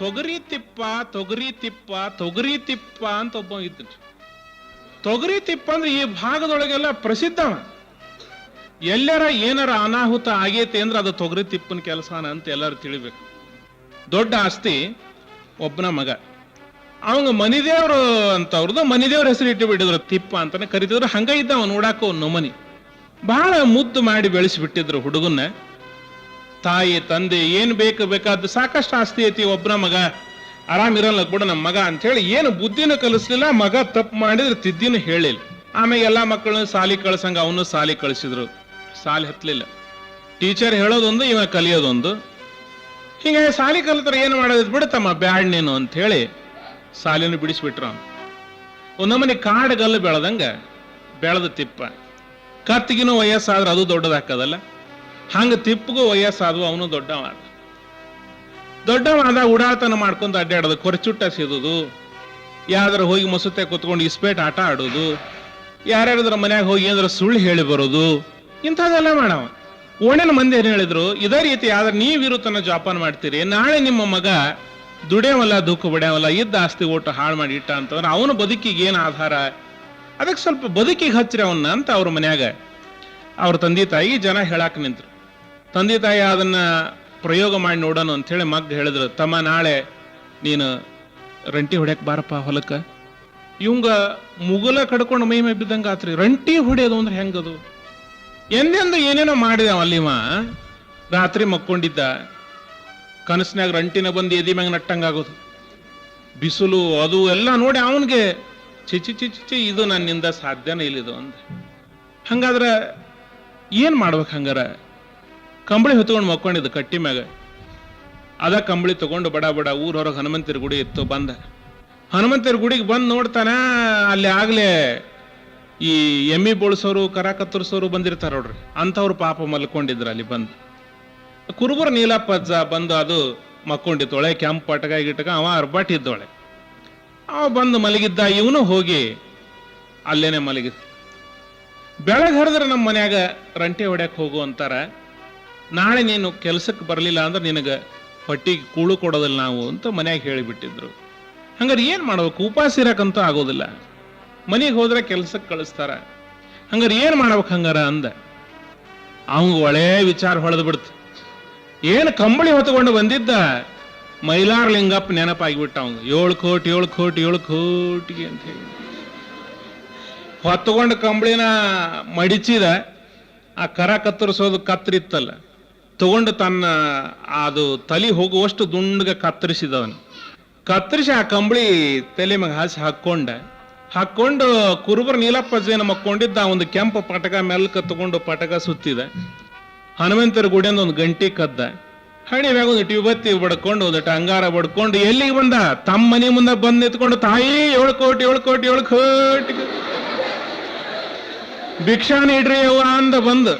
ತೊಗರಿ ತಿಪ್ಪ ತೊಗರಿ ತಿಪ್ಪ ತೊಗರಿ ತಿಪ್ಪ ಅಂತ ಒಬ್ಬ ಇದ್ದ. ತೊಗರಿ ತಿಪ್ಪ ಅಂದ್ರೆ ಈ ಭಾಗದೊಳಗೆಲ್ಲ ಪ್ರಸಿದ್ಧವ. ಎಲ್ಲರ ಏನಾರ ಅನಾಹುತ ಆಗೈತೆ ಅಂದ್ರೆ ಅದು ತೊಗರಿ ತಿಪ್ಪನ ಕೆಲಸನ ಅಂತ ಎಲ್ಲರೂ ತಿಳಿಬೇಕು. ದೊಡ್ಡ ಆಸ್ತಿ ಒಬ್ಬನ ಮಗ, ಅವಂಗ ಮನಿದೇವ್ರು ಅಂತ ಅವ್ರದ್ದು ಮನಿದೇವ್ರ ಹೆಸರು ಇಟ್ಟು ಬಿಟ್ಟಿದ್ರು, ತಿಪ್ಪ ಅಂತಾನೆ ಕರಿತಿದ್ರು. ಹಂಗ ಇದ್ದ ಅವನು ನೋಡಾಕ ನಮನಿ ಬಹಳ ಮುದ್ದು ಮಾಡಿ ಬೆಳೆಸಿಬಿಟ್ಟಿದ್ರು ಹುಡುಗನ್ನ. ತಾಯಿ ತಂದೆ ಏನ್ ಬೇಕಾದ್ದು ಸಾಕಷ್ಟು ಆಸ್ತಿ ಐತಿ, ಒಬ್ಬನ ಮಗ ಆರಾಮಿರಲ್ಲ ಕೂಡ ನಮ್ಮ ಮಗ ಅಂತ ಹೇಳಿ ಏನು ಬುದ್ಧಿನ ಕಲಿಸ್ಲಿಲ್ಲ. ಮಗ ತಪ್ಪು ಮಾಡಿದ್ರೆ ತಿದ್ದಿನ ಹೇಳಿಲ್ಲ. ಆಮೇಲೆ ಎಲ್ಲಾ ಮಕ್ಕಳನ್ನ ಸಾಲಿ ಕಳ್ಸಂಗ ಅವನು ಸಾಲಿ ಕಳಿಸಿದ್ರು, ಸಾಲಿ ಹತ್ಲಿಲ್ಲ. ಟೀಚರ್ ಹೇಳೋದೊಂದು ಇವ ಕಲಿಯೋದೊಂದು. ಹೀಗೆ ಸಾಲಿ ಕಲಿತ್ರ ಏನು ಮಾಡೋದು ಬಿಡುತ್ತಮ್ಮ ಬ್ಯಾಡ್ ನೀನು ಅಂತ ಹೇಳಿ ಸಾಲಿನ ಬಿಡಿಸ್ಬಿಟ್ರು. ಒಂದೊಮ್ಮನೆ ಕಾಡುಗಲ್ಲು ಬೆಳೆದಂಗ ಬೆಳೆದ ತಿಪ್ಪ. ಕತ್ತಿಗಿನೂ ವಯಸ್ಸಾದ್ರೆ ಅದು ದೊಡ್ಡದಾಕದಲ್ಲ, ಹಂಗ ತಿಪ್ಪಗೂ ವಯಸ್ಸಾದ್ವು, ಅವನು ದೊಡ್ಡವಾದ ಉಡಾತನ ಮಾಡ್ಕೊಂಡು ಅಡ್ಡಾಡೋದು, ಕೊರಚುಟ್ಟ ಸಿದುದು, ಯಾವ್ದಾರ ಹೋಗಿ ಮಸುತ್ತೆ ಕುತ್ಕೊಂಡು ಇಸ್ಪೇಟ್ ಆಟ ಆಡೋದು, ಯಾರ್ಯಾರದ್ರ ಮನ್ಯಾಗ ಹೋಗಿ ಏನಾರ ಸುಳ್ಳು ಹೇಳಿ ಬರೋದು, ಇಂಥದ್ದೆಲ್ಲ ಮಾಡವ. ಓಣಿನ ಮಂದಿ ಏನ್ ಹೇಳಿದ್ರು, ಇದೇ ರೀತಿ ಆದ್ರೆ ನೀವಿರುತ್ತನ್ನ ಜೋಪಾನ ಮಾಡ್ತೀರಿ, ನಾಳೆ ನಿಮ್ಮ ಮಗ ದುಡಿಯವಲ್ಲ ದುಃಖ ಬಡಿಯವಲ್ಲ, ಇದ್ದ ಆಸ್ತಿ ಓಟು ಹಾಳು ಮಾಡಿ ಇಟ್ಟ ಅಂತಂದ್ರೆ ಅವನ ಬದುಕಿಗೆ ಏನು ಆಧಾರ, ಅದಕ್ಕೆ ಸ್ವಲ್ಪ ಬದುಕಿಗೆ ಹಚ್ಚ್ರಿ ಅವನ್ನ ಅಂತ ಅವ್ರ ಮನ್ಯಾಗ ಅವ್ರ ತಂದೆ ತಾಯಿ ಜನ ಹೇಳಾಕ ನಿಂತ್ರು. ತಂದೆ ತಾಯಿ ಅದನ್ನ ಪ್ರಯೋಗ ಮಾಡಿ ನೋಡೋಣ ಅಂತ ಹೇಳಿ ಮಗ್ ಹೇಳಿದ್ರು, ತಮ್ಮ ನಾಳೆ ನೀನು ರಂಟಿ ಹೊಡ್ಯಕ್ ಬಾರಪ್ಪ ಹೊಲಕ್ಕ. ಇವಂಗ ಮುಗುಲ ಕಡ್ಕೊಂಡು ಮೈ ಮೈ ಬಿದ್ದಂಗ ಆತ್ರಿ. ರಂಟಿ ಹೊಡೆಯೋದು ಅಂದ್ರೆ ಹೆಂಗದು? ಎಂದೆಂದು ಏನೇನೋ ಮಾಡಿದ ಅಲ್ಲಿವ. ರಾತ್ರಿ ಮಕ್ಕೊಂಡಿದ್ದ, ಕನಸಿನಾಗ ರಂಟಿನ ಬಂದು ಎದಿ ಮ್ಯಾಗ ನಟ್ಟಂಗಾಗೋದು, ಬಿಸಿಲು ಅದು ಎಲ್ಲ ನೋಡಿ ಅವನ್ಗೆ ಚಿಚಿ ಇದು ನನ್ನಿಂದ ಸಾಧ್ಯನೇ ಇಲ್ಲಿದು ಅಂದ. ಹಂಗಾದ್ರ ಏನ್ ಮಾಡ್ಬೇಕು? ಹಂಗಾರ ಕಂಬಳಿ ಹೊತ್ಕೊಂಡು ಮಕ್ಕೊಂಡಿದ್ದು ಕಟ್ಟಿ ಮ್ಯಾಗ. ಅದ ಕಂಬಳಿ ತಗೊಂಡು ಬಡ ಊರ್ ಹೊರಗೆ ಹನುಮಂತರ ಗುಡಿ ಇತ್ತು. ಬಂದ ಹನುಮಂತರ ಗುಡಿಗೆ ಬಂದು ನೋಡ್ತಾನ, ಅಲ್ಲಿ ಆಗ್ಲೇ ಈ ಎಮ್ಮಿ ಬೋಳ್ಸೋರು ಕರ ಕತ್ತರಿಸೋರು ಬಂದಿರ್ತಾರ ನೋಡ್ರಿ, ಅಂಥವ್ರು ಪಾಪ ಮಲ್ಕೊಂಡಿದ್ರು ಅಲ್ಲಿ ಬಂದು. ಕುರುಬರ ನೀಲಪ್ಪಜ್ಜ ಬಂದು ಅದು ಮಕ್ಕೊಂಡಿತ್ತೊಳೆ, ಕೆಂಪು ಪಟಕ ಗಿಟಕ, ಅವ ಅರ್ಬಾಟಿದ್ದೊಳೆ. ಅವ ಬಂದು ಮಲಗಿದ್ದ, ಇವನು ಹೋಗಿ ಅಲ್ಲೇನೆ ಮಲಗಿದ. ಬೆಳಗ್ಗೆ ಹರಿದ್ರೆ ನಮ್ಮ ಮನ್ಯಾಗ ರಂಟೆ ಹೊಡ್ಯಕ್ ಹೋಗು ಅಂತಾರ, ನಾಳೆ ನೀನು ಕೆಲ್ಸಕ್ಕೆ ಬರಲಿಲ್ಲ ಅಂದ್ರೆ ನಿನಗೆ ಹೊಟ್ಟಿಗೆ ಕೂಳು ಕೊಡೋದಿಲ್ಲ ನಾವು ಅಂತ ಮನ್ಯಾಗ ಹೇಳಿಬಿಟ್ಟಿದ್ರು. ಹಂಗಾರೆ ಏನ್ ಮಾಡ್ಬೇಕು? ಉಪವಾಸ ಇರಕ್ಕಂತೂ ಆಗೋದಿಲ್ಲ. ಮನೆಗೆ ಹೋದ್ರೆ ಕೆಲ್ಸಕ್ಕೆ ಕಳಿಸ್ತಾರ. ಹಂಗಾರೆ ಏನ್ ಮಾಡ್ಬೇಕು ಹಂಗಾರ ಅಂದ. ಅವಂಗ ಒಳ್ಳೆ ವಿಚಾರ ಹೊಳೆದು ಬಿಡ್ತು. ಏನು ಕಂಬಳಿ ಹೊತ್ಕೊಂಡು ಬಂದಿದ್ದ ಮೈಲಾರ ಲಿಂಗಪ್ಪ ನೆನಪಾಗಿಬಿಟ್ಟ ಅವಂಗ. 7 ಕೋಟಿ 7 ಕೋಟಿ 7 ಕೋಟಿಗೆ ಅಂತ ಹೇಳಿ ಹೊತ್ತುಕೊಂಡು ಕಂಬಳಿನ ಮಡಿಚಿದ. ಆ ಕರ ಕತ್ತರಿಸೋದು ಕತ್ತರಿತ್ತಲ್ಲ, ತಗೊಂಡು ತನ್ನ ಅದು ತಲೆ ಹೋಗುವಷ್ಟು ದುಂಡಗೆ ಕತ್ತರಿಸಿದವನು. ಕತ್ತರಿಸಿ ಆ ಕಂಬಳಿ ತಲೆ ಮ್ಯಾಗ ಹಾಸಿ ಹಾಕೊಂಡು ಕುರುಬರ ನೀಲಪ್ಪಜ್ಜೇನ ಮಕ್ಕೊಂಡಿದ್ದ. ಒಂದು ಕೆಂಪು ಪಟಕ ಮೆಲ್ಕ ತಗೊಂಡು ಪಟಕ ಸುತ್ತಿದ. ಹನುಮಂತರ ಗುಡಿಯಿಂದ ಒಂದು ಗಂಟಿ ಕದ್ದ. ಹಣಿ ಮ್ಯಾಗ ಒಂದು ಟ್ಯೂಬತ್ತಿ ಬಡ್ಕೊಂಡು ಒಂದಿಟ್ಟು ಅಂಗಾರ ಬಡ್ಕೊಂಡು ಎಲ್ಲಿಗೆ ಬಂದ? ತಮ್ಮ ಮನೆ ಮುಂದೆ ಬಂದು ನಿಂತ್ಕೊಂಡು, ತಾಯಿ 7 ಕೋಟಿ 7 ಕೋಟಿ 7 ಕೋಟಿ ಭಿಕ್ಷಾ ನೀಡ್ರಿ ಅವ್ವ ಅಂದ. ಬಂದು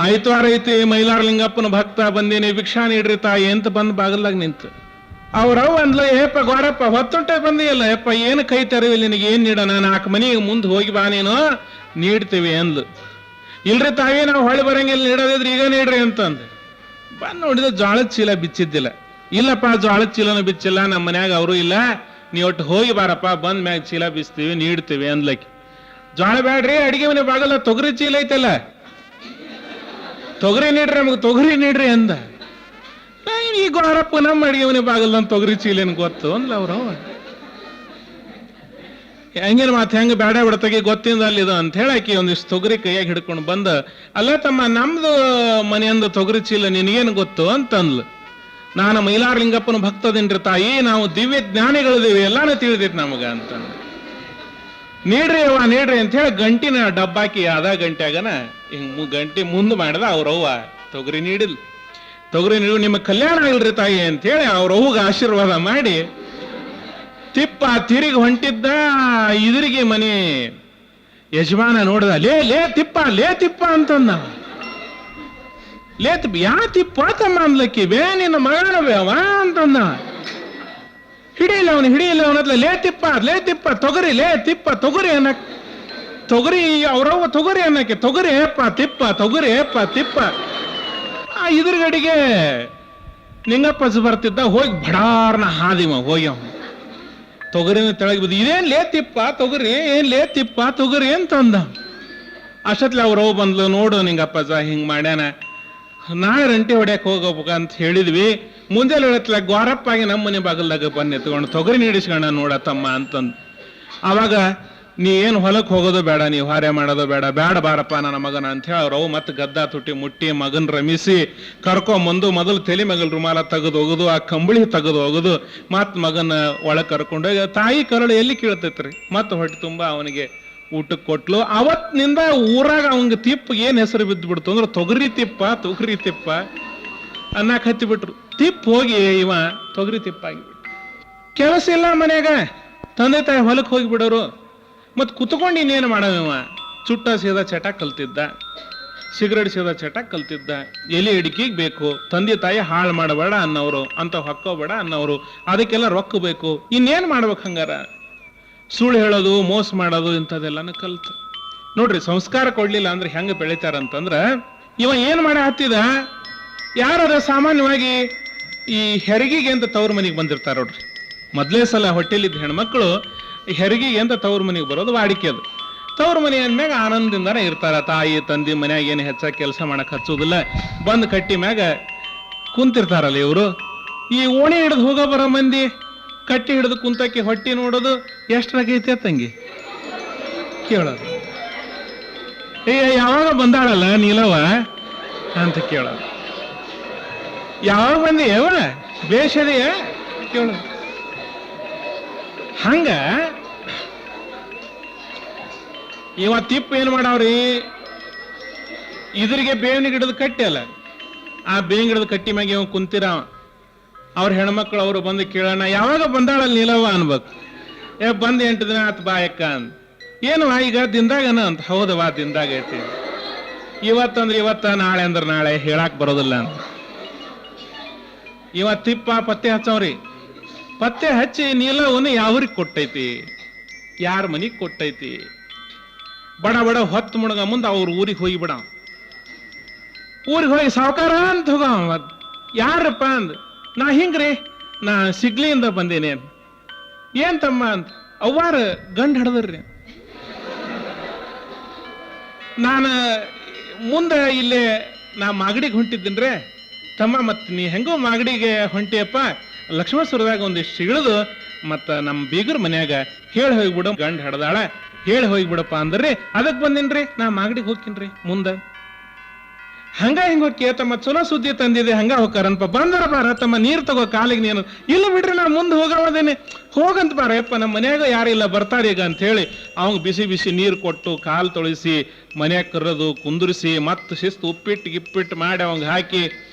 ಆಯ್ತವಾರ ಐತಿ, ಮೈಲಾರ ಲಿಂಗಪ್ಪನ ಭಕ್ತ ಬಂದೀನಿ, ಭಿಕ್ಷಾ ನೀಡ್ರಿ ತಾಯಿ ಅಂತ ಬಂದು ಬಾಗಲ್ದಾಗ ನಿಂತು. ಅವ್ರವ್ ಅಂದ್ಲ, ಏಪ್ಪ ಗೋರಪ್ಪ ಹೊತ್ತುಂಟೆ ಬಂದಿಯಲ್ಲ, ಯಪ್ಪ ಏನು ಕೈ ತೆರವಿಲ್ಲ, ನಿನಗೆ ಏನ್ ನೀಡೋಣ, 4 ಮನೆಗೆ ಮುಂದೆ ಹೋಗಿ ಬಾ, ನೀನು ನೀಡ್ತೀವಿ ಅಂದ್ಲು. ಇಲ್ರಿ ತಾಯಿ, ನಾವು ಹೊಳೆ ಬರಂಗಿಲ್ಲ, ನೀಡೋದಿದ್ರೆ ಈಗ ನೀಡ್ರಿ ಅಂತಂದೆ. ಬಂದು ನೋಡಿದ ಜೋಳದ ಚೀಲ ಬಿಚ್ಚಿದ್ದಿಲ್ಲ. ಇಲ್ಲಪ್ಪ ಜೋಳದ ಚೀಲನು ಬಿಚ್ಚಿಲ್ಲ, ನಮ್ಮ ಮನ್ಯಾಗ ಅವರು ಇಲ್ಲ, ನೀವು ಒಟ್ಟು ಹೋಗಿ ಬಾರಪ್ಪ, ಬಂದ್ ಮ್ಯಾಗ ಚೀಲ ಬಿಚ್ತೀವಿ ನೀಡ್ತೀವಿ ಅಂದ್ಲಕ್ಕಿ. ಜೋಳ ಬ್ಯಾಡ್ರಿ, ಅಡಿಗೆ ಮನೆ ಬಾಗಲ್ಲ ತೊಗರಿ ಚೀಲ ಐತಲ್ಲ, ತೊಗರಿ ನೀಡ್ರಿ, ನಮಗೆ ತೊಗರಿ ನೀಡ್ರಿ ಅಂದ. ಈ ಗೋರಪ್ಪ ನಮ್ಮ ಅಡಿಗೆ ಮನೆ ಬಾಗಲ್ಲ ತೊಗರಿ ಚೀಲ ಏನ್ ಗೊತ್ತು ಅಂದ್ಲ ಅವ್ರವ. ಹೆಂಗೇನು ಮಾತು ಹೆಂಗ ಬೇಡ ಬಿಡತಗೆ ಗೊತ್ತಿಂದ ಅಲ್ಲಿದು ಅಂತ ಹೇಳಾಕಿ ಒಂದಿಷ್ಟು ತೊಗರಿ ಕೈಯಾಗಿ ಹಿಡ್ಕೊಂಡು ಬಂದ. ಅಲ್ಲ ತಮ್ಮ, ನಮ್ದು ಮನೆಯಂದು ತೊಗರಿ ಚೀಲ ನಿನಗೇನು ಗೊತ್ತು ಅಂತಂದ್ಲು. ನಾನು ಮೈಲಾರ ಲಿಂಗಪ್ಪನ ಭಕ್ತದೇನ್ರಿ ತಾಯಿ, ನಾವು ದಿವ್ಯ ಜ್ಞಾನಿಗಳಿದೀವಿ, ಎಲ್ಲಾನು ತಿಳಿದೈತಿ ನಮಗ ಅಂತಂದ. ನೀಡ್ರಿ ಅವ್ವ ನೀಡ್ರಿ ಅಂತ ಹೇಳಿ ಗಂಟಿನ ಡಬ್ಬಾಕಿ ಅದ ಗಂಟ್ಯಾಗನ ಹಿಂಗ್ ಗಂಟಿ ಮುಂದೆ ಮಾಡಿದ. ಅವ್ರವ್ವ ತೊಗರಿ ನೀಡಿಲ್. ತೊಗರಿ ನೀಡು, ನಿಮ್ಮ ಕಲ್ಯಾಣ ಇಲ್ರಿ ತಾಯಿ ಅಂತ ಹೇಳಿ ಅವ್ರವ್ವಗ ಆಶೀರ್ವಾದ ಮಾಡಿ ತಿಪ್ಪ ತಿರುಗಿ ಹೊಂಟಿದ್ದ. ಇದ್ರಿಗೆ ಮನೆ ಯಜಮಾನ ನೋಡ್ದ, ಲೇ ತಿಪ್ಪ ಅಂತಂದ. ಯಾ ತಿಪ್ಪ ತಮ್ಮ ಅಂದ್ಲಕ್ಕಿ, ಬೇ ನಿನ್ನ ಮಗನವೇ ಅವ ಅಂತಂದ. ಹಿಡಿಯಿಲ್ಲ ಅವನತ್ಲ, ಲೇ ತಿಪ್ಪ ತೊಗರಿ, ಲೇ ತಿಪ್ಪ ತೊಗರಿ ಅನ್ನಕ್, ತೊಗರಿ ಅವ್ರವ್ವ ತೊಗರಿ ಅನ್ನಕ್ಕೆ, ತೊಗರಿ ಏಪ್ಪ ತಿಪ್ಪ, ತೊಗರಿ ಏಪ್ಪ ತಿಪ್ಪ. ಇದ್ರಗಡಿಗೆ ನಿಂಗಪ್ಪಸ್ ಬರ್ತಿದ್ದ, ಹೋಗಿ ಬಡಾರ್ನ ಹಾದಿವ ಹೋಗಿ ಅವನು ತೊಗರಿನ ತೆಳಗೆ ಬಿದ್ದು, ಇದೇನ್ ಲೇ ತಿಪ್ಪ ತೊಗರಿ, ಏನ್ ಲೇ ತಿಪ್ಪ ತೊಗರಿ ಅಂತಂದ. ಅಷ್ಟತ್ಲೆ ಅವ್ರವ್ ಬಂದ್ಲು, ನೋಡು ನಿಂಗಪ್ಪಜ ಹಿಂಗ್ ಮಾಡ್ಯಾನ, ನಾಳೆ ರಂಟಿ ಹೊಡ್ಯಾಕ್ ಹೋಗ್ಬೇಕ ಅಂತ ಹೇಳಿದ್ವಿ. ಮುಂಜಾನೆ ಹೇಳತ್ಲ ಗೋರಪ್ಪಾಗಿ ನಮ್ಮ ಮನೆ ಬಾಗಲ್ದಾಗ ಬಂದು ಎತ್ಕೊಂಡು ತೊಗರಿ ನೀಡಿಸ್ಕೊಂಡ ನೋಡತ್ತಮ್ಮ ಅಂತಂದು. ಅವಾಗ ನೀ ಏನು ಹೊಲಕ್ಕೆ ಹೋಗೋದು ಬೇಡ, ನೀವು ಹಾರೆ ಮಾಡೋದು ಬೇಡ, ಬೇಡ ಬಾರಪ್ಪ ನನ್ನ ಮಗನ ಅಂತ ಹೇಳಿ ಅವ್ರವ್ ಮತ್ತೆ ಗದ್ದಾ ತುಟಿ ಮುಟ್ಟಿ ಮಗನ್ ರಮಿಸಿ ಕರ್ಕೊಂಬಂದು ಮೊದಲು ತಲೆ ಮಗಲ್ ರುಮಾಲ ತೆಗೆದು ಹೋಗುದು, ಆ ಕಂಬಳಿ ತೆಗೆದು ಹೋಗುದು, ಮತ್ ಮಗನ ಒಳಗೆ ಕರ್ಕೊಂಡೋಗಿ ತಾಯಿ ಕರಳು ಎಲ್ಲಿ ಕೇಳ್ತೈತ್ರಿ, ಮತ್ತೆ ಹೊಟ್ಟೆ ತುಂಬಾ ಅವನಿಗೆ ಊಟಕ್ಕೆ ಕೊಟ್ಲು. ಅವತ್ತಿನಿಂದ ಊರಾಗ ಅವಂಗ ತಿಪ್ಪ ಏನ್ ಹೆಸರು ಬಿದ್ದು ಬಿಡ್ತು ಅಂದ್ರೆ ತೊಗರಿ ತಿಪ್ಪ ಅನ್ನಕ್ ಹತ್ತಿ ಬಿಟ್ರು. ತಿಪ್ಪ ಹೋಗಿ ಇವ ತೊಗರಿ ತಿಪ್ಪ ಆಗಿಬಿಟ್ರು. ಕೆಲಸ ಇಲ್ಲ ಮನ್ಯಾಗ, ತಂದೆ ತಾಯಿ ಹೊಲಕ್ಕೆ ಹೋಗಿ ಬಿಡೋರು. ಮತ್ ಕುತ್ಕೊಂಡು ಇನ್ನೇನು ಮಾಡವ, ಚುಟ್ಟ ಸೇದ ಚಟ ಕಲ್ತಿದ್ದ, ಸಿಗರೇಟ್ ಸೇದ ಚಟ ಕಲ್ತಿದ್ದ, ಎಲೆ ಅಡಿಕೆಗೆ ಬೇಕು, ತಂದೆ ತಾಯಿ ಹಾಳು ಮಾಡಬೇಡ ಅನ್ನೋರು, ಅಂತ ಹೊಕ್ಕೋಬೇಡ ಅನ್ನೋರು, ಅದಕ್ಕೆಲ್ಲ ರೊಕ್ಕ ಬೇಕು, ಇನ್ನೇನ್ ಮಾಡ್ಬೇಕು ಹಂಗಾರ? ಸುಳ್ಳು ಹೇಳೋದು, ಮೋಸ ಮಾಡೋದು, ಇಂಥದ್ದೆಲ್ಲಾನು ಕಲ್ತು. ನೋಡ್ರಿ, ಸಂಸ್ಕಾರ ಕೊಡ್ಲಿಲ್ಲ ಅಂದ್ರೆ ಹೆಂಗ ಬೆಳಿತಾರಂತಂದ್ರ, ಇವ ಏನ್ ಮಾಡ ಹತ್ತಿದ, ಯಾರ ಸಾಮಾನ್ಯವಾಗಿ ಈ ಹೆರಿಗೆಗೆ ಅಂತ ತವ್ರ ಮನೆಗೆ ಬಂದಿರ್ತಾರ ನೋಡ್ರಿ. ಮೊದ್ಲೇ ಸಲ ಹೊಟ್ಟೆಲಿದ್ದ ಹೆಣ್ಮಕ್ಳು ಹೆರಿಗೆಗೆ ಅಂತ ತವ್ರ ಮನೆಗೆ ಬರೋದು ವಾಡಿಕೆ. ಅದು ತವ್ರ ಮನೆ ಅಂದ್ಮ್ಯಾಗ ಆನಂದದಿಂದಾನೆ ಇರ್ತಾರ. ತಾಯಿ ತಂದಿ ಮನ್ಯಾಗ ಏನು ಹೆಚ್ಚಾಗಿ ಕೆಲಸ ಮಾಡಕ್ ಹಚ್ಚೋದಿಲ್ಲ, ಬಂದ್ ಕಟ್ಟಿ ಮ್ಯಾಗ ಕುಂತಿರ್ತಾರಲ್ಲ ಇವರು. ಈ ಓಣಿ ಹಿಡಿದು ಹೋಗೋ ಬರೋ ಮಂದಿ ಕಟ್ಟಿ ಹಿಡಿದು ಕುಂತಕ್ಕೆ ಹೊಟ್ಟಿ ನೋಡೋದು, ಎಷ್ಟ್ರಾಗೈತೆ ತಂಗಿ ಕೇಳೋದು, ಯಾವಾಗ ಬಂದಾಳಲ್ಲ ನೀಲವ ಅಂತ ಕೇಳೋದು, ಯಾವಾಗ ಬಂದಿ ಯಾವ ಬೇಷದೆಯ ಕೇಳೋದು. ಹಂಗ ಇವತ್ತಿಪ್ಪ ಏನ್ ಮಾಡಾವ್ರಿ, ಇದ್ರಿಗೆ ಬೇವಿನ ಗಿಡದ ಕಟ್ಟಿ ಅಲ್ಲ, ಆ ಬೇವಿನ ಗಿಡದ ಕಟ್ಟಿ ಮ್ಯಾಗ ಇವ ಕುಂತಿರ. ಅವ್ರ ಹೆಣ್ಮಕ್ಳು ಅವರು ಬಂದು ಕೇಳೋಣ, ಯಾವಾಗ ಬಂದಾಳಲ್ಲ ನೀಲವ್ವ ಅನ್ಬೇಕು. ಬಂದ್ 8 ದಿನ ಆತ್ ಬಾ ಅಕ್ಕ ಅಂದ್. ಏನು ಈಗ ದಿನದಾಗನ ಅಂತ. ಹೌದವಾ ದಿನದಾಗ ಐತಿ, ಇವತ್ತಂದ್ರೆ ಇವತ್ತ, ನಾಳೆ ಅಂದ್ರೆ ನಾಳೆ, ಹೇಳಾಕ್ ಬರೋದಿಲ್ಲ ಅಂತ. ಇವತ್ತಿಪ್ಪ ಪತ್ತೆ ಹಚ್ಚವ್ರಿ. ಪತ್ತೆ ಹಚ್ಚಿ ನೀಲವನ್ನ ಯಾವ್ರಿಗೆ ಕೊಟ್ಟೈತಿ, ಯಾರ ಮನಿಗ್ ಕೊಟ್ಟೈತಿ, ಬಡ ಬಡ ಹೊತ್ತು ಮುಣಗ ಮುಂದೆ ಅವ್ರ ಊರಿಗೆ ಹೋಗಿ ಬಿಡ. ಊರಿಗೆ ಹೋಗಿ ಸಾವುಕಾರ ಅಂತ ಹೋಗ. ಯಾರಪ್ಪ ಅಂದ್. ನಾ ಹಿಂಗ್ರಿ, ನಾ ಸಿಗ್ಲಿಯಿಂದ ಬಂದೇನೆ. ಏನ್ ತಮ್ಮ ಅಂತ. ಅವ್ವಾರ ಗಂಡ್ ಹಿಡದ್ರಿ. ನಾನು ಮುಂದೆ ಇಲ್ಲೇ ನಾ ಮಾಗಡಿಗೆ ಹೊಂಟಿದ್ದೀನ್ರಿ ತಮ್ಮ. ಮತ್ ನೀ ಹೆಂಗೋ ಮಾಗಡಿಗೆ ಹೊಂಟಿಯಪ್ಪ, ಲಕ್ಷ್ಮೇಶ್ವರದಾಗ ಒಂದಿಷ್ಟು ಸಿಗಿಳಿದು ಮತ್ತ ನಮ್ಮ ಬೀಗರ ಮನ್ಯಾಗ ಹೇಳಿ ಹೋಗ್ಬಿಡು, ಗಂಡ್ ಹಿಡ್ದಾಳ, ಹೇಳಿ ಹೋಗ್ಬಿಡಪ್ಪ ಅಂದ್ರಿ. ಅದಕ್ಕೆ ಬಂದಿನ್ರಿ, ನಾ ಮಾಗಡಿಗೆ ಹೋಗ್ತೀನ್ರಿ ಮುಂದೆ. ಹಂಗ ಹಿಂಗ ಹೋಗಿ ತಮ್ಮ ಚಲೋ ಸುದ್ದಿ ತಂದಿದೆ, ಹಂಗ ಹೋಗ್ತಾರನ್ಪ. ಬಂದರ ಬಾರ ತಮ್ಮ, ನೀರ್ ತಗೋ ಕಾಲಿಗೆ ನೀನು. ಇಲ್ಲ ಬಿಡ್ರಿ, ನಾ ಮುಂದೆ ಹೋಗವದೇನೆ, ಹೋಗಂತ ಬಾರ ಯಪ್ಪ, ನಮ್ಮ ಮನ್ಯಾಗ ಯಾರಿಲ್ಲ ಬರ್ತಾರೆ ಈಗ ಅಂತ ಹೇಳಿ ಅವಂಗ ಬಿಸಿ ಬಿಸಿ ನೀರು ಕೊಟ್ಟು ಕಾಲು ತೊಳಿಸಿ ಮನ್ಯಾಗ ಕರ್ರದು ಕುಂದುರಿಸಿ ಮತ್ತೆ ಶಿಸ್ತು ಉಪ್ಪಿಟ್ಟು ಗಿಪ್ಪಿಟ್ಟು ಮಾಡಿ ಅವಂಗ ಹಾಕಿ,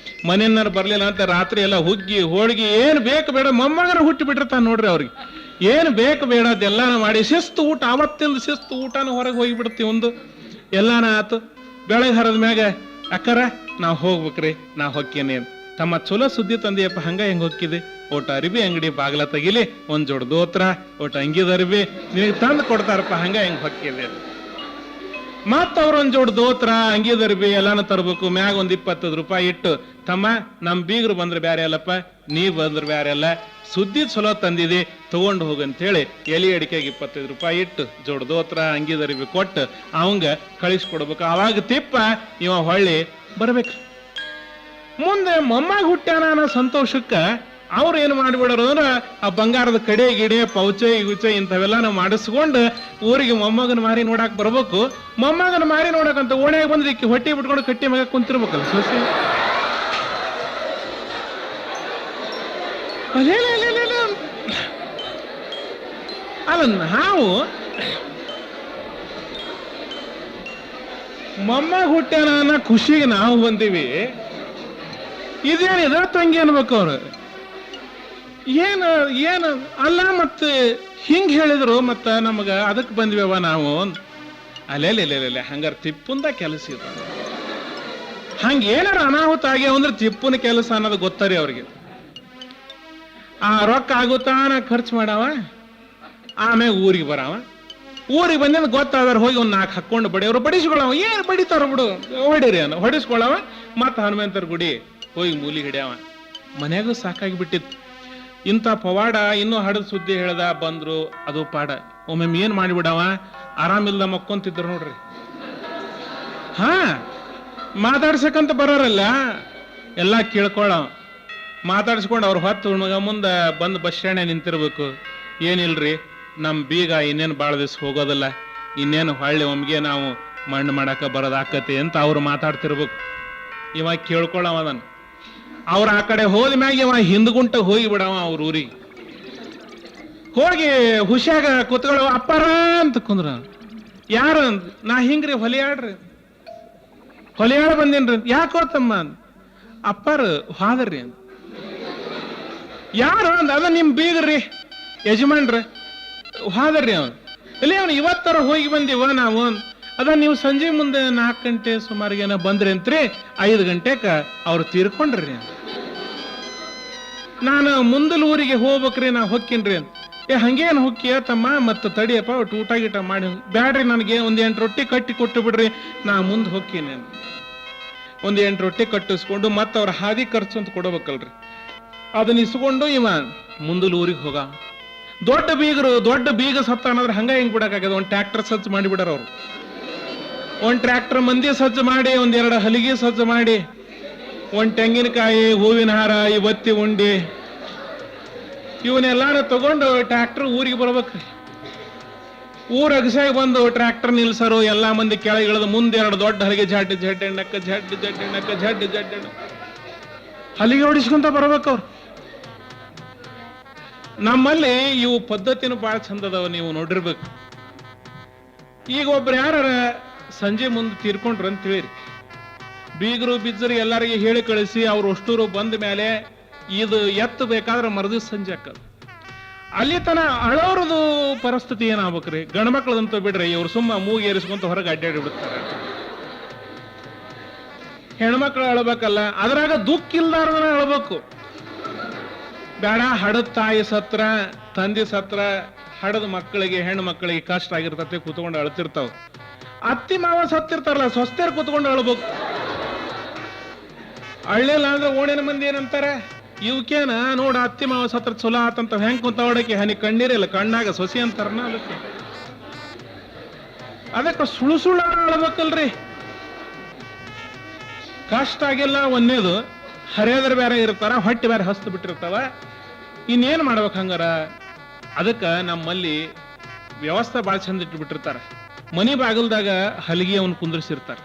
ಮನೆಯನ್ನಾರು ಬರ್ಲಿಲ್ಲ ಅಂತ ರಾತ್ರಿ ಎಲ್ಲ ಹುಗ್ಗಿ ಹೋಳಿಗೆ ಏನು ಬೇಕು ಬೇಡ, ಮೊಮ್ಮಗನ ಹುಟ್ಟಿ ಬಿಟ್ಟಿರ್ತಾನ ನೋಡ್ರಿ. ಅವ್ರಿಗೆ ಏನು ಬೇಕು ಬೇಡ ಅದೆಲ್ಲಾನು ಮಾಡಿ ಶಿಸ್ತು ಊಟ. ಅವತ್ತಿಂದ ಶಿಸ್ತು ಊಟನ ಹೊರಗೆ ಹೋಗಿಬಿಡ್ತೀವಿ. ಒಂದು ಎಲ್ಲಾನ ಆತು. ಬೆಳಗ್ಗೆ ಹರದ ಮ್ಯಾಗ ಅಕ್ಕರ ನಾವ್ ಹೋಗ್ಬೇಕ್ರಿ, ನಾ ಹೊಕ್ಕೇನೆ ತಮ್ಮ. ಚಲೋ ಸುದ್ದಿ ತಂದಿಯಪ್ಪ, ಹಂಗ ಹೆಂಗ್ ಹೊಕ್ಕಿದೆ. ಒಟ್ಟು ಅರಿಬಿ ಅಂಗಡಿ ಬಾಗ್ಲ ತೆಗಿಲಿ, ಒಂದ್ ಜೋಡ್ ದೋತ್ರ, ಒಟ್ಟು ಅಂಗಿದ ಅರಿಬಿ ನಿನಗೆ ತಂದು ಕೊಡ್ತಾರಪ್ಪ, ಹಂಗ ಹೆಂಗ್ ಹೊಕ್ಕಿದೆ. ಮತ್ತ ಅವ್ರ ಒಂದ್ ಜೋಡ್ ದೋತ್ರ, ಅಂಗಿದ ಅರಿಬಿ ಎಲ್ಲಾನು ತರ್ಬೇಕು. ಮ್ಯಾಗ ಒಂದ್ 20 ರೂಪಾಯಿ ಇಟ್ಟು, ತಮ್ಮ ನಮ್ ಬೀಗರು ಬಂದ್ರೆ ಬ್ಯಾರೆ ಅಲ್ಲಪ್ಪ, ನೀ ಬಂದ್ರೆ ಬ್ಯಾರೆ ಅಲ್ಲ, ಸುದ್ದಿ ಚಲೋ ತಂದಿದೆ ತಗೊಂಡು ಹೋಗಂತ ಹೇಳಿ ಎಲಿ ಅಡಿಕೆಗೆ 25 ರೂಪಾಯಿ ಇಟ್ಟು ಜೋಡ್ ದೋತ್ರ ಅಂಗಿದರಿಬಿ ಕೊಟ್ಟು ಅವಂಗ ಕಳಿಸ್ಕೊಡ್ಬೇಕು. ಅವಾಗ ತಿಪ್ಪ ಇವ ಹೊಳ್ಳಿ ಬರ್ಬೇಕ್ರಿ. ಮುಂದೆ ಮೊಮ್ಮಗ ಹುಟ್ಟ್ಯಾನ ಅನ್ನೋ ಸಂತೋಷಕ್ಕ ಅವ್ರು ಏನು ಮಾಡಿಬಿಡೋರು ಅಂದ್ರೆ ಆ ಬಂಗಾರದ ಕಡೆ ಗಿಡೆ ಪೌಚೆ ಗುಚೆ ಇಂಥವೆಲ್ಲ ನಾವು ಮಾಡಿಸ್ಕೊಂಡು ಊರಿಗೆ ಮೊಮ್ಮಗನ ಮಾರಿ ನೋಡಕ್ ಬರ್ಬೇಕು. ಮೊಮ್ಮಗನ ಮಾರಿ ನೋಡಕಂತ ಓಣ್ಯಾಗ ಬಂದ್ರೆ ಹೊಟ್ಟಿ ಬಿಟ್ಕೊಂಡು ಕಟ್ಟಿ ಮಗ ಕುಂತಿರ್ಬೇಕಲ್ಲ ಸೊಸೆ. ಅಲ್ಲ, ನಾವು ಮೊಮ್ಮಗ ಹುಟ್ಟ್ಯಾನ ಅನ್ನೋ ಖುಷಿಗೆ ನಾವು ಬಂದೀವಿ. ಇದೇನಿದ ತಂಗಿ ಅನ್ಬೇಕು ಅವ್ರು. ಏನು ಏನು ಅಲ್ಲ, ಮತ್ತೆ ಹಿಂಗ್ ಹೇಳಿದ್ರು ಮತ್ತ ನಮಗ ಅದಕ್ಕೆ ಬಂದ್ವಿವ ನಾವು. ಅಲ್ಲೆಲ್ಲ ಹಂಗಾರ ತಿಪ್ಪುಂದ ಕೆಲಸ ಇದ. ಹಂಗ ಏನಾರ ಅನಾಹುತ ಆಗ್ಯಾವ ಅಂದ್ರೆ ತಿಪ್ಪುನ ಕೆಲಸ ಅನ್ನೋದು ಗೊತ್ತರಿ ಅವ್ರಿಗೆ. ಆ ರೊಕ್ಕ ಆಗುತ್ತಾನ ಖರ್ಚು ಮಾಡವ, ಆಮೇಲೆ ಊರಿಗೆ ಬರವ. ಊರಿಗೆ ಬಂದ ಗೊತ್ತಾದ್ರ ಹೋಗಿ ಒಂದ್ 4 ಹಾಕೊಂಡು ಬಡಿಯವ್ರು ಬಡಿಸ್ಕೊಳವ. ಏನ್ ಬಡಿತಾರ ಬಿಡು, ಹೊಡಿರಿ ಅನ್ನೋ ಹೊಡಿಸ್ಕೊಳವ. ಮತ್ತ ಹನುಮಂತರ ಗುಡಿ ಹೋಗಿ ಮೂಲಿ ಹಿಡ್ಯಾವ. ಮನ್ಯಾಗೂ ಸಾಕಾಗಿಬಿಟ್ಟಿತ್ತು. ಇಂಥ ಪವಾಡ ಇನ್ನೂ ಹಡದ ಸುದ್ದಿ ಹೇಳ್ದ ಬಂದ್ರು, ಅದು ಪಾಡ. ಒಮ್ಮೆ ಏನ್ ಮಾಡಿಬಿಡವ, ಆರಾಮಿಲ್ದ ಮಕ್ಕೊಂತಿದ್ರು ನೋಡ್ರಿ. ಹಾ, ಮಾತಾಡ್ಸಕ್ಕಂತ ಬರೋರಲ್ಲ, ಎಲ್ಲ ಕೇಳ್ಕೊಳ ಮಾತಾಡ್ಸ್ಕೊಂಡು ಅವ್ರ ಹೊತ್ತು ಮುಂದ ಬಂದು ಬಸ್ ಸ್ಟ್ಯಾಂಡ್ ನಿಂತಿರ್ಬೇಕು. ಏನಿಲ್ರಿ, ನಮ್ ಬೀಗ ಇನ್ನೇನು ಭಾಳ ದಿವ್ಸ ಹೋಗೋದಿಲ್ಲ, ಇನ್ನೇನು ಹೊಳ್ಳಿ ಒಮ್ಗೆ ನಾವು ಮಣ್ಣು ಮಾಡಾಕ ಬರೋದಾಕತಿ ಅಂತ ಅವ್ರು ಮಾತಾಡ್ತಿರ್ಬೇಕು. ಇವ ಕೇಳ್ಕೊಳವ ಅದನ್ನ. ಅವ್ರ ಆ ಕಡೆ ಹೋದ ಮ್ಯಾಗ ಇವ ಹಿಂದ್ಗುಂಟ ಹೋಗಿ ಬಿಡವ ಅವ್ರ ಊರಿಗೆ. ಹೋಗಿ ಹುಷಾಗ ಕೂತ್ಕೊಳ್ಳೋ, ಅಪ್ಪಾರ ಅಂತ ಕುಂದ್ರ. ಯಾರು? ನಾ ಹಿಂಗ್ರಿ ಹೊಲಿಯಾಡ್ರಿ, ಹೊಲಿಯಾಡ ಬಂದೇನ್ರಿ. ಯಾಕೋತಮ್ಮ? ಅಪ್ಪಾರ ಹಾದರ್ರಿ ಅಂತ. ಯಾರು ಅಂದ? ಅದ ನಿಮ್ ಬೀಗ್ರಿ, ಯಜಮಾನ್ರಿ. ಹಾದರ್ರಿ ಅವನು. ಇಲ್ಲಿ ಅವನು ಇವತ್ತರ ಹೋಗಿ ಬಂದಿವ ನಾವು. ಅದ ನೀವು ಸಂಜೆ ಮುಂದೆ 4 ಗಂಟೆ ಸುಮಾರಿಗೇನ ಬಂದ್ರಿ ಅಂತ್ರಿ, 5 ಗಂಟೆಕ ಅವ್ರು ತೀರ್ಕೊಂಡ್ರಿ. ನಾನು ಮುಂದಲ ಊರಿಗೆ ಹೋಗ್ಬೇಕ್ರಿ, ನಾ ಹೊಕ್ಕಿನ್ರಿ ಅಂತ. ಹಂಗೇನು ಹೊಕ್ಕಿಯ ತಮ್ಮ? ಮತ್ತ ತಡಿಯಪ್ಪ, ಒಟ್ಟು ಊಟ ಗೀಟ ಮಾಡಿ. ಬ್ಯಾಡ್ರಿ, ನನಗೆ 8 ರೊಟ್ಟಿ ಕಟ್ಟಿ ಕೊಟ್ಟು ಬಿಡ್ರಿ, ನಾ ಮುಂದೆ ಹೊಕ್ಕೀನಿ. 8 ರೊಟ್ಟಿ ಕಟ್ಟಿಸ್ಕೊಂಡು ಮತ್ತ ಅವ್ರ ಹಾದಿ ಖರ್ಚು ಅಂತ ಕೊಡಬೇಕಲ್ರಿ, ಅದನ್ನ ಇಸ್ಕೊಂಡು ಇವ ಮುಂದಲ ಊರಿಗೆ ಹೋಗ. ದೊಡ್ಡ ಬೀಗ ಸತ್ತ ಅನ್ನೋದ್ರೆ ಹಂಗ ಹೆಂಗ್ ಬಿಡಕ್ಕಾಗ್ಯದ? ಒಂದು ಟ್ರ್ಯಾಕ್ಟರ್ ಸಜ್ಜು ಮಾಡಿ ಬಿಡಾರ ಅವ್ರು. ಒಂದು ಟ್ರ್ಯಾಕ್ಟರ್ ಮಂದಿ ಸಜ್ಜು ಮಾಡಿ, 1-2 ಹಲಿಗೆ ಸಜ್ಜು ಮಾಡಿ, 1 ತೆಂಗಿನಕಾಯಿ, ಹೂವಿನ ಹಾರ, ಈ ಬತ್ತಿ ಉಂಡಿ, ಇವನ್ನೆಲ್ಲಾರು ತಗೊಂಡು ಟ್ರ್ಯಾಕ್ಟರ್ ಊರಿಗೆ ಬರ್ಬೇಕ್ರಿ. ಊರ್ ಅಗಸಾಗ ಬಂದು ಟ್ರ್ಯಾಕ್ಟರ್ ನಿಲ್ಸರು, ಎಲ್ಲಾ ಮಂದಿ ಕೆಳಗೆ ಇಳಿದು ಮುಂದೆ 2 ದೊಡ್ಡ ಹಲಿಗೆ ಜಡ್ಡ ಹಲಿಗೆ ಹೊಡಿಸ್ಕೊಂತ ಬರ್ಬೇಕವ್ರು. ನಮ್ಮಲ್ಲಿ ಇವು ಪದ್ಧತಿನೂ ಬಹಳ ಚಂದದವ, ನೀವು ನೋಡಿರ್ಬೇಕು. ಈಗ ಒಬ್ರು ಯಾರ ಸಂಜೆ ಮುಂದೆ ತೀರ್ಕೊಂಡ್ರು ಅಂತ ಹೇಳಿರಿ, ಬೀಗರು ಬಿಜ್ಜರು ಎಲ್ಲರಿಗೆ ಹೇಳಿ ಕಳಿಸಿ ಅವ್ರು ಅಷ್ಟೂರು ಬಂದ ಮೇಲೆ ಇದು ಎತ್ತು ಬೇಕಾದ್ರೆ ಮರದಿವ್ಸ ಸಂಜೆ ಹಾಕದು. ಅಲ್ಲಿ ತನ ಅಳೋರದು ಪರಿಸ್ಥಿತಿ ಏನಾಗ್ಬೇಕ್ರಿ? ಗಂಡ್ಮಕ್ಳದಂತೂ ಬಿಡ್ರಿ, ಇವ್ರು ಸುಮ್ಮ ಮೂಗಿ ಏರಿಸ್ಕೊಂತ ಹೊರಗೆ ಅಡ್ಡಾಡಿ ಬಿಡ್ತಾರೆ. ಹೆಣ್ಮಕ್ಳು ಅಳ್ಬೇಕಲ್ಲ, ಅದ್ರಾಗ ದುಃಖ ಇಲ್ದಾರ್ದನ ಅಳ್ಬೇಕು. ಬೇಡ, ಹಡದ ತಾಯಿ ಸತ್ರ, ತಂದೆ ಸತ್ರ, ಹಡದ ಮಕ್ಕಳಿಗೆ, ಹೆಣ್ಣು ಮಕ್ಕಳಿಗೆ ಕಷ್ಟ ಆಗಿರ್ತತೆ, ಕೂತ್ಕೊಂಡು ಅಳ್ತಿರ್ತಾವ. ಅತ್ತಿ ಮಾವ ಸತ್ತಿರ್ತಾರಲ್ಲ, ಸ್ವಸ್ಥರು ಕೂತ್ಕೊಂಡು ಅಳ್ಬೇಕು. ಅಳ್ಳಿಲ್ಲ ಅಂದ್ರೆ ಓಣಿನ ಮಂದಿ ಏನಂತಾರ, ಇವಕೇನ ನೋಡ ಅತ್ತಿ ಮಾವ ಸತ್ರ ಚಲೋ ಆತಂತ ಹೆಂಗ್ ಕುಂತ ಹೊಡಕ್ಕೆ ಹನಿ ಕಣ್ಣೀರಿಲ್ಲ ಕಣ್ಣಾಗ ಸೊಸಿ ಅಂತಾರನ. ಅದಕ್ಕೆ ಸುಳ್ಳು ಅಳ್ಬೇಕಲ್ರಿ. ಕಷ್ಟ ಆಗಿಲ್ಲ ಒಂದೇದು, ಹರಿಯದ್ರ ಬೇರೆ ಇರ್ತಾರ, ಹೊಟ್ಟೆ ಬೇರೆ ಹಸ್ತು ಬಿಟ್ಟಿರ್ತಾವ. ಇನ್ನೇನ್ ಮಾಡ್ಬೇಕು ಹಂಗಾರ? ಅದಕ್ಕ ನಮ್ಮಲ್ಲಿ ವ್ಯವಸ್ಥೆ ಭಾಳ ಚಂದ ಇಟ್ಟು ಬಿಟ್ಟಿರ್ತಾರ. ಮನಿ ಬಾಗಿಲ್ದಾಗ ಹಲಿಗೆ ಅವನ್ ಕುಂದ್ರಿಸಿರ್ತಾರ.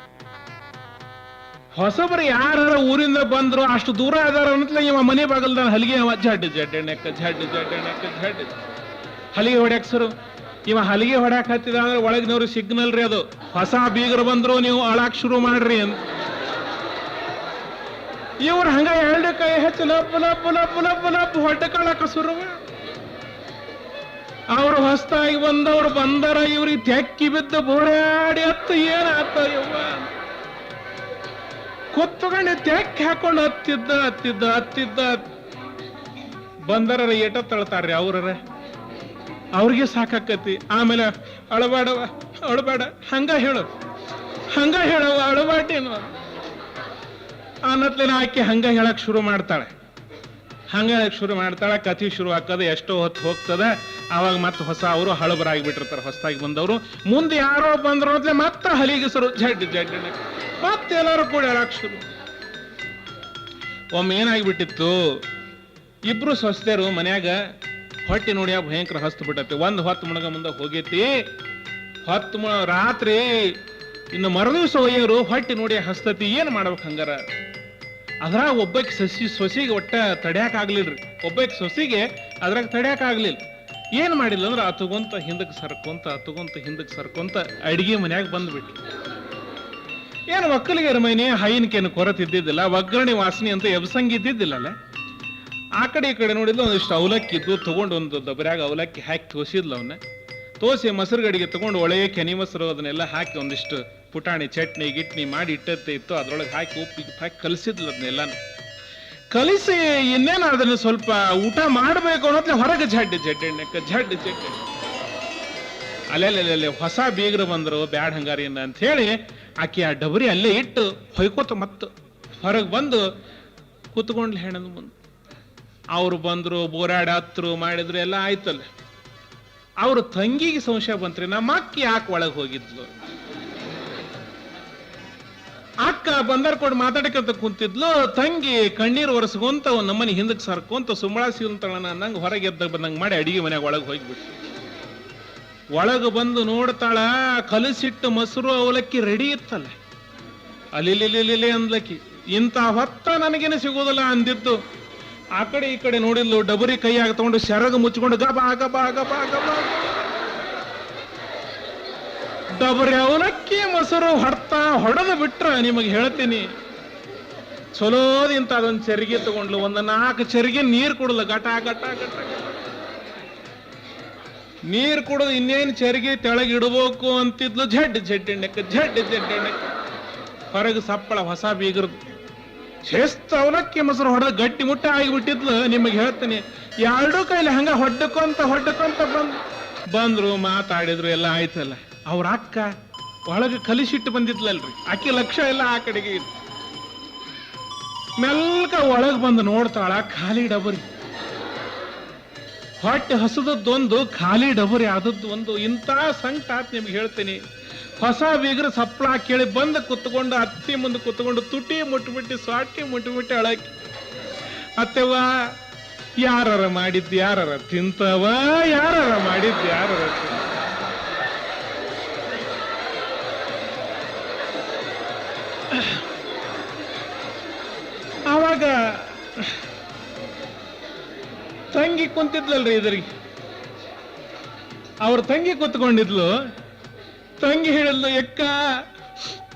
ಹೊಸಬರು ಯಾರ ಊರಿಂದ ಬಂದ್ರು ಅಷ್ಟು ದೂರ ಅದಾರ ಅನ್ನತ್ಲ ಇವ ಮನೆ ಬಾಗಲ್ದಾಗ ಹಲಿಗೆ ಹಲಿಗೆ ಹೊಡ್ಯಾಕ ಸರು. ಇವ ಹಲಿಗೆ ಹೊಡ್ಯಾಕ ಹತ್ತಿದ ಅಂದ್ರೆ ಒಳಗಿನವ್ರು ಸಿಗ್ನಲ್ ರೀ ಅದು. ಹೊಸ ಬೀಗರು ಬಂದ್ರು ನೀವು ಅಳಾಕ್ ಶುರು ಮಾಡ್ರಿ ಅಂತ. ಇವ್ರು ಹಂಗ 2 ಕೈ ಹೆಚ್ಚು ಲಪ್ ಹೊಡ್ಡ ಕಾಳಕ ಶುರು. ಅವ್ರು ಹೊಸದಾಗಿ ಬಂದವ್ರು ಬಂದರ, ಇವ್ರಿಗೆ ತೆಕ್ಕಿ ಬಿದ್ದು ಬೋರಾಡಿ ಹತ್ತು ಏನಾತ ಯವ್ವ ಕೊತ್ತುಗಂಡೆ ತೆಕ್ಕಿ ಹಾಕೊಂಡು ಹತ್ತಿದ್ದ ಬಂದರ ಏಟ ತಳ್ತಾರ್ರಿ ಅವ್ರಿಗೆ ಸಾಕಾಕತಿ. ಆಮೇಲೆ ಅಳಬೇಡ ಹಂಗ ಹೇಳವ ಅಳಬಾಟೇನು ಅನ್ನತ್ಲೇನ ಆಕೆ ಹಂಗ ಹೇಳಕ್ ಶುರು ಮಾಡ್ತಾಳೆ. ಕತಿ ಶುರು ಹಾಕದ. ಎಷ್ಟೋ ಹೊತ್ತು ಹೋಗ್ತದ, ಅವಾಗ ಮತ್ತೆ ಹೊಸ ಅವರು ಹಳಬರಾಗಿಬಿಟ್ಟಿರ್ತಾರೆ, ಹೊಸದಾಗಿ ಬಂದವರು. ಮುಂದೆ ಯಾರೋ ಬಂದ್ರು ಅಂತಲೇ ಮತ್ತೆ ಹಲಿಗಿಸರು ಜಡ್ ಮತ್ತೆ ಎಲ್ಲರೂ ಕೂಡ ಹೇಳಕ್ ಶುರು. ಒಮ್ಮೆ ಏನಾಗಿಬಿಟ್ಟಿತ್ತು, ಇಬ್ರು ಸ್ವಸ್ಥರು ಮನ್ಯಾಗ ಹೊಟ್ಟೆ ನೋಡಿಯಾಗ ಭಯಂಕರ ಹಸ್ತು ಬಿಟ್ಟತಿ. ಒಂದು ಹೊತ್ತು ಮುಣಗ ಮುಂದೆ ಹೋಗೈತಿ. ರಾತ್ರಿ ಇನ್ನು ಮರದಿವ್ಸ ಒಯ್ಯರು ಹೊಟ್ಟೆ ನೋಡಿ ಹಸ್ತತಿ. ಏನ್ ಮಾಡ್ಬೇಕು ಹಂಗಾರ? ಅದ್ರಾಗ ಒಬ್ಬಕ್ಕೆ ಸೊಸಿಗೆ ಒಟ್ಟ ತಡ್ಯಾಕ ಆಗ್ಲಿಲ್ರಿ. ಒಬ್ಬಕ್ಕೆ ಸೊಸಿಗೆ ಅದ್ರಾಗ ತಡ್ಯಾಕ ಆಗ್ಲಿಲ್ಲ. ಏನ್ ಮಾಡಿಲ್ಲ ಅಂದ್ರೆ ಅತಗೊಂತ ಹಿಂದಕ್ಕೆ ಸರ್ಕೊಂತ ಅಡಿಗೆ ಮನ್ಯಾಗ ಬಂದ್ಬಿಟ್ರು. ಏನು ಒಕ್ಕಲಿಗೆ ರಮೈನಿ ಹೈನ್ಕೇನು ಕೊರತಿದ್ದಿದ್ದಿಲ್ಲ, ಒಗ್ಗರಣೆ ವಾಸನೆ ಅಂತ ಎಬ್ಸಂಗಿದ್ದಿದ್ದಿಲ್ಲಲ್ಲ. ಆ ಕಡೆ ಈ ಕಡೆ ನೋಡಿದ್ಲು, ಒಂದಿಷ್ಟು ಅವಲಕ್ಕಿ ಇದ್ದು ತಗೊಂಡು ಒಂದು ದೊಬ್ಬರ್ಯಾಗ ಅವಲಕ್ಕಿ ಹಾಕಿ ತೋಸಿದ್ಲು. ಅವನ್ನ ತೋಸಿ ಮೊಸರು ಗಡಿಗೆ ತಗೊಂಡು ಒಳ್ಳೆಯ ಕೆನಿ ಮೊಸರು ಅದನ್ನೆಲ್ಲ ಹಾಕಿ ಒಂದಿಷ್ಟು ಪುಟಾಣಿ ಚಟ್ನಿ ಗಿಟ್ನಿ ಮಾಡಿ ಇಟ್ಟತ್ತೆ ಇತ್ತು. ಅದ್ರೊಳಗೆ ಹಾಕಿ ಉಪ್ಪು ಹಾಕಿ ಕಲಿಸಿದ್ಲು. ಅದನ್ನೆಲ್ಲಾನು ಕಲಿಸಿ ಇನ್ನೇನು ಅದನ್ನು ಸ್ವಲ್ಪ ಊಟ ಮಾಡಬೇಕು ಅನ್ನೋದ್ಲೆ ಹೊರಗೆ ಜಡ್ಡೆ ಅಲ್ಲೆಲ್ಲೆಲ್ಲೆ ಹೊಸ ಬೀಗರು ಬಂದರು, ಬ್ಯಾಡ್ ಹಂಗಾರಿನ ಅಂತ ಹೇಳಿ ಆಕೆ ಆ ಡಬರಿ ಅಲ್ಲೇ ಇಟ್ಟು ಹೊಯ್ಕೋತ ಮತ್ತೆ ಹೊರಗೆ ಬಂದು ಕೂತ್ಕೊಂಡ್ಲಿ ಹೆಣ್ಣದ ಮುಂದೆ. ಅವ್ರು ಬಂದ್ರು, ಬೋರಾಡಿ ಹತ್ರು, ಮಾಡಿದ್ರು, ಎಲ್ಲ ಆಯ್ತಲ್ಲ. ಅವ್ರ ತಂಗಿಗೆ ಸಂಶಯ ಬಂತ್ರಿ, ನಮ್ಮ ಅಕ್ಕ ಯಾಕೆ ಒಳಗೆ ಹೋಗಿದ್ಲು? ಅಕ್ಕ ಬಂದರ್ ಕೊಡ್ ಮಾತಾಡಕಂತ ಕುಂತಿದ್ಲು, ತಂಗಿ ಕಣ್ಣೀರು ಒರೆಸ್ಕೊಂತ ನಮ್ಮನೆ ಹಿಂದಕ್ಕೆ ಸರ್ಕೊಂತ ಸುಮ್ಮಳ ಸಿಂತಳ ಅನ್ನಂಗೆ ಹೊರಗೆ ಎದ್ದಾಗ ಬಂದಂಗೆ ಮಾಡಿ ಅಡಿಗೆ ಮನ್ಯಾಗ ಒಳಗೆ ಹೋಗ್ಬಿಟ್ಟು ಒಳಗೆ ಬಂದು ನೋಡ್ತಾಳ, ಕಲಸಿಟ್ಟು ಮೊಸರು ಅವಲಕ್ಕಿ ರೆಡಿ ಇತ್ತಲ್ಲ. ಅಲ್ಲಿ ಅಂದ್ಲಕ್ಕಿ, ಇಂಥ ಹೊತ್ತ ನನಗೇನು ಸಿಗೋದಿಲ್ಲ ಅಂದಿದ್ದು. ಆ ಕಡೆ ಈ ಕಡೆ ನೋಡಿದ್ಲು, ಡಬರಿ ಕೈಯಾಗ ತಗೊಂಡು ಶರಗ ಮುಚ್ಕೊಂಡು ಗಬಾ ಗಬಾ ಗಬಾ ಗಬಾ ಡಬರಿ ಅವಲಕ್ಕಿ ಮೊಸರು ಹೊಡೆದು ಬಿಟ್ರ. ನಿಮಗೆ ಹೇಳ್ತೀನಿ, ಚಲೋದಿಂತ ಅದೊಂದು ಚರಿಗೆ ತಗೊಂಡ್ಲು, ಒಂದು 4 ಚರಿಗೆ ನೀರು ಕುಡಲ್ಲ, ಗಟ ಗಟ ಗಟ ನೀರು ಕುಡಿದು ಇನ್ನೇನು ಚರಿಗೆ ತೆಳಗಿಡ್ಬೇಕು ಅಂತಿದ್ಲು. ಜಡ್ ಎಣ್ಣೆಕ್ಕ ಹೊರಗೆ ಸಪ್ಪಳ ಹೊಸ ಬೀಗರದು ಶಿಸ್ತು ಅವಲಕ್ಕಿ ಮೊಸರು ಹೊಡೆದು ಗಟ್ಟಿ ಮುಟ್ಟ ಆಗಿಬಿಟ್ಟಿದ್ಲು. ನಿಮಗೆ ಹೇಳ್ತೀನಿ, 2 ಕೈಲಿ ಹಂಗ ಹೊಡ್ಕೊಂತ ಬಂದ್ರು, ಮಾತಾಡಿದ್ರು, ಎಲ್ಲ ಆಯ್ತಲ್ಲ. ಅವ್ರ ಅಕ್ಕ ಒಳಗೆ ಕಲಿಸಿಟ್ಟು ಬಂದಿದ್ಲಲ್ರಿ, ಆಕೆ ಲಕ್ಷ್ಯ ಎಲ್ಲ ಆ ಕಡೆಗೆ ಇತ್ತು. ಮೆಲ್ಕ ಒಳಗೆ ಬಂದು ನೋಡ್ತಾಳ, ಖಾಲಿ ಡಬರಿ, ಹೊಟ್ಟೆ ಹಸದದ್ದೊಂದು, ಖಾಲಿ ಡಬರಿ ಆದದ್ದು ಒಂದು. ಇಂಥ ಸಂಕಟ ಆತ್ ನಿಮ್ಗೆ ಹೇಳ್ತೀನಿ. ಹೊಸ ಬೀಗ್ರ ಸಪ್ಪಳ ಕೇಳಿ ಬಂದು ಕುತ್ಕೊಂಡು, ಅತ್ತಿ ಮುಂದೆ ಕುತ್ಕೊಂಡು ತುಟಿ ಮುಟ್ಬಿಟ್ಟು ಸ್ವಾಟಿ ಮುಟ್ಬಿಟ್ಟು ಅಳಕಿ, ಅತ್ತೆವ ಯಾರ ಮಾಡಿದ್ದು ಯಾರ ತಿಂತವ, ಯಾರ ಮಾಡಿದ್ದು ಯಾರ ಆವಾಗ ತಂಗಿ ಕುಂತಿದ್ಲಲ್ರಿ ಇದ್ರಿಗೆ, ಅವ್ರ ತಂಗಿ ಕುತ್ಕೊಂಡಿದ್ಲು. ತಂಗಿ ಹೇಳಿದ್ಲು, ಎಕ್ಕ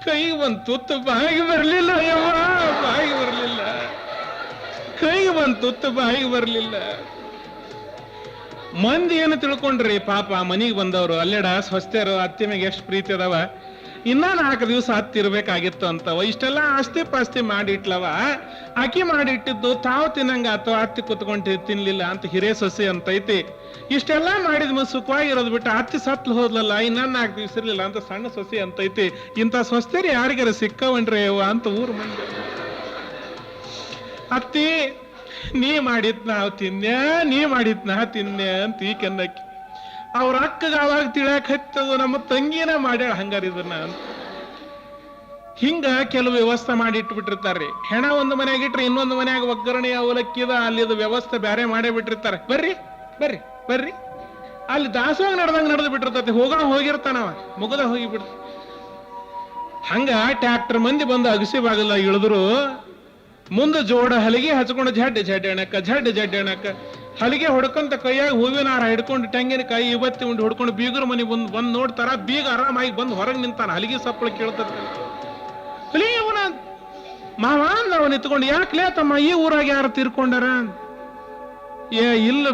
ಕೈ ಬಂತು ಬಾಯಿಗೆ ಬರ್ಲಿಲ್ಲ, ಯವ್ವ ಬಾಯಿಗೆ ಬರ್ಲಿಲ್ಲ, ಕೈ ಬಂತು ಬಾಯಿಗೆ ಬರ್ಲಿಲ್ಲ. ಮಂದಿ ಏನು ತಿಳ್ಕೊಂಡ್ರಿ ಪಾಪ, ಮನಿಗೆ ಬಂದವರು ಅಲ್ಲೆಡ ಸ್ವಸ್ಥರು, ಅತ್ತಿ ಮ್ಯಾಗ ಎಷ್ಟು ಪ್ರೀತಿ ಅದಾವ, ಇನ್ನ 4 ದಿವಸ ಹತ್ತಿರ್ಬೇಕಾಗಿತ್ತು ಅಂತವ. ಇಷ್ಟೆಲ್ಲ ಆಸ್ತಿ ಪಾಸ್ತಿ ಮಾಡಿಟ್ಲವ, ಅಕ್ಕಿ ಮಾಡಿಟ್ಟಿದ್ದು ತಾವು ತಿನ್ನಂಗ ಅಥವಾ ಅತ್ತಿ ಕುತ್ಕೊಂಡು ತಿನ್ಲಿಲ್ಲ ಅಂತ ಹಿರೇ ಸೊಸೆ ಅಂತೈತಿ. ಇಷ್ಟೆಲ್ಲ ಮಾಡಿದ್ಮ ಸುಖವಾಗಿರೋದು ಬಿಟ್ಟು ಅತ್ತಿ ಸತ್ಲು ಹೋದ್ಲಲ್ಲ, ಇನ್ನ 4 ದಿವಸ ಇರ್ಲಿಲ್ಲ ಅಂತ ಸಣ್ಣ ಸೊಸೆ ಅಂತೈತಿ. ಇಂಥ ಸ್ವಸ್ಥರಿ ಯಾರಿಗಾರ ಸಿಕ್ಕವನ್ರಿ ಅವ ಅಂತ ಊರು ಮಂದಿ. ಅತ್ತಿ ನೀ ಮಾಡಿತ್ ನಾವು ತಿನ್ಯ, ನೀ ಮಾಡಿತ್ ನಾ ತಿನ್ಯ ಅಂತ ಈ ಕೆನ್ನಕ್ಕಿ. ಅವ್ರ ಅಕ್ಕಗ ಅವಾಗ ತಿಳಿಯಾಕ ಹತ್ತದು, ನಮ್ಮ ತಂಗಿನ ಮಾಡ್ಯಾಳ ಹಂಗಾರ ಇದನ್ನ ಅಂತ. ಹಿಂಗ ಕೆಲವು ವ್ಯವಸ್ಥೆ ಮಾಡಿ ಇಟ್ಬಿಟ್ಟಿರ್ತಾರ್ರಿ. ಹೆಣ ಒಂದು ಮನ್ಯಾಗ ಇಟ್ರೆ ಇನ್ನೊಂದು ಮನ್ಯಾಗ ಒಗ್ಗರಣೆ ಅವಲಕ್ಕಿದ ಅಲ್ಲಿದು ವ್ಯವಸ್ಥೆ ಬೇರೆ ಮಾಡೇ ಬಿಟ್ಟಿರ್ತಾರೆ. ಬರ್ರಿ ಬರ್ರಿ ಬರ್ರಿ ಅಲ್ಲಿ ದಾಸೋಹ ನಡೆದು ಬಿಟ್ಟಿರ್ತೈತಿ. ಹೋಗಿರ್ತಾನವ, ಮುಗದ ಹೋಗಿಬಿಡ್ತ. ಹಂಗ ಟ್ಯಾಕ್ಟರ್ ಮಂದಿ ಬಂದು ಅಗಸಿ ಬಾಗಲ್ಲ ಇಳಿದ್ರು, ಮುಂದೆ ಜೋಡ ಹಲಿಗೆ ಹಚ್ಕೊಂಡು ಜಡ್ ಎಣಕ್ಕ ಹಲಿಗೆ ಹೊಡ್ಕೊಂತ ಕೈಯಾಗ ಹೂವಿನ ಹಾರ ಹಿಡ್ಕೊಂಡು ತೆಂಗಿನಕಾಯಿ ಇವತ್ತಿ ಉಂಡು ಹೊಡ್ಕೊಂಡು ಬೀಗರ ಮನೆ ಬಂದು ನೋಡ್ತಾರ. ಬೀಗ ಆರಾಮಾಗಿ ಬಂದು ಹೊರಗೆ ನಿಂತಾನ, ಹಲಿಗೆ ಸಪ್ಪಳ ಕೇಳ್ತದ. ಅವನ ಮಾವ ಅಂದವ ನಿಂತ್ಕೊಂಡು, ಯಾಕ್ಲೇ ತಮ್ಮ ಈ ಊರಾಗ ಯಾರು ತೀರ್ಕೊಂಡಾರ? ಇಲ್ಲ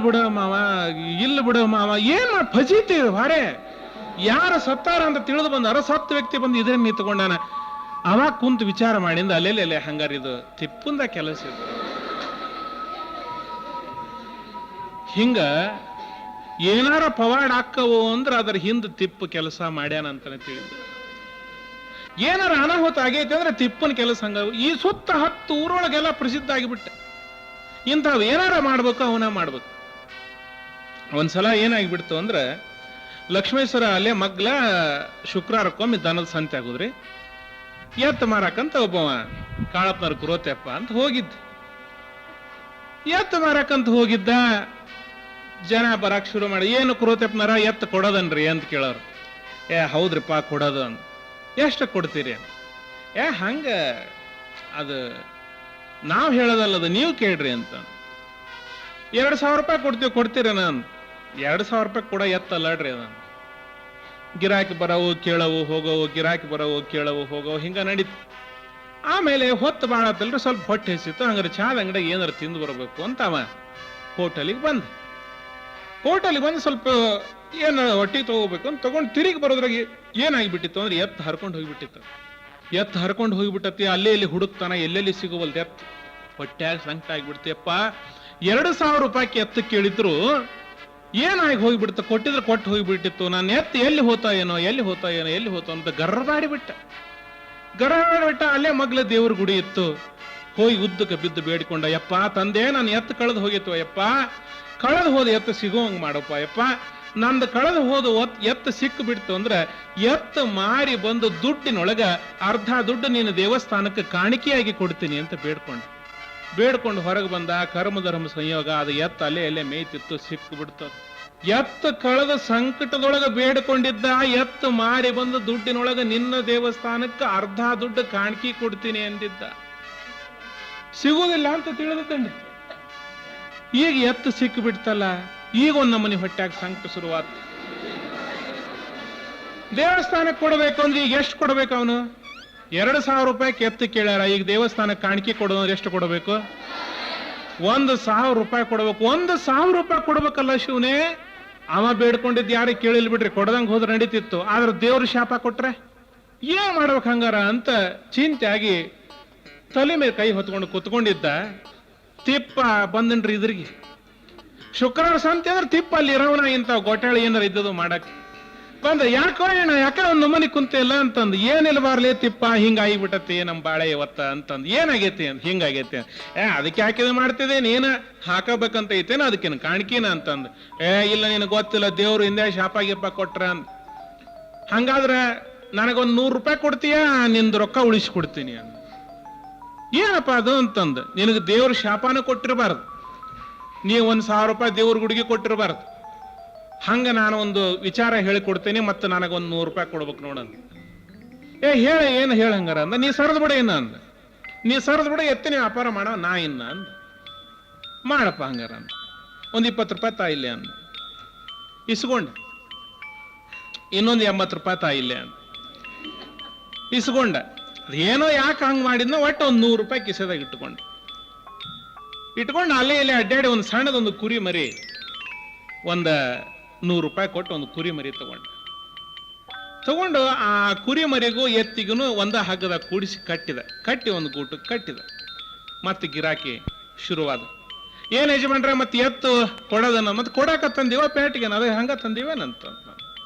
ಬಿಡ ಮಾವ ಏನ್ ಫಜೀತಿ ಹೊರೆ, ಯಾರ ಸತ್ತಾರ ಅಂತ ತಿಳಿದು ಬಂದ ಅರಸತ್ತ ವ್ಯಕ್ತಿ ಬಂದು ಇದೇ ನಿಂತ್ಕೊಂಡಾನ. ಅವಾಗ ಕುಂತು ವಿಚಾರ ಮಾಡಿಂದ, ಅಲ್ಲೆಲ್ಲೆ ಹಂಗಾರ ಇದು ತಿಪ್ಪುಂದ ಕೆಲಸ ಇದು. ಹಿಂಗ ಏನಾರ ಪವಾಡ ಹಾಕವು ಅಂದ್ರೆ ಅದರ ಹಿಂದೆ ತಿಪ್ಪು ಕೆಲಸ ಮಾಡ್ಯಾನ ಅಂತಾನೆ ತಿಳಿದ. ಏನಾರ ಅನಾಹುತ ಆಗೈತೆ ಅಂದ್ರೆ ತಿಪ್ಪನ ಕೆಲಸ ಹಂಗ. ಈ ಸುತ್ತ 10 ಊರೊಳಗೆಲ್ಲ ಪ್ರಸಿದ್ಧ ಆಗಿಬಿಟ್ಟ. ಇಂಥವು ಏನಾರ ಮಾಡ್ಬೇಕು, ಅವನ ಮಾಡ್ಬೇಕು. ಒಂದ್ಸಲ ಏನಾಗಿಬಿಡ್ತು ಅಂದ್ರೆ, ಲಕ್ಷ್ಮೇಶ್ವರ ಅಲ್ಲೇ ಮಗ್ಲ ಶುಕ್ರವಾರಕ್ಕೊಮ್ಮೆ ದನದ ಸಂತೆ ಆಗುದ್ರಿ. ಎತ್ತು ಮಾರಕಂತ ಒಬ್ಬವ ಕಾಳಪ್ಪನವ್ರ ಕುರೋತೆಪ್ಪ ಅಂತ ಹೋಗಿದ್ದ. ಎತ್ತು ಮಾರಕಂತ ಹೋಗಿದ್ದ. ಜನ ಬರಾಕ್ ಶುರು ಮಾಡಿ, ಏನು ಕುರೋತೆಪ್ಪನಾರ ಎತ್ತು ಕೊಡೋದನ್ರಿ ಅಂತ ಕೇಳೋರು. ಹೌದ್ರಿಪ್ಪ ಕೊಡೋದು ಅಂತ. ಎಷ್ಟು ಕೊಡ್ತೀರಿ? ಹಂಗ ಅದು ನಾವು ಹೇಳೋದಲ್ಲದು, ನೀವು ಕೇಳ್ರಿ ಅಂತ. 2,000 ರೂಪಾಯಿ ಕೊಡ್ತೀರಿ ನಾನು. 2,000 ರೂಪಾಯಿ ಕೊಡ ಎತ್ತಲ್ಲಡ್ರಿ ನಾನು. ಗಿರಾಕಿ ಬರವು ಕೇಳವು ಹೋಗವು, ಗಿರಾಕಿ ಬರವು ಕೇಳವು ಹೋಗವು, ಹಿಂಗ ನಡೀತು. ಆಮೇಲೆ ಹೊತ್ತು ಬಾಳತ್ತಲ್ರಿ, ಸ್ವಲ್ಪ ಹೊಟ್ಟೆ ಹಸಿತ್ತು. ಹಂಗಾರೆ ಚಾದ ಅಂಗಡಿಯಾಗ ಏನಾರು ತಿಂದು ಬರಬೇಕು ಅಂತ ಅವ ಹೋಟೆಲಿಗೆ ಬಂದು ಸ್ವಲ್ಪ ಏನು ಹೊಟ್ಟಿ ತಗೋಬೇಕು ಅಂತ ತಗೊಂಡು ತಿರುಗಿ ಬರೋದ್ರಾಗ ಏನಾಗಿಬಿಟ್ಟಿತ್ತು ಅಂದ್ರೆ, ಎತ್ತು ಹರ್ಕೊಂಡು ಹೋಗಿಬಿಟ್ಟತಿ. ಅಲ್ಲೇ ಇಲ್ಲಿ ಹುಡುಕ್ತಾನ, ಎಲ್ಲೆಲ್ಲಿ ಸಿಗುವಲ್ದು ಎತ್ತು. ಹೊಟ್ಟ್ಯಾಗ ಸಂಕಟ ಆಗಿಬಿಡ್ತೀಯಪ್ಪ. 2,000 ರೂಪಾಯಿಗೆ ಎತ್ತು ಕೇಳಿದ್ರು, ಏನಾಗಿ ಹೋಗಿಬಿಡ್ತ, ಕೊಟ್ಟಿದ್ರೆ ಕೊಟ್ಟು ಹೋಗಿಬಿಟ್ಟಿತ್ತು. ನಾನು ಎತ್ತು ಎಲ್ಲಿ ಹೋತಾ ಏನೋ ಅಂತ ಗರ್ರಬಾಡಿಬಿಟ್ಟ. ಅಲ್ಲೇ ಮಗ್ಲ ದೇವ್ರ ಗುಡಿ ಇತ್ತು. ಹೋಗಿ ಉದ್ದಕ್ಕೆ ಬಿದ್ದು ಬೇಡಿಕೊಂಡ, ಯಪ್ಪ ತಂದೆ ನಾನು ಎತ್ತು ಕಳೆದು ಹೋಗಿತ್ತು ಯಪ್ಪ, ಕಳೆದು ಹೋದ ಎತ್ತು ಸಿಗೋಂಗ್ ಮಾಡಪ್ಪ ಯಪ್ಪ, ನಂದು ಕಳೆದು ಹೋದ ಎತ್ತು ಸಿಕ್ಕು ಬಿಡ್ತು ಅಂದ್ರೆ ಎತ್ತು ಮಾರಿ ಬಂದು ದುಡ್ಡಿನೊಳಗ ಅರ್ಧ ದುಡ್ಡು ನೀನು ದೇವಸ್ಥಾನಕ್ಕೆ ಕಾಣಿಕೆಯಾಗಿ ಕೊಡ್ತೀನಿ ಅಂತ ಬೇಡ್ಕೊಂಡು ಹೊರಗೆ ಬಂದ. ಕರ್ಮಧರ್ಮ ಸಂಯೋಗ, ಅದು ಎತ್ತು ಅಲ್ಲೇ ಮೇಯ್ತಿತ್ತು, ಸಿಕ್ಕು ಬಿಡ್ತು. ಎತ್ತು ಕಳೆದ ಸಂಕಟದೊಳಗ ಬೇಡ್ಕೊಂಡಿದ್ದ, ಎತ್ತು ಮಾರಿ ಬಂದು ದುಡ್ಡಿನೊಳಗ ನಿನ್ನ ದೇವಸ್ಥಾನಕ್ಕೆ ಅರ್ಧ ದುಡ್ಡು ಕಾಣಿಕೆ ಕೊಡ್ತೀನಿ ಎಂದಿದ್ದ. ಸಿಗುವುದಿಲ್ಲ ಅಂತ ತಿಳಿದಂడి. ಈಗ ಎತ್ತು ಸಿಕ್ಕು ಬಿಡ್ತಲ್ಲ, ಈಗ ಒಂದು ನಮ್ಮನೆ ಹೊಟ್ಟ್ಯಾಗ ಸಂಕಟ ಶುರುವಾತ. ದೇವಸ್ಥಾನಕ್ಕೆ ಕೊಡಬೇಕು ಅಂದ್ರೆ ಈಗ ಎಷ್ಟು ಕೊಡ್ಬೇಕು ಅವನು? 2,000 ರೂಪಾಯಿಗೆ ಎತ್ತು ಕೇಳ್ಯಾರ. ಈಗ ದೇವಸ್ಥಾನಕ್ಕೆ ಕಾಣಿಕೆ ಕೊಡೋದ್ರೆ ಎಷ್ಟು ಕೊಡಬೇಕು? 1,000 ರೂಪಾಯಿ ಕೊಡ್ಬೇಕು. 1,000 ರೂಪಾಯಿ ಕೊಡ್ಬೇಕಲ್ಲ ಶಿವನೇ. ಅವ ಬೇಡ್ಕೊಂಡಿದ್ದು ಯಾರಿಗೆ ಕೇಳಿಲ್ ಬಿಡ್ರಿ, ಕೊಡದಂಗೆ ಹೋದ್ರೆ ನಡೀತಿತ್ತು. ಆದ್ರೆ ದೇವ್ರ ಶಾಪ ಕೊಟ್ರೆ ಏನ್ ಮಾಡ್ಬೇಕು ಹಂಗಾರ ಅಂತ ಚಿಂತೆ ಆಗಿ ತಲೆ ಮೇಲೆ ಕೈ ಹೊತ್ಕೊಂಡು ಕುತ್ಕೊಂಡಿದ್ದ. ತಿಪ್ಪ ಬಂದನ್ರಿ ಇದ್ರಿಗೆ. ಶುಕ್ರವಾರ ಸಂತೆ ಅಂದ್ರೆ ತಿಪ್ಪ ಅಲ್ಲಿ ಇರೋವನ ಇಂತ ಗೊಟ್ಟಾಳಿ ಏನಾರ ಇದ್ದದು ಮಾಡಕ್ ಬಂದ. ಯಾಕೋ ಯಾಕೆ ಒಂದು ನಮ್ಮನಿ ಕುಂತಿಲ್ಲ ಅಂತಂದು. ಏನಿಲ್ಲ ಬಾರ್ಲಿ ತಿಪ್ಪ, ಹಿಂಗಾಗಿಬಿಟ್ಟತಿ ನಮ್ ಬಾಳೆ ಇವತ್ತ ಅಂತಂದು. ಏನಾಗೈತಿ ಅಂತ ಹಿಂಗಾಗೈತಿ. ಅದಕ್ಕೆ ಯಾಕೆ ಮಾಡ್ತಿದೆ, ನೀನ ಹಾಕಬೇಕಂತ ಐತೇನ ಅದಕ್ಕೇನು ಕಾಣಿಕೆನ ಅಂತಂದು. ಇಲ್ಲ ನಿನಗೆ ಗೊತ್ತಿಲ್ಲ, ದೇವ್ರು ಹಿಂದೆ ಶಾಪ ಗಿಪ್ಪ ಕೊಟ್ರ ಅಂತ. ಹಂಗಾದ್ರೆ ನನಗೊಂದು 100 ರೂಪಾಯಿ ಕೊಡ್ತೀಯಾ, ನಿಂದು ರೊಕ್ಕ ಉಳಿಸ್ಕೊಡ್ತೀನಿ ಅಂತ. ಏನಪ್ಪ ಅದು ಅಂತಂದು. ನಿನಗೆ ದೇವ್ರ ಶಾಪನ ಕೊಟ್ಟಿರಬಾರ್ದು, ನೀವು 1,000 ರೂಪಾಯಿ ದೇವ್ರ ಗುಡಿಗೆ ಕೊಟ್ಟಿರಬಾರ್ದು. ಹಂಗ ನಾನು ಒಂದು ವಿಚಾರ ಹೇಳಿಕೊಡ್ತೇನೆ, ಮತ್ತೆ ನನಗೊಂದು 100 ರೂಪಾಯಿ ಕೊಡ್ಬೇಕು ನೋಡಂದ. ಹೇಳ ಏನು ಹೇಳಂಗಾರ ಅಂದ. ನೀ ಸರದ್ ಬಿಡ ಏನ ಅಂದ. ನೀ ಸರದ್ ಬಿಡ, ಎತ್ತಿನ ವ್ಯಾಪಾರ ಮಾಡೋ ನಾ ಇನ್ನ ಅಂದ. ಮಾಡಪ್ಪ ಹಂಗಾರ ಅಂದ. ಒಂದು 20 ರೂಪಾಯಿ ತಾಯಿಲ್ಲೆ ಅಂದ. ಇಸ್ಕೊಂಡ. ಇನ್ನೊಂದು 80 ರೂಪಾಯಿ ತಾಯಿಲ್ಲೆ ಅಂದ. ಇಸ್ಕೊಂಡ. ಅದೇನೋ ಯಾಕೆ ಹಂಗೆ ಮಾಡಿದ್ನೋ, ಒಟ್ಟು ಒಂದು 100 ರೂಪಾಯಿ ಕಿಸೆದಾಗ ಇಟ್ಕೊಂಡು ಅಲ್ಲೇ ಇಲ್ಲೇ ಅಡ್ಡಾಡಿ ಒಂದು ಸಣ್ಣದೊಂದು ಕುರಿ ಮರಿ, ಒಂದು 100 ರೂಪಾಯಿ ಕೊಟ್ಟು ಒಂದು ಕುರಿ ಮರಿ ತಗೊಂಡು ಆ ಕುರಿ ಮರಿಗೂ ಎತ್ತಿಗೂ ಒಂದ ಹಗ್ಗದ ಕೂಡಿಸಿ ಕಟ್ಟಿ ಒಂದು ಗೂಟು ಕಟ್ಟಿದ. ಮತ್ತೆ ಗಿರಾಕಿ ಶುರುವಾದ. ಏನ್ ಯಜಮಾನ್ರ ಮತ್ತೆ ಎತ್ತು ಕೊಡೋದನ್ನ ಮತ್ತೆ ಕೊಡಾಕ ತಂದೀವ ಪೇಟಿಗೆ, ಅದೇ ಹಂಗ ತಂದೀವೇನಂತ.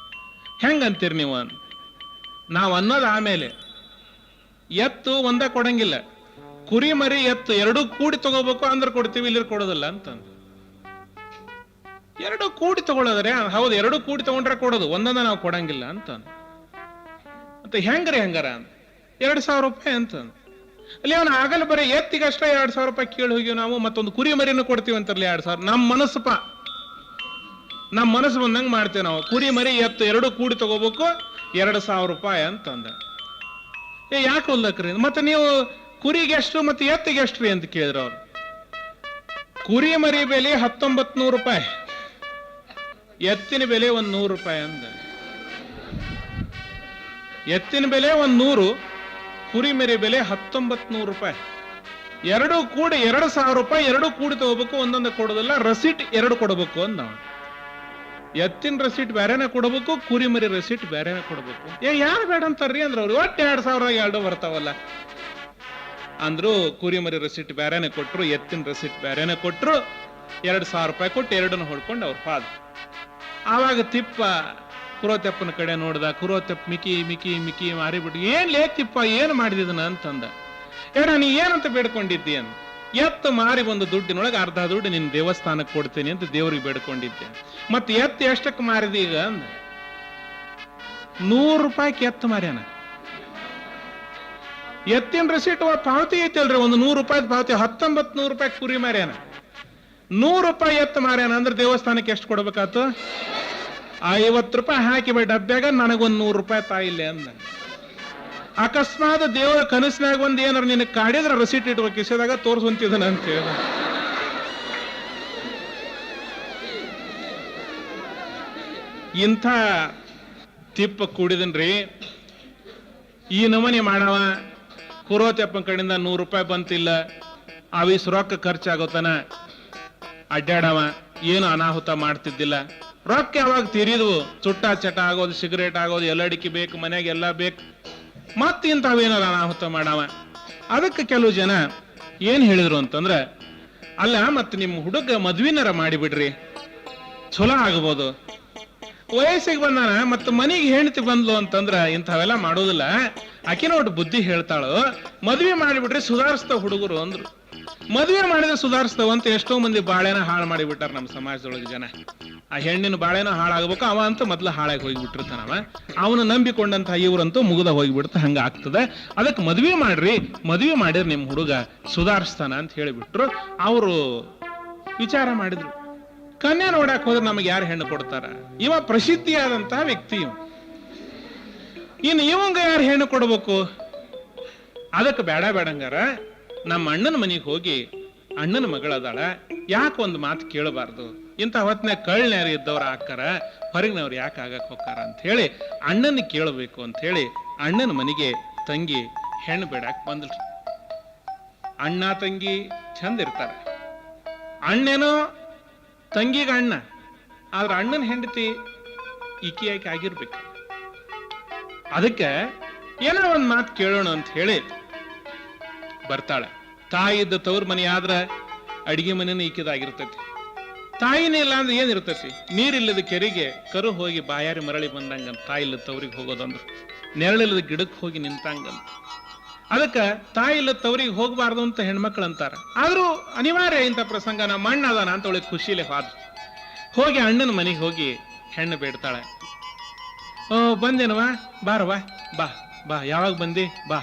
ಹೆಂಗಂತೀರಿ ನೀವು? ನಾವು ಅನ್ನೋದು ಆಮೇಲೆ. ಎತ್ತು ಒಂದ ಕೊಡಂಗಿಲ್ಲ, ಕುರಿ ಮರಿ ಎತ್ತು ಎರಡೂ ಕೂಡಿ ತಗೋಬೇಕು ಅಂದ್ರೆ ಕೊಡ್ತೀವಿ, ಇಲ್ಲಿ ಕೊಡೋದಿಲ್ಲ ಅಂತಂದು. ಎರಡು ಕೂಡಿ ತಗೊಳ್ಳೋದ್ರೆ ಹೌದು, ಎರಡು ಕೂಡಿ ತಗೊಂಡ್ರೆ ಕೊಡೋದು, ಒಂದೊಂದ ನಾವು ಕೊಡಂಗಿಲ್ಲ ಅಂತ. ಮತ್ತೆ ಹೆಂಗಾರ 2,000 ರೂಪಾಯಿ ಅಂತ. ಅಲ್ಲಿ ಅವನು ಆಗಲ್ಲ ಬರೀ ಎತ್ತಿಗಷ್ಟೇ 2,000 ರೂಪಾಯಿ ಕೇಳಿ ಹೋಗಿ ನಾವು, ಮತ್ತೊಂದು ಕುರಿ ಮರಿನೂ ಕೊಡ್ತೀವಿ ಅಂತಾರಲ್ಲ 2,000. ನಮ್ಮ ಮನಸ್ಸು ಬಂದಂಗೆ ಮಾಡ್ತೇವೆ ನಾವು. ಕುರಿ ಮರಿ ಎತ್ತು ಎರಡು ಕೂಡಿ ತಗೋಬೇಕು 2,000 ರೂಪಾಯಿ ಅಂತಂದ. ಯಾಕೆ ಹೊಲ್ಲಕ್ರಿ? ಮತ್ತೆ ನೀವು ಕುರಿಗೆ ಎಷ್ಟು ಮತ್ತೆ ಎತ್ತಿಗೆ ಎಷ್ಟ್ರಿ ಅಂತ ಕೇಳಿದ್ರು ಅವ್ರು. ಕುರಿ ಮರಿ ಬೆಲೆ 1,900 ರೂಪಾಯಿ, ಎತ್ತಿನ ಬೆಲೆ 100 ರೂಪಾಯಿ ಅಂದ. ಎತ್ತಿನ ಬೆಲೆ 100, ಕುರಿ ಮರಿ ಬೆಲೆ 1,900 ರೂಪಾಯಿ. ಎರಡೂ ಕೂಡಿ 2,000 ರೂಪಾಯಿ, ಎರಡೂ ಕೂಡಿ ತಗೋಬೇಕು, ಒಂದೊಂದು ಕೊಡೋದಿಲ್ಲ. ರಸೀಟ್ 2 ಕೊಡಬೇಕು ಅಂದ. ಎತ್ತಿನ ರಸೀಟ್ ಬೇರೆನೆ ಕೊಡಬೇಕು, ಕುರಿ ಮರಿ ರಸೀಟ್ ಬೇರೆನೆ ಕೊಡಬೇಕು. ಯಾರು ಬೇಡ ಅಂತಾರ್ರಿ ಅಂದ್ರೆ ಅವ್ರು. ಒಟ್ಟು 2,000 ಎರಡು ಬರ್ತಾವಲ್ಲ ಅಂದ್ರು. ಕುರಿ ಮರಿ ರಸೀಟ್ ಬೇರೆನೆ ಕೊಟ್ರು, ಎತ್ತಿನ ರಸೀಟ್ ಬೇರೆನೆ ಕೊಟ್ರು. 2,000 ರೂಪಾಯಿ ಕೊಟ್ಟು ಎರಡನ್ನು ಹೊಡ್ಕೊಂಡು ಅವ್ರ ಪಾದ. ಆವಾಗ ತಿಪ್ಪ ಕುರೋತೆಪ್ಪನ ಕಡೆ ನೋಡ್ದ. ಕುರೋತೆಪ್ಪ ಮಿಕಿ ಮಾರಿಬಿಟ್ಟು, ಏನ್ ಲೇ ತಿಪ್ಪ ಏನು ಮಾಡಿದಿದನ ಅಂತಂದ. ನೀ ಏನಂತ ಬೇಡ್ಕೊಂಡಿದ್ದಿ ಅಂತ. ಎತ್ತು ಮಾರಿ ಬಂದು ದುಡ್ಡಿನೊಳಗೆ ಅರ್ಧ ದುಡ್ಡು ನಿನ್ನ ದೇವಸ್ಥಾನಕ್ಕೆ ಕೊಡ್ತೀನಿ ಅಂತ ದೇವ್ರಿಗೆ ಬೇಡ್ಕೊಂಡಿದ್ದೆ. ಮತ್ತೆ ಎತ್ತು ಎಷ್ಟಕ್ಕೆ ಮಾರಿದಿ ಈಗ ಅಂದ. 100 ರೂಪಾಯಿಗೆ ಎತ್ತು ಮಾರ್ಯಾನ. ಎತ್ತಿನ ರಸೀಟ್ ಪಾವತಿ ಐತಲ್ರಿ, ಒಂದು 100 ರೂಪಾಯಿ ಪಾವತಿ. 1,900 ರೂಪಾಯಿ ಕುರಿ ಮಾರ್ಯಾನ. 100 ರೂಪಾಯಿ ಎತ್ತು ಮಾರ್ಯಾನ ಅಂದ್ರೆ ದೇವಸ್ಥಾನಕ್ಕೆ ಎಷ್ಟು ಕೊಡ್ಬೇಕಾತು? 50 ರೂಪಾಯಿ ಹಾಕಿ ಡಬ್ಬ್ಯಾಗ ನನಗೊಂದು 100 ರೂಪಾಯಿ ತಾಯಿಲ್ಲೆ ಅಂದ. ಅಕಸ್ಮಾತ್ ದೇವರ ಕನಸಿನಾಗ ಒಂದ್ ಏನಾರ ನಿನಗೆ ಕಾಡಿದ್ರೆ ರಸೀಟ್ ಇಟ್ಕೋ ಕಿಸೆದಾಗ ತೋರ್ಸಂತಿದ್ದಾನ ಅಂತ ಹೇಳ. ಇಂಥ ತಿಪ್ಪ ಕೂಡಿದನ್ರಿ. ಈ ನಮನೆ ಮಾಡವ. ಕುರೋತೆಪ್ಪನ ಕಡೆಯಿಂದ 100 ರೂಪಾಯಿ ಬಂತಿಲ್ಲ, ಅವಿಸ್ ರೊಕ್ಕ ಖರ್ಚಾಗೋತನ ಅಡ್ಡಾಡವ, ಏನು ಅನಾಹುತ ಮಾಡ್ತಿದ್ದಿಲ್ಲ. ರೊಕ್ಕ ಯಾವಾಗ ತಿರಿದ್ವು, ಚುಟ್ಟ ಚಟ ಆಗೋದು, ಸಿಗರೇಟ್ ಆಗೋದು, ಎಲ್ಲಡಿಕೆ ಬೇಕು, ಮನೆಯಾಗ ಎಲ್ಲ ಬೇಕು, ಮತ್ತಿಂತಾವೇನಾರ ಅನಾಹುತ ಮಾಡವ. ಅದಕ್ಕೆ ಕೆಲವು ಜನ ಏನ್ ಹೇಳಿದ್ರು ಅಂತಂದ್ರೆ, ಅಲ್ಲ ಮತ್ತೆ ನಿಮ್ಮ ಹುಡುಗ ಮದ್ವಿನಾರ ಮಾಡಿಬಿಡ್ರಿ, ಚಲೋ ಆಗ್ಬೋದು. ವಯಸ್ಸಿಗೆ ಬಂದಾನ ಮತ್ತೆ ಮನೆಗೆ ಹೆಂಡತಿ ಬಂದ್ಲು ಅಂತಂದ್ರ ಇಂಥವೆಲ್ಲ ಮಾಡೋದಿಲ್ಲ. ಆಕೆ ನೋಡ್ ಬುದ್ಧಿ ಹೇಳ್ತಾಳು, ಮದ್ವೆ ಮಾಡಿಬಿಟ್ರೆ ಸುಧಾರಿಸ್ತಾವ ಹುಡುಗರು ಅಂದ್ರು. ಮದ್ವೆ ಮಾಡಿದ್ರೆ ಸುಧಾರಿಸ್ತಾವ ಅಂತ ಎಷ್ಟೋ ಮಂದಿ ಬಾಳೆನ ಹಾಳು ಮಾಡಿಬಿಟ್ಟಾರ ನಮ್ಮ ಸಮಾಜದೊಳಗೆ ಜನ. ಆ ಹೆಣ್ಣಿನ ಬಾಳೆನ ಹಾಳಾಗ್ಬೇಕು, ಅವ ಅಂತ ಮೊದ್ಲು ಹಾಳಾಗಿ ಹೋಗಿಬಿಟ್ಟಿರ್ತಾನವ. ಅವನು ನಂಬಿಕೊಂಡಂತ ಇವ್ರಂತೂ ಮುಗಿದ ಹೋಗಿಬಿಡ್ತ. ಹಂಗ ಆಗ್ತದೆ. ಅದಕ್ಕೆ ಮದ್ವೆ ಮಾಡ್ರಿ, ಮದ್ವೆ ಮಾಡಿದ್ರೆ ನಿಮ್ ಹುಡುಗ ಸುಧಾರಿಸ್ತಾನ ಅಂತ ಹೇಳಿಬಿಟ್ರು. ಅವರು ವಿಚಾರ ಮಾಡಿದ್ರು. ಕನ್ಯಾ ನೋಡಕ್ ಹೋದ್ರೆ ನಮಗೆ ಯಾರು ಹೆಣ್ಣು ಕೊಡ್ತಾರ? ಇವ ಪ್ರಸಿದ್ಧಿಯಾದಂತಹ ವ್ಯಕ್ತಿ. ಇನ್ನು ಇವಂಗ ಯಾರು ಹೆಣ್ಣು ಕೊಡ್ಬೇಕು? ಅದಕ್ಕೆ ಬೇಡ ಬೇಡಂಗಾರ ನಮ್ಮ ಅಣ್ಣನ ಮನೆಗೆ ಹೋಗಿ, ಅಣ್ಣನ ಮಗಳದಾಳ, ಯಾಕೆ ಒಂದು ಮಾತು ಕೇಳಬಾರ್ದು, ಇಂಥ ಹೊತ್ತಿನ ಕಳ್ಳ್ಯಾರು ಇದ್ದವ್ರ ಹಾಕಾರ, ಹೊರಗಿನವ್ರು ಯಾಕೆ ಆಗಕ್ ಹೋಗ್ತಾರ ಅಂತ ಹೇಳಿ ಅಣ್ಣನ ಕೇಳಬೇಕು ಅಂತ ಹೇಳಿ ಅಣ್ಣನ ಮನೆಗೆ ತಂಗಿ ಹೆಣ್ಣು ಬೇಡಾಕ್ ಬಂದ್ರಿ. ಅಣ್ಣ ತಂಗಿ ಚಂದ ಇರ್ತಾರೆ. ಅಣ್ಣೇನೋ ತಂಗಿಗ ಅಣ್ಣ, ಆದ್ರೆ ಅಣ್ಣನ ಹೆಂಡತಿ ಈಕಿಯಾಗಿ ಆಗಿರ್ಬೇಕು. ಅದಕ್ಕೆ ಏನೋ ಒಂದ್ ಮಾತು ಕೇಳೋಣ ಅಂತ ಹೇಳಿ ಬರ್ತಾಳೆ. ತಾಯಿ ಇದ್ದ ತವ್ರ ಮನೆ ಆದ್ರ ಅಡಿಗೆ ಮನೆನ ಈಕಿದಾಗಿರ್ತೈತಿ. ತಾಯಿನೇ ಇಲ್ಲ ಅಂದ್ರೆ ಏನಿರ್ತೈತಿ? ನೀರಿಲ್ಲದ ಕೆರೆಗೆ ಕರು ಹೋಗಿ ಬಾಯಾರಿ ಮರಳಿ ಬಂದಂಗಂತ ತಾಯಿ ಇಲ್ಲದ ತವ್ರಿಗೆ ಹೋಗೋದಂದ್ರು, ನೆರಳಿಲ್ಲದ ಗಿಡಕ್ಕೆ ಹೋಗಿ ನಿಂತಂಗಂತ. ಅದಕ್ಕ ತಾಯಿ ಇಲ್ಲದ ತವ್ರಿಗೆ ಹೋಗ್ಬಾರ್ದು ಅಂತ ಹೆಣ್ಮಕ್ಳು ಅಂತಾರ. ಆದ್ರೂ ಅನಿವಾರ್ಯ ಇಂಥ ಪ್ರಸಂಗ. ನಮ್ಮ ಅಣ್ಣ ಅದಾನ ಅಂತ ಒಳಗೆ ಖುಷಿಲೆ ಹೋಗಿ ಅಣ್ಣನ ಮನೆಗೆ ಹೋಗಿ ಹೆಣ್ಣು ಬೇಡ್ತಾಳೆ. ಓ ಬಂದೇನವಾ, ಬಾರವಾ, ಬಾ ಬಾ, ಯಾವಾಗ ಬಂದಿ ಬಾ.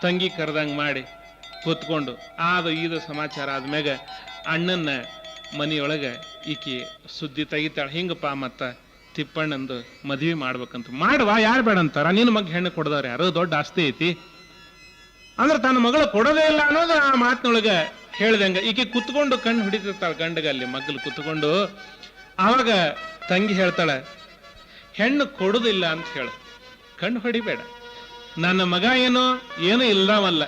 ತಂಗಿ ಕರೆದಂಗ್ ಮಾಡಿ ಕೂತ್ಕೊಂಡು ಇದು ಸಮಾಚಾರ ಆದ್ಮ್ಯಾಗ ಅಣ್ಣನ ಮನೆಯೊಳಗ ಈಕಿ ಸುದ್ದಿ ತೆಗಿತಾಳೆ. ಹಿಂಗಪ್ಪ ಮತ್ತ ತಿಪ್ಪಣ್ಣಂದು ಮದ್ವಿ ಮಾಡ್ಬೇಕಂತ. ಮಾಡುವ, ಯಾರು ಬೇಡ ಅಂತಾರ? ನಿನ್ನ ಮಗ ಹೆಣ್ಣು ಕೊಡದವ್ರ ಯಾರು? ದೊಡ್ಡ ಆಸ್ತಿ ಐತಿ ಅಂದ್ರೆ ತನ್ನ ಮಗಳು ಕೊಡೋದೇ ಇಲ್ಲ ಅನ್ನೋದು ಆ ಮಾತಿನೊಳಗ ಹೇಳ್ದಂಗ ಈಕಿ ಕುತ್ಕೊಂಡು ಕಣ್ಣು ಹಿಡಿತಿರ್ತಾಳೆ ಗಂಡಗಲ್ಲಿ ಮಗ್ಗಲು ಕುತ್ಕೊಂಡು. ಆವಾಗ ತಂಗಿ ಹೇಳ್ತಾಳೆ, ಹೆಣ್ಣು ಕೊಡುದಿಲ್ಲ ಅಂತ ಹೇಳು, ಕಣ್ಣು ಹೊಡಿಬೇಡ. ನನ್ನ ಮಗ ಏನೋ ಇಲ್ಲವಲ್ಲ,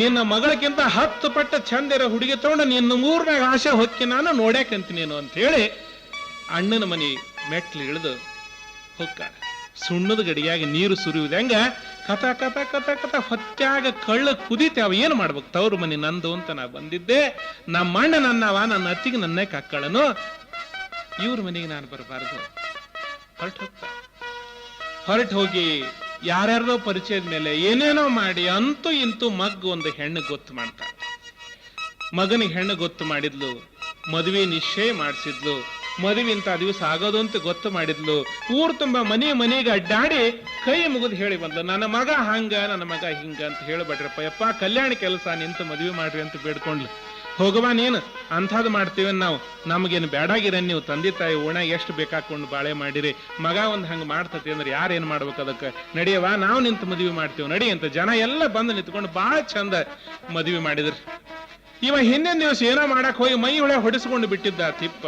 ನಿನ್ನ ಮಗಳಕ್ಕಿಂತ 10 ಪಟ್ಟ ಚಂದ ಇರೋ ಹುಡುಗಿ ತಗೊಂಡು ನಿನ್ನ ಊರ್ನಾಗ ಆಸೆ ಹೊಕ್ಕಿ ನಾನು ನೋಡ್ಯಾಕಂತ ನೀನು ಅಂತ ಹೇಳಿ ಅಣ್ಣನ ಮನೆ ಮೆಟ್ಲು ಇಳಿದು ಹೊಕ್ಕಾಳ. ಸುಣ್ಣದ ಗಡಿಯಾಗಿ ನೀರು ಸುರಿಯುವುದು ಹೆಂಗ ಕಥ ಕಥ ಕಥ ಕಥ ಹೊತ್ಯಾಗ ಕಳ್ಳ ಕುದಿತಾವ. ಏನು ಮಾಡ್ಬೇಕು? ತವ್ರ ಮನೆ ನಂದು ಅಂತ ನಾ ಬಂದಿದ್ದೆ, ನಮ್ಮ ಅಣ್ಣ ನನ್ನವ, ನನ್ನ ಅತ್ತಿಗೆ ನನ್ನೇ ಕಕ್ಕಳನು, ಇವ್ರ ಮನೆಗೆ ನಾನು ಬರಬಾರ್ದು. ಹೊರಟು ಹೋಗಿ ಯಾರ್ಯಾರ್ದೋ ಪರಿಚಯದ ಮೇಲೆ ಏನೇನೋ ಮಾಡಿ ಅಂತೂ ಇಂತೂ ಮಗ್ ಒಂದು ಹೆಣ್ಣು ಗೊತ್ತು ಮಾಡ್ತಾಳೆ. ಮಗನಿಗೆ ಹೆಣ್ಣು ಗೊತ್ತು ಮಾಡಿದ್ಲು, ಮದುವೆ ನಿಶ್ಚಯ ಮಾಡಿಸಿದ್ಲು, ಮದುವೆ ಇಂಥ ದಿವಸ ಆಗೋದು ಅಂತ ಗೊತ್ತು ಮಾಡಿದ್ಲು. ಊರು ತುಂಬ ಮನೆಗೆ ಅಡ್ಡಾಡಿ ಕೈ ಮುಗಿದು ಹೇಳಿ ಬಂದ್ಲು, ನನ್ನ ಮಗ ಹಂಗ, ನನ್ನ ಮಗ ಹಿಂಗ ಅಂತ ಹೇಳಬೇಡ್ರಪ್ಪ ಯಪ್ಪ, ಕಲ್ಯಾಣ ಕೆಲಸ ನಿಂತು ಮದುವೆ ಮಾಡ್ರಿ ಅಂತ ಬೇಡ್ಕೊಂಡ್ಲು. ಹೋಗವಾ ನೀನು, ಅಂಥದ್ದು ಮಾಡ್ತೀವಿ ನಾವು, ನಮಗೇನು ಬೇಡಾಗಿರ, ನೀವು ತಂದೆ ತಾಯಿ ಓಣಾಗ ಎಷ್ಟು ಬೇಕಾಕೊಂಡು ಬಾಳೆ ಮಾಡಿರಿ, ಮಗ ಒಂದು ಹಂಗೆ ಮಾಡ್ತತಿ ಅಂದ್ರೆ ಯಾರೇನು ಮಾಡ್ಬೇಕು? ಅದಕ್ಕೆ ನಡಿಯವಾ, ನಾವು ನಿಂತು ಮದುವೆ ಮಾಡ್ತೀವಿ ನಡಿ ಅಂತ ಜನ ಎಲ್ಲ ಬಂದು ನಿಂತ್ಕೊಂಡು ಭಾಳ ಚಂದ ಮದುವೆ ಮಾಡಿದ್ರು. ಇವ ಹಿಂದಿನ ದಿವಸ ಏನೋ ಮಾಡಕ್ ಹೋಗಿ ಮೈ ಒಳಗೆ ಹೊಡಿಸ್ಕೊಂಡು ಬಿಟ್ಟಿದ್ದ ತಿಪ್ಪ.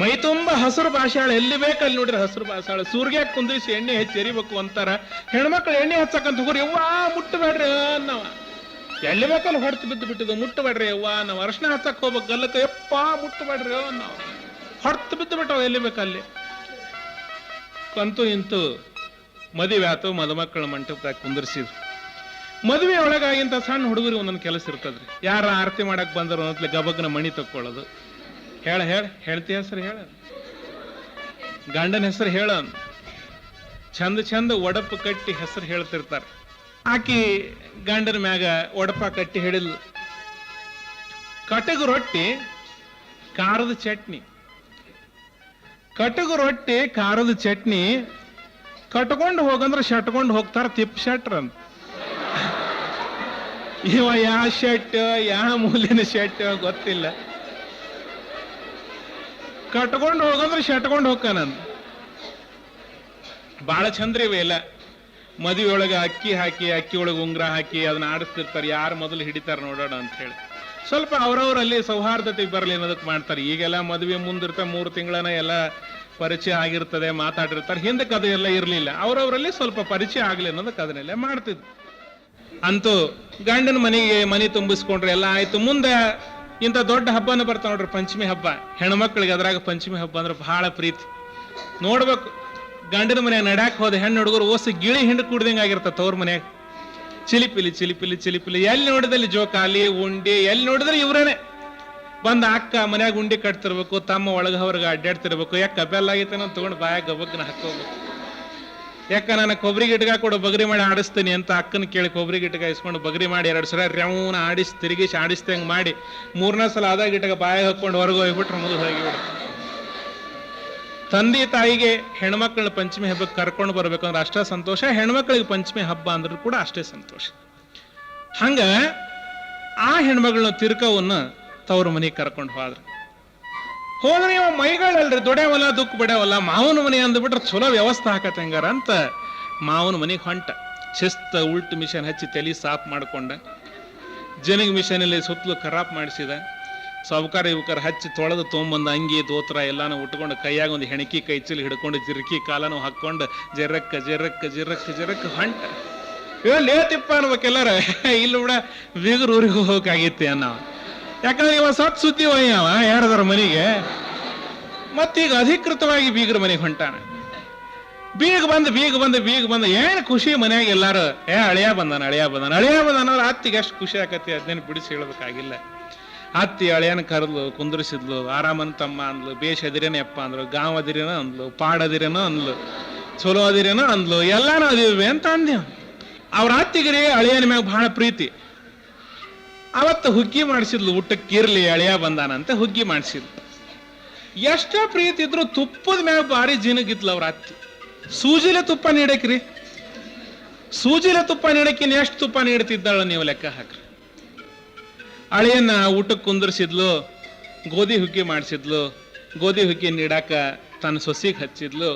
ಮೈ ತುಂಬ ಹಸಿರು ಭಾಷಾಳ, ಎಲ್ಲಿ ಬೇಕಲ್ಲಿ ನೋಡ್ರಿ ಹಸಿರು ಭಾಷಾಳ. ಸೂರ್ಯಾಗ ಕುಂದಿಸಿ ಎಣ್ಣೆ ಹೆಚ್ಚಿ ಎರಿಬೇಕು ಅಂತಾರ. ಹೆಣ್ಮಕ್ಳು ಎಣ್ಣೆ ಹಚ್ಚಕಂತ ಹೋಗ್ರಿ, ಯವ್ವಾ ಮುಟ್ಟಬೇಡ್ರಿ ಅನ್ನವ. ಎಲ್ಲಿ ಬೇಕಲ್ಲಿ ಹೊಡೆತು ಬಿದ್ದು ಬಿಟ್ಟಿದ್ದು, ಮುಟ್ಟಬೇಡ್ರಿ ಯವ್ವ ನಾವು. ಅರ್ಶನ ಹಚ್ಚಕ್ ಹೋಗ್ಬೇಕು ಗಲ್ಲಕ್ಕೆ, ಯಪ್ಪ ಮುಟ್ಟಬೇಡ್ರಿ ನಾವು. ಹೊಡೆತು ಬಿದ್ದು ಬಿಟ್ಟವ ಎಲ್ಲಿ ಬೇಕಲ್ಲಿ. ಅಂತೂ ಇಂತೂ ಮದುವೆ ಆತು. ಮದುಮಕ್ಕಳ ಮಂಟಪದಾಗ ಕುಂದರ್ಸಿದ್ರು. ಮದುವೆ ಒಳಗಾಗಿಂತ ಸಣ್ಣ ಹುಡುಗರು ಒಂದೊಂದು ಕೆಲಸ ಇರ್ತದ್ರಿ. ಯಾರ ಆರತಿ ಮಾಡಕ್ ಬಂದರು ಅನ್ನತ್ಲೆ ಗಬಗ್ನ ಮಣಿ ತಕ್ಕೊಳ್ಳೋದು. ಹೇಳ್ತಿ ಹೆಸರು ಹೇಳ, ಗಂಡನ ಹೆಸರು ಹೇಳ, ಚಂದ ಒಡಪು ಕಟ್ಟಿ ಹೆಸರು ಹೇಳ್ತಿರ್ತಾರೆ. ಆಕಿ ಗಂಡನ ಮ್ಯಾಗ ಒಡಪ ಕಟ್ಟಿ ಹಿಡಿದ್ಲು. ಕಟಗು ರೊಟ್ಟಿ ಖಾರದ ಚಟ್ನಿ, ಕಟಗು ರೊಟ್ಟಿ ಖಾರದ ಚಟ್ನಿ ಕಟ್ಕೊಂಡು ಹೋಗಂದ್ರೆ ಶಟ್ಕೊಂಡು ಹೋಗ್ತಾರ ತಿಪ್ ಶಟ್ರ ಅಂತ. ಇವ ಯಾವ ಶೆಟ್ ಯಾವ ಮೂಲಿನ ಶೆಟ್ ಗೊತ್ತಿಲ್ಲ. ಕಟ್ಕೊಂಡು ಹೋಗಂದ್ರೆ ಶಟ್ಕೊಂಡು ಹೋಗ್ತಾನಂತ. ಬಾಳ ಚಂದ್ರಿ ಇವೆ ಎಲ್ಲ. ಮದುವೆ ಒಳಗೆ ಅಕ್ಕಿ ಹಾಕಿ, ಅಕ್ಕಿ ಒಳಗೆ ಉಂಗ್ರ ಹಾಕಿ ಅದನ್ನ ಆಡಿಸ್ತಿರ್ತಾರೆ. ಯಾರು ಮೊದಲು ಹಿಡಿತಾರ ನೋಡೋಣ ಅಂತ ಹೇಳಿ ಸ್ವಲ್ಪ ಅವ್ರವ್ರಲ್ಲಿ ಸೌಹಾರ್ದತೆ ಬರಲಿ ಅನ್ನೋದಕ್ಕೆ ಮಾಡ್ತಾರೆ. ಈಗೆಲ್ಲ ಮದುವೆ ಮುಂದಿರ್ತ 3 ತಿಂಗಳನ ಎಲ್ಲ ಪರಿಚಯ ಆಗಿರ್ತದೆ, ಮಾತಾಡಿರ್ತಾರೆ. ಹಿಂದಕ್ಕೆ ಅದು ಎಲ್ಲ ಇರಲಿಲ್ಲ. ಅವ್ರವರಲ್ಲಿ ಸ್ವಲ್ಪ ಪರಿಚಯ ಆಗ್ಲಿ ಅನ್ನೋದಕ್ಕೆ ಅದನ್ನೆಲ್ಲ ಮಾಡ್ತಿದ್ರು. ಅಂತೂ ಗಂಡನ ಮನೆ ತುಂಬಿಸ್ಕೊಂಡ್ರೆ ಎಲ್ಲ ಆಯ್ತು. ಮುಂದೆ ಇಂಥ ದೊಡ್ಡ ಹಬ್ಬನ ಬರ್ತಾವ ನೋಡ್ರಿ, ಪಂಚಮಿ ಹಬ್ಬ. ಹೆಣ್ಮಕ್ಳಿಗೆ ಅದ್ರಾಗ ಪಂಚಮಿ ಹಬ್ಬ ಅಂದ್ರೆ ಬಹಳ ಪ್ರೀತಿ. ನೋಡ್ಬೇಕು, ಗಂಡನ ಮನ್ಯಾಗ ನಡ್ಯಾಕ್ ಹೋದ ಹೆಣ್ಣು ಹುಡುಗರು ಓಸಿ ಗಿಳಿ ಹಿಂಡು ಕುಡ್ದಂಗ ಆಗಿರ್ತದ. ಅವ್ರ ಮನ್ಯಾಗ ಚಿಲಿಪಿಲಿ ಚಿಲಿಪಿಲಿ ಚಿಲಿಪಿಲಿ, ಎಲ್ಲಿ ನೋಡಿದಲ್ಲಿ ಜೋಕಾಲಿ ಉಂಡಿ, ಎಲ್ಲಿ ನೋಡಿದ್ರೆ ಇವ್ರೇನೆ. ಬಂದ ಅಕ್ಕ ಮನ್ಯಾಗ ಉಂಡಿ ಕಟ್ತಿರ್ಬೇಕು, ತಮ್ಮ ಒಳಗ ಹೊರಗ ಅಡ್ಡಾಡ್ತಿರ್ಬೇಕು. ಯಾಕೆ ಬೆಲ್ಲ ಆಗೈತೆ ತಗೊಂಡು ಬಾಯಾಗ ಗಬಗ್ನ ಹಾಕೋಬೇಕು. ಯಾಕ ನಾನು ಕೊಬ್ಬರಿ ಗಿಟ್ಗ ಕೊಡು ಬಗರಿ ಮಾಡಿ ಆಡಿಸ್ತೀನಿ ಅಂತ ಅಕ್ಕನ ಕೇಳಿ ಕೊಬ್ಬರಿ ಗಿಟ್ಗ ಇಸ್ಕೊಂಡು ಬಗರಿ ಮಾಡಿ 2 ಸಲ ರೆವನ ತಿರುಗಿಸಿ ಆಡಿಸ್ದಂಗೆ ಮಾಡಿ 3ನೇ ಸಲ ಆದ ಗಿಟ್ಗ ಬಾಯಿಗೆ ಹಾಕೊಂಡು ಹೊರಗೆ ಹೋಗ್ಬಿಟ್ರೆ ಮುಗಿದು ಹೋಗಿಬಿಡು. ತಂದೆ ತಾಯಿಗೆ ಹೆಣ್ಮಕ್ಳನ್ನ ಪಂಚಮಿ ಹಬ್ಬಕ್ಕೆ ಕರ್ಕೊಂಡು ಬರ್ಬೇಕಂದ್ರೆ ಅಷ್ಟೇ ಸಂತೋಷ, ಹೆಣ್ಮಕ್ಳಿಗೆ ಪಂಚಮಿ ಹಬ್ಬ ಅಂದ್ರೂ ಕೂಡ ಅಷ್ಟೇ ಸಂತೋಷ. ಹಂಗ ಆ ಹೆಣ್ಮಗಳನ್ನ ತಿರ್ಕವನ್ನ ತವ್ರ ಮನೆಗೆ ಕರ್ಕೊಂಡು ಹೋದ್ರೆ ಇವ ಮೈಗಳಲ್ರಿ ದೊಡ್ಡವಲ್ಲ ದುಃಖ ಬಿಡವಲ್ಲ, ಮಾವನ ಮನೆ ಅಂದ್ಬಿಟ್ರೆ ಚಲೋ ವ್ಯವಸ್ಥೆ ಹಾಕತ್ತೆ ಹಂಗಾರ ಅಂತ ಮಾವನ ಮನೆಗೆ ಹೊಂಟ. ಶಿಸ್ತ ಉಲ್ಟ್ ಮಿಷನ್ ಹಚ್ಚಿ ತಲೆ ಸಾಫ್ ಮಾಡ್ಕೊಂಡ, ಜನಿಗ್ ಮಿಷನಲ್ಲಿ ಸುತ್ತಲೂ ಖರಾಬ್ ಮಾಡಿಸಿದ, ಸಾವುಕಾರ ಇವಕಾರ ಹಚ್ಚಿ ತೊಳೆದು ತೊಗೊಂಬಂದ ಅಂಗಿ ದೋತ್ರ ಎಲ್ಲಾನು ಉಟ್ಕೊಂಡು ಕೈಯಾಗ ಒಂದು ಹೆಣಕಿ ಕೈ ಚೀಲ ಹಿಡ್ಕೊಂಡು ಜಿರ್ಕಿ ಕಾಲನು ಹಾಕೊಂಡು ಜರಕ್ಕ ಜರಕ್ಕ ಜರಕ್ಕ ಜರಕ್ಕ ಹೊಂಟ. ಲೇತಿಪ್ಪ ಅನ್ಬೇಕೆಲ್ಲಾರ, ಇಲ್ಲ ಬಿಡ ಬೀಗರು ಊರಿಗೆ ಹೋಗಕ್ಕಾಗಿತ್ತೆ ಅನ್ನವ. ಯಾಕಂದ್ರೆ ಇವ ಸತ್ ಸುದ್ದಿ ಒಯ್ಯವ ಯಾರದಾರ ಮನೆಗೆ. ಮತ್ತೀಗ ಅಧಿಕೃತವಾಗಿ ಬೀಗರ ಮನೆಗೆ ಹೊಂಟಾನ. ಬೀಗ ಬಂದ ಏನ್ ಖುಷಿ ಮನ್ಯಾಗ ಎಲ್ಲಾರು, ಅಳಿಯ ಬಂದಾನ ಅವ್ರ ಅತ್ತಿಗೆ ಎಷ್ಟು ಖುಷಿ ಆಕತಿ ಅದನ್ನೇನು ಬಿಡಿಸಿ ಹೇಳ್ಬೇಕಾಗಿಲ್ಲ. ಅತ್ತಿ ಅಳಿಯನ ಕರೆದ್ಲು, ಕುಂದ್ರಿಸಿದ್ಲು, ಆರಾಮಂತಮ್ಮ ಅಂದ್ಲು, ಬೇಷ್ ಅದಿರೇನಪ್ಪ ಅಂದ್ಲು, ಗಾಂವ್ ಅದಿರೇನೋ ಅಂದ್ಲು, ಪಾಡ್ ಅದಿರೇನೋ ಅಂದ್ಲು, ಚಲೋ ಅದಿರೇನೋ ಅಂದ್ಲು, ಎಲ್ಲಾನು ಅದಿವೆ ಅಂತ ಅಂದ್ಯ. ಅವ್ರ ಅತ್ತಿಗೆ ಅಳಿಯನ ಮ್ಯಾಗ ಬಹಳ ಪ್ರೀತಿ. ಅವತ್ತು ಹುಗ್ಗಿ ಮಾಡಿಸಿದ್ಲು, ಊಟಕ್ಕಿರ್ಲಿ ಅಳಿಯ ಬಂದಾನಂತ ಹುಗ್ಗಿ ಮಾಡಿಸಿದ್ಲು. ಎಷ್ಟೋ ಪ್ರೀತಿ ಇದ್ರು ತುಪ್ಪದ ಮ್ಯಾಗ ಭಾರಿ ಜಿನಗಿದ್ಲು ಅವ್ರ ಅತ್ತಿ. ಸೂಜಿಲೆ ತುಪ್ಪ ನೀಡಕ್ರಿ, ಸೂಜಿಲೆ ತುಪ್ಪ ನೀಡಕ್ಕಿನ್ ಎಷ್ಟು ತುಪ್ಪ ನೀಡ್ತಿದ್ದಾಳ ನೀವು ಲೆಕ್ಕ ಹಾಕ್ರಿ. ಅಳಿಯನ್ನ ಊಟಕ್ಕೆ ಕುಂದರ್ಸಿದ್ಲು, ಗೋಧಿ ಹುಗ್ಗಿ ಮಾಡಿಸಿದ್ಲು, ಗೋಧಿ ಹುಗ್ಗಿ ನೀಡಾಕ ತನ್ನ ಸೊಸಿಗೆ ಹಚ್ಚಿದ್ಲು,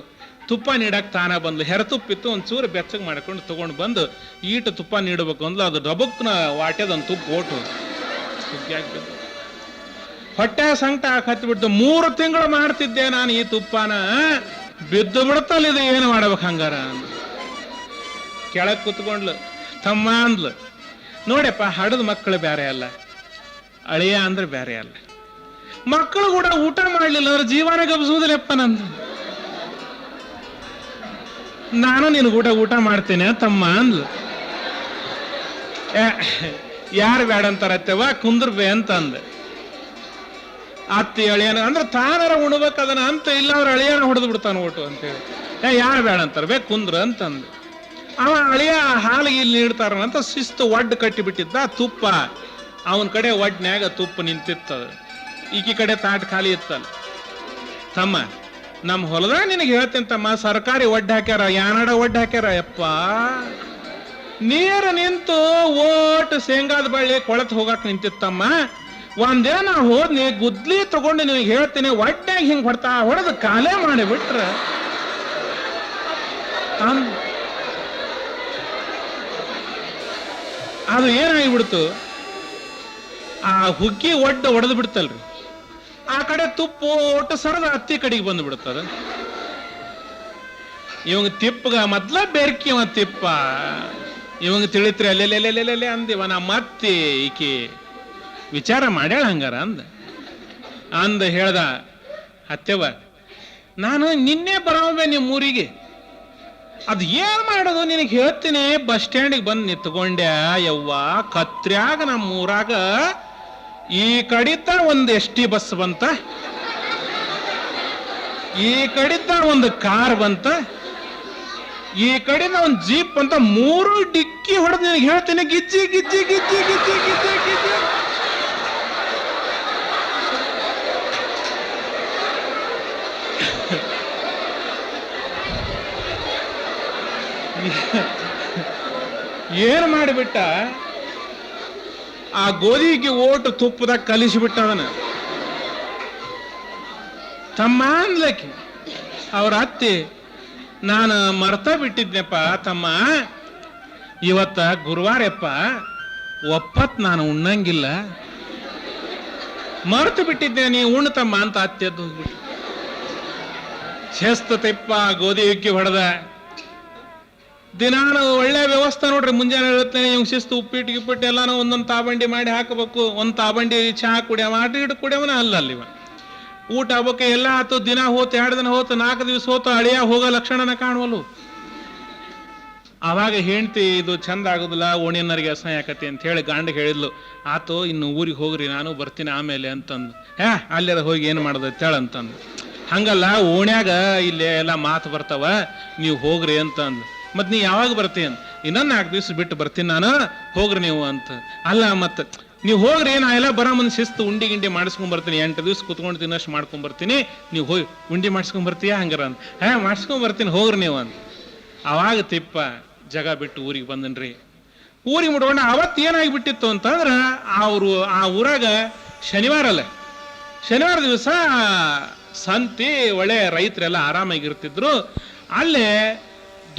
ತುಪ್ಪ ನೀಡಾಕ ತಾನ ಬಂದ್ಲು. ಹೆರತುಪ್ಪಿತ್ತು ಒಂಚೂರು ಬೆಚ್ಚಗೆ ಮಾಡ್ಕೊಂಡು ತಗೊಂಡು ಬಂದು ಈಟ ತುಪ್ಪ ನೀಡಬೇಕು ಅಂದ್ಲು. ಅದು ಡಬಕ್ನ ವಾಟ್ಯದೊಂದು ತುಪ್ಪ ಓಟು ಹುಗ್ಗಿ ಹಾಕ್ಬಿಟ್ಟು ಹೊಟ್ಟೆ ಸಂಕಟ ಹತ್ಬಿಟ್ಟು 3 ತಿಂಗಳು ಮಾಡ್ತಿದ್ದೆ ನಾನು ಈ ತುಪ್ಪನ, ಬಿದ್ದು ಬಿಡುತ್ತಲ್ಲ ಇದು ಏನು ಮಾಡ್ಬೇಕು ಹಂಗಾರ. ಕೆಳಗೆ ಕುತ್ಕೊಂಡ್ಲು, ತಮ್ಮ ಅಂದ್ಲು, ನೋಡ್ಯಪ್ಪ ಹಡದ ಮಕ್ಕಳು ಬೇರೆ ಅಲ್ಲ, ಅಳಿಯ ಅಂದ್ರೆ ಬೇರೆ ಅಲ್ಲ, ಮಕ್ಕಳು ಕೂಡ ಊಟ ಮಾಡ್ಲಿಲ್ಲ ಅಂದ್ರೆ ಜೀವನ ಗಬ್ಸುವುದಿಲ್ಲಪ್ಪ ನಂದು, ನಾನು ನಿನ್ ಊಟ ಮಾಡ್ತೇನೆ ತಮ್ಮ ಅಂದ್ಲು. ಯಾರು ಬೇಡ ಅಂತಾರತ್ತವ ಕುಂದ್ರಬೇ ಅಂತ ಅಂದೆ. ಅತ್ತಿ ಅಳಿಯನ ಅಂದ್ರೆ ತಾನಾರ ಉಣ್ಬೇಕದನ ಅಂತ, ಇಲ್ಲ ಅವ್ರ ಅಳಿಯನ ಹೊಡೆದು ಬಿಡ್ತಾನ ಊಟ ಅಂತೇಳಿ. ಯಾರು ಬೇಡ ಅಂತಾರ, ಬೇ ಕುಂದ್ರ ಅಂತಂದು. ಅವ ಅಳಿಯ ಹಾಲಿಗೆ ಇಲ್ಲಿ ನೀಡ್ತಾರ ಅಂತ ಶಿಸ್ತು ಒಡ್ಡು ಕಟ್ಟಿ ಬಿಟ್ಟಿದ್ದ. ತುಪ್ಪ ಅವನ ಕಡೆ ಒಡ್ನ್ಯಾಗ ತುಪ್ಪ ನಿಂತಿತ್ತದ, ಈಕಿ ಕಡೆ ತಾಟ್ ಖಾಲಿ ಇತ್ತಲ್ಲ. ತಮ್ಮ ನಮ್ಮ ಹೊಲದಾಗ ನಿನಗೆ ಹೇಳ್ತೇನೆ ತಮ್ಮ, ಸರ್ಕಾರಿ ಒಡ್ಡು ಹಾಕ್ಯಾರ, ಯಾನಡ ಒಡ್ಡು ಹಾಕ್ಯಾರ ಯಪ್ಪ, ನೀರು ನಿಂತು ಓಟ್ ಶೇಂಗಾದ ಬಳ್ಳಿ ಕೊಳತ್ ಹೋಗಾಕ ನಿಂತಿತ್ತಮ್ಮ. ಒಂದೇ ನಾ ಹೋದ್ನಿ ಗುದ್ಲಿ ತಗೊಂಡು ನಿನಗೆ ಹೇಳ್ತೀನಿ, ಒಡ್ಡ್ಯಾಗ ಹಿಂಗ್ ಹೊಡೆದು ಕಾಲೇ ಮಾಡಿಬಿಟ್ರ ಅದು ಏನಾಗಿಬಿಡ್ತು, ಆ ಹುಗ್ಗಿ ಒಡ್ಡು ಒಡೆದು ಬಿಡ್ತಲ್ರಿ, ಆ ಕಡೆ ತುಪ್ಪ ಒಟ್ಟು ಸರದ ಅತ್ತಿ ಕಡೆಗೆ ಬಂದು ಬಿಡುತ್ತದ. ಇವಂಗ ತಿಪ್ಪಗ ಮೊದ್ಲ ಬೆರ್ಕಿ ಅವ ತಿಪ್ಪ, ಇವಂಗ ತಿಳಿತ್ರಿ ಅಲ್ಲೆಲ್ಲೆಲ್ಲೆಲ್ಲೆ ಅಂದಿವ. ನಮ್ಮ ಅತ್ತಿ ಈಕಿ ವಿಚಾರ ಮಾಡ್ಯಾಳ ಹಂಗಾರ ಅಂದ ಹೇಳ್ದ, ಅತ್ತೆವ ನಾನು ನಿನ್ನೆ ಬರೋವೆ ನಿಮ್ಮ ಊರಿಗೆ, ಅದು ಏನ್ ಮಾಡೋದು ನಿನಗೆ ಹೇಳ್ತೀನಿ. ಬಸ್ ಸ್ಟ್ಯಾಂಡಿಗೆ ಬಂದು ನಿಂತ್ಕೊಂಡ್ಯಾ ಯವ್ವ, ಕತ್ರ್ಯಾಗ ನಮ್ಮ ಊರಾಗ ಈ ಕಡಿತ ಒಂದು ST ಬಸ್ ಬಂತ, ಈ ಕಡಿತ ಒಂದು ಕಾರ್ ಬಂತ, ಈ ಕಡೆಯಿಂದ ಒಂದು ಜೀಪ್ ಅಂತ 3 ಡಿಕ್ಕಿ ಹೊಡೆದು ನಿನಗೆ ಹೇಳ್ತೀನಿ, ಗಿಜ್ಜಿ ಗಿಜ್ಜಿ ಗಿಜ್ಜಿ ಗಿಜ್ಜಿ ಗಿಜ್ಜಿ ಗಿಜ್ಜಿ. ಏನ್ ಮಾಡಿಬಿಟ್ಟ, ಆ ಗೋಧಿಗೆ ಓಟು ತುಪ್ಪದಾಗ ಕಲಿಸಿಬಿಟ್ಟ ಅದನ್ನ. ತಮ್ಮ ಅಂದ್ಲಕ್ಕೆ ಅವ್ರ ಅತ್ತಿ, ನಾನು ಮರ್ತ ಬಿಟ್ಟಿದ್ನೆಪ್ಪ ತಮ್ಮ, ಇವತ್ತ ಗುರುವಾರಪ್ಪ, ಒಪ್ಪತ್ ನಾನು ಉಣ್ಣಂಗಿಲ್ಲ, ಮರ್ತು ಬಿಟ್ಟಿದ್ದೆ, ನೀ ಉಣ್ಣತಮ್ಮ ಅಂತ ಅತ್ತೆದ್ದು ಹೋಗ್ಬಿಟ್ಟು ಶಿಸ್ತತೆಪ್ಪ ಗೋಧಿ ಹಿಕ್ಕಿ ಹೊಡೆದ. ದಿನಾನು ಒಳ್ಳೆ ವ್ಯವಸ್ಥೆ ನೋಡ್ರಿ, ಮುಂಜಾನೆ ಹೇಳ್ತೇನೆ ಇವ್ ಶಿಸ್ತು ಉಪ್ಪಿಟ್ಟು ಗಿಪ್ಪಿಟ್ಟು ಎಲ್ಲಾನು ಒಂದೊಂದು ತಾಬಂಡಿ ಮಾಡಿ ಹಾಕಬೇಕು, ಒಂದು ತಾಬಂಡಿ ಚಹಾ ಕುಡಿಯವ, ಆಟ ಇಟ್ಟು ಕುಡಿಯವನ ಅಲ್ಲಿವ, ಊಟ ಆಗ್ಬೇಕು ಎಲ್ಲ ಆತು. ದಿನ ಹೋತು, 2 ದಿನ ಹೋತು, 4 ದಿವಸ ಹೋತು, ಅಳಿಯ ಹೋಗೋ ಲಕ್ಷಣನ ಕಾಣುವಲು. ಅವಾಗ ಹೆಂಡ್ತಿ ಇದು ಚಂದ ಆಗುದಿಲ್ಲ, ಓಣಿಯನ್ನರಿಗೆ ಅಸಹ್ಯ ಆಕತಿ ಅಂತ ಹೇಳಿ ಗಂಡ ಹೇಳಿದ್ಲು, ಆತು ಇನ್ನು ಊರಿಗೆ ಹೋಗ್ರಿ ನಾನು ಬರ್ತೀನಿ ಆಮೇಲೆ ಅಂತಂದು. ಅಲ್ಲೆಲ್ಲ ಹೋಗಿ ಏನು ಮಾಡೋದು ಅಂತಂದು. ಹಂಗಲ್ಲ ಓಣ್ಯಾಗ ಇಲ್ಲೇ ಎಲ್ಲ ಮಾತು ಬರ್ತಾವ, ನೀವು ಹೋಗ್ರಿ ಅಂತಂದು. ಮತ್ ನೀ ಯಾವಾಗ ಬರ್ತೀನಿ? ಇನ್ನೊಂದು 4 ದಿವಸ ಬಿಟ್ಟು ಬರ್ತೀನಿ ನಾನು, ಹೋಗ್ರಿ ನೀವು ಅಂತ. ಅಲ್ಲ ಮತ್ತ ನೀವು ಹೋಗ್ರಿ, ನಾ ಎಲ್ಲ ಬರೋ ಮುಂದೆ ಶಿಸ್ತು ಉಂಡಿ ಗಿಂಡಿ ಮಾಡಿಸ್ಕೊಂಡ್ ಬರ್ತೀನಿ, 8 ದಿವಸ ಕುತ್ಕೊಂಡು ತಿನ್ನಷ್ಟು ಮಾಡ್ಕೊಂಡ್ ಬರ್ತೀನಿ, ನೀವು ಹೋಗಿ ಉಂಡಿ ಮಾಡಿಸ್ಕೊಂಡ್ ಬರ್ತೀಯ ಹಂಗಾರ ಅಂತ. ಮಾಡಿಸ್ಕೊಂಡ್ ಬರ್ತೀನಿ ಹೋಗ್ರಿ ನೀವು ಅಂತ. ಅವಾಗ ತಿಪ್ಪ ಜಗ ಬಿಟ್ಟು ಊರಿಗೆ ಬಂದನ್ರಿ. ಊರಿಗೆ ಮುಟ್ಕೊಂಡ ಅವತ್ತು ಏನಾಗಿಬಿಟ್ಟಿತ್ತು ಅಂತಂದ್ರ, ಆ ಊರಾಗ ಶನಿವಾರ ದಿವಸ ಸಂತಿ, ಒಳ್ಳೆ ರೈತರೆಲ್ಲ ಆರಾಮಾಗಿರ್ತಿದ್ರು. ಅಲ್ಲೇ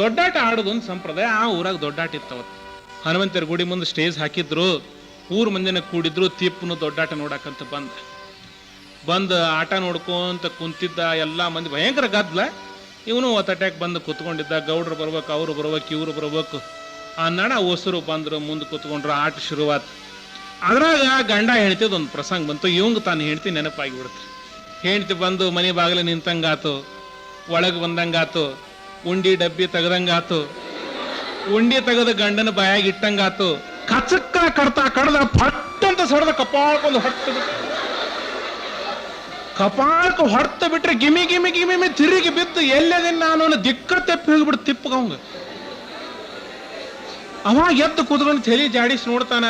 ದೊಡ್ಡಾಟ ಆಡೋದೊಂದು ಸಂಪ್ರದಾಯ. ಆ ಊರಾಗ ದೊಡ್ಡಾಟ ಇತ್ತು ಅವತ್ತು. ಹನುಮಂತರ ಗುಡಿ ಮುಂದೆ ಸ್ಟೇಜ್ ಹಾಕಿದ್ರು, ಊರ್ ಮಂದಿನ ಕೂಡಿದ್ರು. ತಿಪ್ಪನು ದೊಡ್ಡಾಟ ನೋಡಕಂತ ಬಂದ ಆಟ ನೋಡ್ಕೊಂತ ಕುಂತಿದ್ದ. ಎಲ್ಲ ಮಂದಿ ಭಯಂಕರ ಗದ್ಲ. ಇವನು ಒತ್ತಟ್ಯಾಕ್ ಬಂದು ಕುತ್ಕೊಂಡಿದ್ದ. ಗೌಡ್ರು ಬರ್ಬೇಕು, ಅವ್ರು ಬರ್ಬೇಕು, ಇವ್ರು ಬರ್ಬೇಕು ಅನ್ನೋಣ. ಹೊಸರು ಬಂದ್ರು, ಮುಂದೆ ಕುತ್ಕೊಂಡ್ರು. ಆಟ ಶುರುವಾತ್. ಅದ್ರಾಗ ಗಂಡ ಹೆಂಡ್ತಿದೊಂದು ಪ್ರಸಂಗ ಬಂತು. ಇವಂಗ ತಾನು ಹೆಂಡ್ತಿ ನೆನಪಾಗಿ ಬಿಡುತ್ತೆ. ಹೆಂಡ್ತಿ ಬಂದು ಮನೆ ಬಾಗಿಲು ನಿಂತಂಗಾತು, ಒಳಗೆ ಬಂದಂಗಾತು, ಉಂಡಿ ಡಬ್ಬಿ ತೆಗದಂಗಾತು, ಉಂಡಿ ತೆಗೆದು ಗಂಡನ ಬಾಯಾಗಿ ಇಟ್ಟಂಗಾತು. ಕಚಕ್ಕ ಕಡ್ದ ಫಟ್ ಅಂತ ಸಡದ ಕಪಾಳ್ಕೊಂಡು ಹೊಡ್ತ ಬಿಟ್ರೆ ಗಿಮಿ ಗಿಮಿ ಗಿಮಿ ತಿರುಗಿ ಬಿದ್ದು ಎಲ್ಲದೇನು ನಾನು ದಿಕ್ಕ ತೆಪ್ಪಿ ಹೋಗ್ಬಿಟ್ಟು ತಿಪ್ಪಗವಂಗ. ಅವಾಗ ಎದ್ದು ಕೂತ್ಕೊಂಡು ತಲೆ ಜಾಡಿಸಿ ನೋಡ್ತಾನ.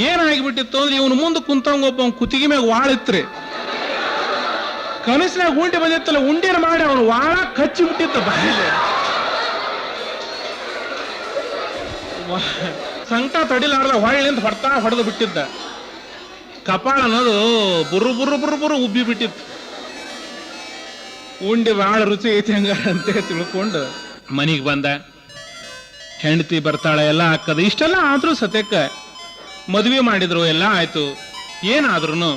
ಏನಾಗಿಬಿಟ್ಟಿತ್ತು ಅಂದ್ರೆ, ಇವನು ಮುಂದೆ ಕುಂತವಂಗ ಒಬ್ಬ ಕುತ್ತಿಗೆ ಮ್ಯಾಗ ವಾಳಿತ್ರಿ. ಕನಸಿನಾಗ ಉಂಡಿ ಬಂದಿತ್ತಲ್ಲ, ಉಂಡಿನ ಮಾಡಿ ಅವನು ವಾಳ ಕಚ್ಚಿ ಬಿಟ್ಟಿತ್ತು ಬಾಯಿಲೆ. ಸಂಕಟ ತಡಿಲಾರ್ದ ಹೊಳ್ಳಿಂದ ಹೊಡೆದು ಬಿಟ್ಟಿದ್ದ. ಕಪಾಳ ಅನ್ನೋದು ಬುರ್ರು ಉಬ್ಬಿ ಬಿಟ್ಟಿತ್ತು. ಉಂಡಿ ಭಾಳ ರುಚಿ ಐತಿ ಹಂಗಾರ ಅಂತ ತಿಳ್ಕೊಂಡು ಮನಿಗೆ ಬಂದ. ಹೆಂಡತಿ ಬರ್ತಾಳೆ, ಎಲ್ಲ ಹಾಕದ. ಇಷ್ಟೆಲ್ಲ ಆದ್ರೂ ಸತ್ಯಕ್ಕ ಮದುವೆ ಮಾಡಿದ್ರು, ಎಲ್ಲ ಆಯ್ತು. ಏನಾದ್ರೂ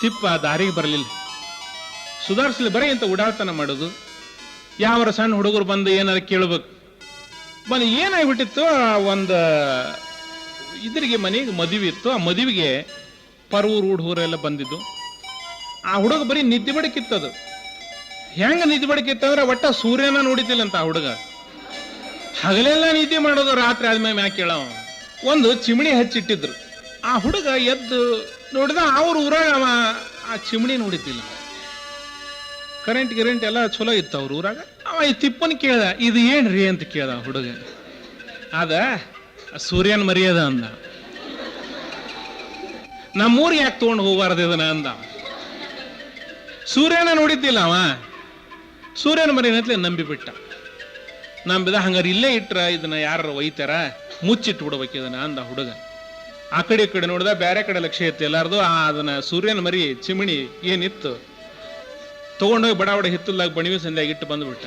ತಿಪ್ಪ ದಾರಿಗೆ ಬರಲಿಲ್ಲ, ಸುಧಾರಿಸಲಿ. ಬರೀ ಅಂತ ಉಡಾಳ್ತನ ಮಾಡೋದು. ಯಾವರ ಸಣ್ಣ ಹುಡುಗರು ಬಂದು ಏನಾರ ಕೇಳ್ಬೇಕು. ಏನಾಗ್ಬಿಟ್ಟಿತ್ತು, ಒಂದು ಇದ್ರಿಗೆ ಮನೆಗೆ ಮದುವೆ ಇತ್ತು. ಆ ಮದುವೆಗೆ ಪರೂರು ಹುಡುಗರೆಲ್ಲ ಬಂದಿದ್ದು. ಆ ಹುಡುಗ ಬರೀ ನಿದ್ದೆ ಬಡಕಿತ್ತದು. ಹೆಂಗ ನಿದ್ದೆ ಬಡಕಿತ್ತಂದ್ರೆ, ಒಟ್ಟ ಸೂರ್ಯನ ನೋಡಿದ್ದಿಲ್ಲ ಅಂತ ಆ ಹುಡುಗ. ಹಗಲೆಲ್ಲ ನಿದ್ದೆ ಮಾಡೋದು, ರಾತ್ರಿ ಆದ್ಮೇಲೆ ಮ್ಯಾಕೆ ಕೇಳವ. ಒಂದು ಚಿಮಣಿ ಹಚ್ಚಿಟ್ಟಿದ್ರು. ಆ ಹುಡುಗ ಎದ್ದು ನೋಡಿದ, ಅವ್ರ ಊರಾಗ ಆ ಚಿಮಣಿ ನೋಡಿದ್ದಿಲ್ಲ. ಕರೆಂಟ್ ಎಲ್ಲ ಚಲೋ ಇತ್ತು ಅವ್ರ ಊರಾಗ. ಅವ ಈ ತಿಪ್ಪನ್ ಕೇಳ್ದ, ಇದು ಏನ್ರಿ ಅಂತ ಕೇಳ್ದ ಹುಡುಗ. ಅದ ಸೂರ್ಯನ ಮರ್ಯಾದ ಅಂದ. ನಮ್ಮೂರಿಗೆ ಯಾಕೆ ತಗೊಂಡು ಹೋಗಬಾರ್ದು ಇದನ್ನ ಅಂದ. ಸೂರ್ಯನ ನೋಡಿದ್ದಿಲ್ಲ ಅವ. ಸೂರ್ಯನ ಮರ್ಯಾದತ್ಲೆ ನಂಬಿದ. ಹಂಗಾರೆ ಇಲ್ಲೇ ಇಟ್ರ ಇದನ್ನ ಯಾರು ಒಯ್ತಾರ, ಮುಚ್ಚಿಟ್ಟು ಬಿಡ್ಬೇಕು ಇದನ್ನ ಅಂದ ಹುಡುಗ. ಆ ಕಡೆ ಈ ಕಡೆ ನೋಡಿದ, ಬೇರೆ ಕಡೆ ಲಕ್ಷ್ಯ ಇತ್ತು ಎಲ್ಲಾರ್ದು. ಅದನ್ನ ಸೂರ್ಯನ ಮರಿ ಚಿಮಣಿ ಏನಿತ್ತು ತಗೊಂಡೋಗಿ ಬಡಾವಡೆ ಹಿತ್ತಲ್ದಾಗ ಬಣಿವಿ ಸಂಧ್ಯಾಗ ಇಟ್ಟು ಬಂದ್ಬಿಟ್ಟ.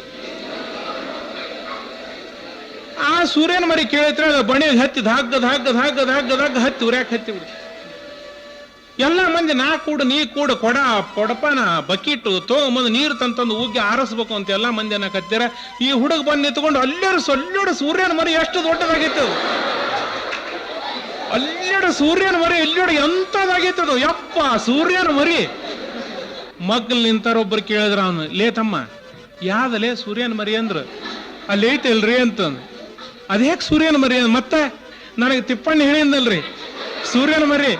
ಆ ಸೂರ್ಯನ ಮರಿ ಕೇಳಿದ್ರೆ ಬಣಿಗೆ ಹತ್ತಿ ಧಾಗ್ಗ ಹತ್ತಿ ಉರ್ಯಾಕ ಹತ್ತಿ ಬಿಡ್ತ. ಎಲ್ಲ ಮಂದಿ ನಾ ಕೂಡು ನೀ ಕೂಡು ಕೊಡಪಾನ ಬಕೀಟು ತಗೊಂಬಂದು ನೀರು ತಂತಂದು ಉಗ್ಗಿ ಆರಿಸ್ಬೇಕು ಅಂತ ಎಲ್ಲ ಮಂದಿ ಅನ್ನಕತ್ತೀರ. ಈ ಹುಡುಗ ಬಂದು ನಿಂತ್ಕೊಂಡು ಅಲ್ಲೆಡು ಸೂರ್ಯನ ಮರಿ ಎಷ್ಟು ದೊಡ್ಡದಾಗಿತ್ತು. ಅಲ್ಲೆಡು ಸೂರ್ಯನ ಮರಿ ಎಲ್ಲೆಡು ಎಂತದಾಗಿತ್ತದು. ಯಪ್ಪ ಸೂರ್ಯನ ಮರಿ. ಮಗ್ಲ್ ನಿಂತಾರೊಬ್ಬರು ಕೇಳಿದ್ರ ಅವನು, ಲೇ ತಮ್ಮ ಯಾವ್ದಲೇ ಸೂರ್ಯನ ಮರಿ ಅಂದ್ರ, ಅಲ್ಲಿ ಐತಲ್ರಿ ಅಂತಂದು. ಅದೇಕ್ ಸೂರ್ಯನ ಮರಿ? ಮತ್ತೆ ನನಗೆ ತಿಪ್ಪಣ್ಣಿ ಹೇಳಿಂದಲ್ರಿ ಸೂರ್ಯನ ಮರಿ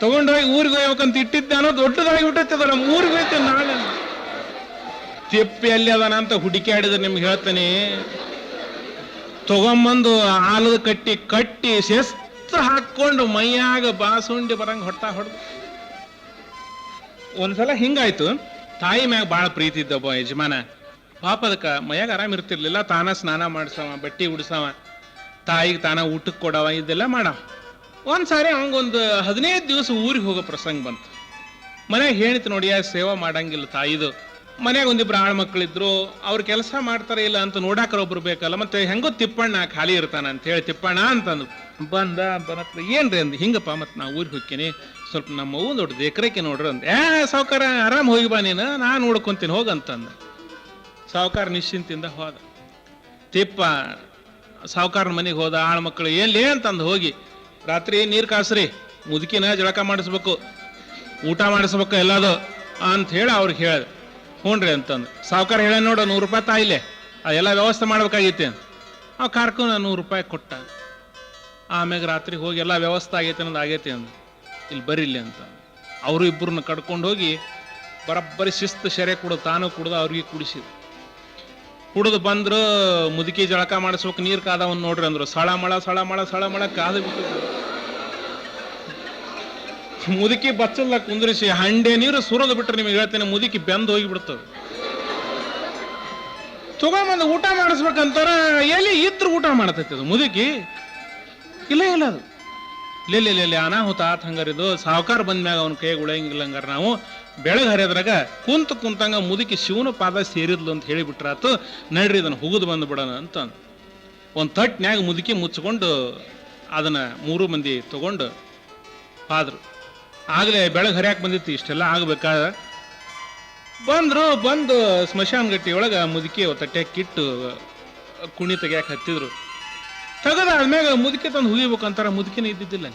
ತಗೊಂಡೋಗಿ ಊರಿಗೆ ಹೋಗ್ಬೇಕಂತ ಇಟ್ಟಿದ್ದೆ ಅನ್ನೋ ದೊಡ್ಡದಾಗಿ ಬಿಟ್ಟದ. ನಮ್ಮ ಊರಿಗೆ ಹೋಯ್ತೆ ನಾಳೆ. ತಿಪ್ಪಿ ಎಲ್ಲಿ ಅದಾನ ಅಂತ ಹುಡುಕಾಡಿದ್ರೆ ನಿಮ್ಗೆ ಹೇಳ್ತಾನೆ. ತಗೊಂಬಂದು ಆಲದ ಕಟ್ಟಿ ಶಿಸ್ತು ಹಾಕೊಂಡು ಮೈಯಾಗ ಬಾಸುಂಡಿ ಬರಂಗ ಹೊಡೆದು. ಒಂದ್ಸಲ ಹಿಂಗಾಯ್ತು. ತಾಯಿ ಮ್ಯಾಗ ಬಾಳ ಪ್ರೀತಿ ಇದ್ದಬ್ಬ ಯಜಮಾನ. ಪಾಪ ಅದಕ್ಕ ಮೈಯಾಗ ಆರಾಮ್ ಇರ್ತಿರ್ಲಿಲ್ಲ. ತಾನ ಸ್ನಾನ ಮಾಡ್ಸವ, ಬಟ್ಟಿ ಉಡ್ಸವ, ತಾಯಿಗೆ ತಾನ ಊಟಕ್ಕೆ ಕೊಡವ, ಇದೆಲ್ಲ ಮಾಡವ. ಒಂದ್ಸಾರಿ ಅವಂಗೊಂದು 15 ದಿವಸ ಊರಿಗೆ ಹೋಗೋ ಪ್ರಸಂಗ ಬಂತು. ಮನ್ಯಾಗ ಹೇಳಿತು ನೋಡಿ, ಸೇವಾ ಮಾಡಂಗಿಲ್ಲ ತಾಯಿದು. ಮನ್ಯಾಗ ಒಂದಿಬ್ರು ಆಳ್ ಮಕ್ಕಳಿದ್ರು, ಅವ್ರು ಕೆಲಸ ಮಾಡ್ತಾರೆ ಇಲ್ಲ ಅಂತ ನೋಡಾಕರ ಒಬ್ರು ಬೇಕಲ್ಲ. ಮತ್ತೆ ಹೆಂಗೋ ತಿಪ್ಪಣ್ಣ ಖಾಲಿ ಇರ್ತಾನ ಅಂತ ಹೇಳಿ ತಿಪ್ಪಣ್ಣ ಅಂತಂದು ಬನತ್ರ. ಏನ್ರಿ ಅಂದ್, ಹಿಂಗಪ್ಪ ಮತ್ ನಾ ಊರಿಗೆ ಹೋಗ್ತೀನಿ, ಸ್ವಲ್ಪ ನಮ್ಮ ಅವ್ವ ದೊಡ್ಡದು ಎಕರೆಕ್ಕೆ ನೋಡ್ರಿ ಅಂದ. ಸಾವುಕಾರ ಆರಾಮ್ ಹೋಗಿ ಬಾ ನೀನು, ನಾ ನೋಡ್ಕೊಂತೀನಿ ಹೋಗಂತಂದ. ಸಾವುಕಾರ ನಿಶ್ಚಿಂತಿಂದ ಹೋದ. ತಿಪ್ಪ ಸಾವುಕಾರನ ಮನೆಗೆ ಹೋದ. ಆಳ್ ಮಕ್ಕಳು ಏನ್ಲೇ ಅಂತಂದು ಹೋಗಿ, ರಾತ್ರಿ ನೀರು ಕಾಸ್ರಿ, ಮುದುಕಿನ ಜಳಕ ಮಾಡಿಸ್ಬೇಕು, ಊಟ ಮಾಡಿಸ್ಬೇಕು ಎಲ್ಲದು ಅಂತ ಹೇಳಿ ಅವ್ರಿಗೆ ಹೇಳ್ದೆ. ಹ್ಞೂನ್ರಿ ಅಂತಂದು. ಸಾವುಕಾರ ಹೇಳ ನೋಡ, 100 ರೂಪಾಯಿ ತಾಯಿಲೆ ಅದೆಲ್ಲ ವ್ಯವಸ್ಥೆ ಮಾಡ್ಬೇಕಾಗೈತಿ ಅಂತ. ಅವ್ ಕಾರ್ಕೊಂಡು 100 ರೂಪಾಯಿ ಕೊಟ್ಟ. ಆಮ್ಯಾಗ ರಾತ್ರಿ ಹೋಗಿ ಎಲ್ಲ ವ್ಯವಸ್ಥೆ ಆಗೈತೆ ಅನ್ನೋದು ಆಗೈತಿ ಅಂದ. ಇಲ್ಲಿ ಬರಿಲ್ಲಿ ಅಂತ ಅವರು ಇಬ್ಬರನ್ನ ಕಡ್ಕೊಂಡು ಹೋಗಿ ಬರಬ್ಬರಿ ಶಿಸ್ತು ಶೆರೆ ಕುಡ್ದು ತಾನು ಕುಡ್ದು ಅವ್ರಿಗೆ ಕುಡಿಸಿದ. ಕುಡಿದು ಬಂದ್ರು, ಮುದುಕಿ ಜಳಕ ಮಾಡಿಸ್ಬೇಕು, ನೀರು ಕಾದವನ್ ನೋಡ್ರಿ ಅಂದ್ರು. ಸಳಮಳ ಸಳಮಳ ಸಳಮಳ ಕಾದು ಬಿಟ್ಟು ಮುದುಕಿ ಬಚ್ಚಲ್ಲ ಕುಂದ್ರಿಸಿ ಹಂಡೆ ನೀರು ಸುರದು ಬಿಟ್ರೆ ನಿಮಗೆ ಹೇಳ್ತೇನೆ, ಮುದುಕಿ ಬೆಂದು ಹೋಗಿಬಿಡ್ತದೆ. ತಗೊಂಬಂದು ಊಟ ಮಾಡಿಸ್ಬೇಕಂತಾರ, ಎಲ್ಲಿ ಇತ್ರ ಊಟ ಮಾಡತೈತಿ ಅದು ಮುದುಕಿ. ಇಲ್ಲ ಇಲ್ಲ ಅದು ಲೆಲ್ಲಿ ಅನಾಹುತ ಆತ್ ಹಂಗಾರಿದು. ಸಾವುಕಾರ ಬಂದ್ಮ್ಯಾಗ ಅವ್ನ ಕೈಗೆ ಉಳಂಗಿಲ್ಲ ಹಂಗಾರ ನಾವು ಬೆಳಗ್ಗೆ ಹರಿಯದ್ರಾಗ ಕುಂತಂಗ ಮುದುಕಿ ಶಿವನ ಪಾದ ಸೇರಿದ್ಲು ಅಂತ ಹೇಳಿಬಿಟ್ರಾತು. ನಡ್ರಿ ಇದನ್ನು ಹುಗಿದು ಬಂದು ಬಿಡೋಣ ಅಂತ ಒಂದು ತಟ್ನ್ಯಾಗ ಮುದುಕಿ ಮುಚ್ಕೊಂಡು ಅದನ್ನ 3 ಮಂದಿ ತಗೊಂಡು ಆದ್ರು. ಆಗ್ಲೇ ಬೆಳಗ್ಗೆ ಹರಿಯಾಕೆ ಬಂದಿತ್ತು, ಇಷ್ಟೆಲ್ಲ ಆಗ್ಬೇಕಾದ ಬಂದು ಸ್ಮಶಾನ ಗಟ್ಟಿ ಒಳಗ ಮುದುಕಿ ತಟ್ಟೆಕ್ಕಿಟ್ಟು ಕುಣಿ ತೆಗಿಯಾಕ ಹತ್ತಿದ್ರು. ತೆಗದಾದ್ಮ್ಯಾಗ ಮುದುಕಿ ತಂದು ಹುಗಿಬೇಕಂತಾರ, ಮುದುಕಿನ ಇದ್ದಿದ್ದಿಲ್ಲ.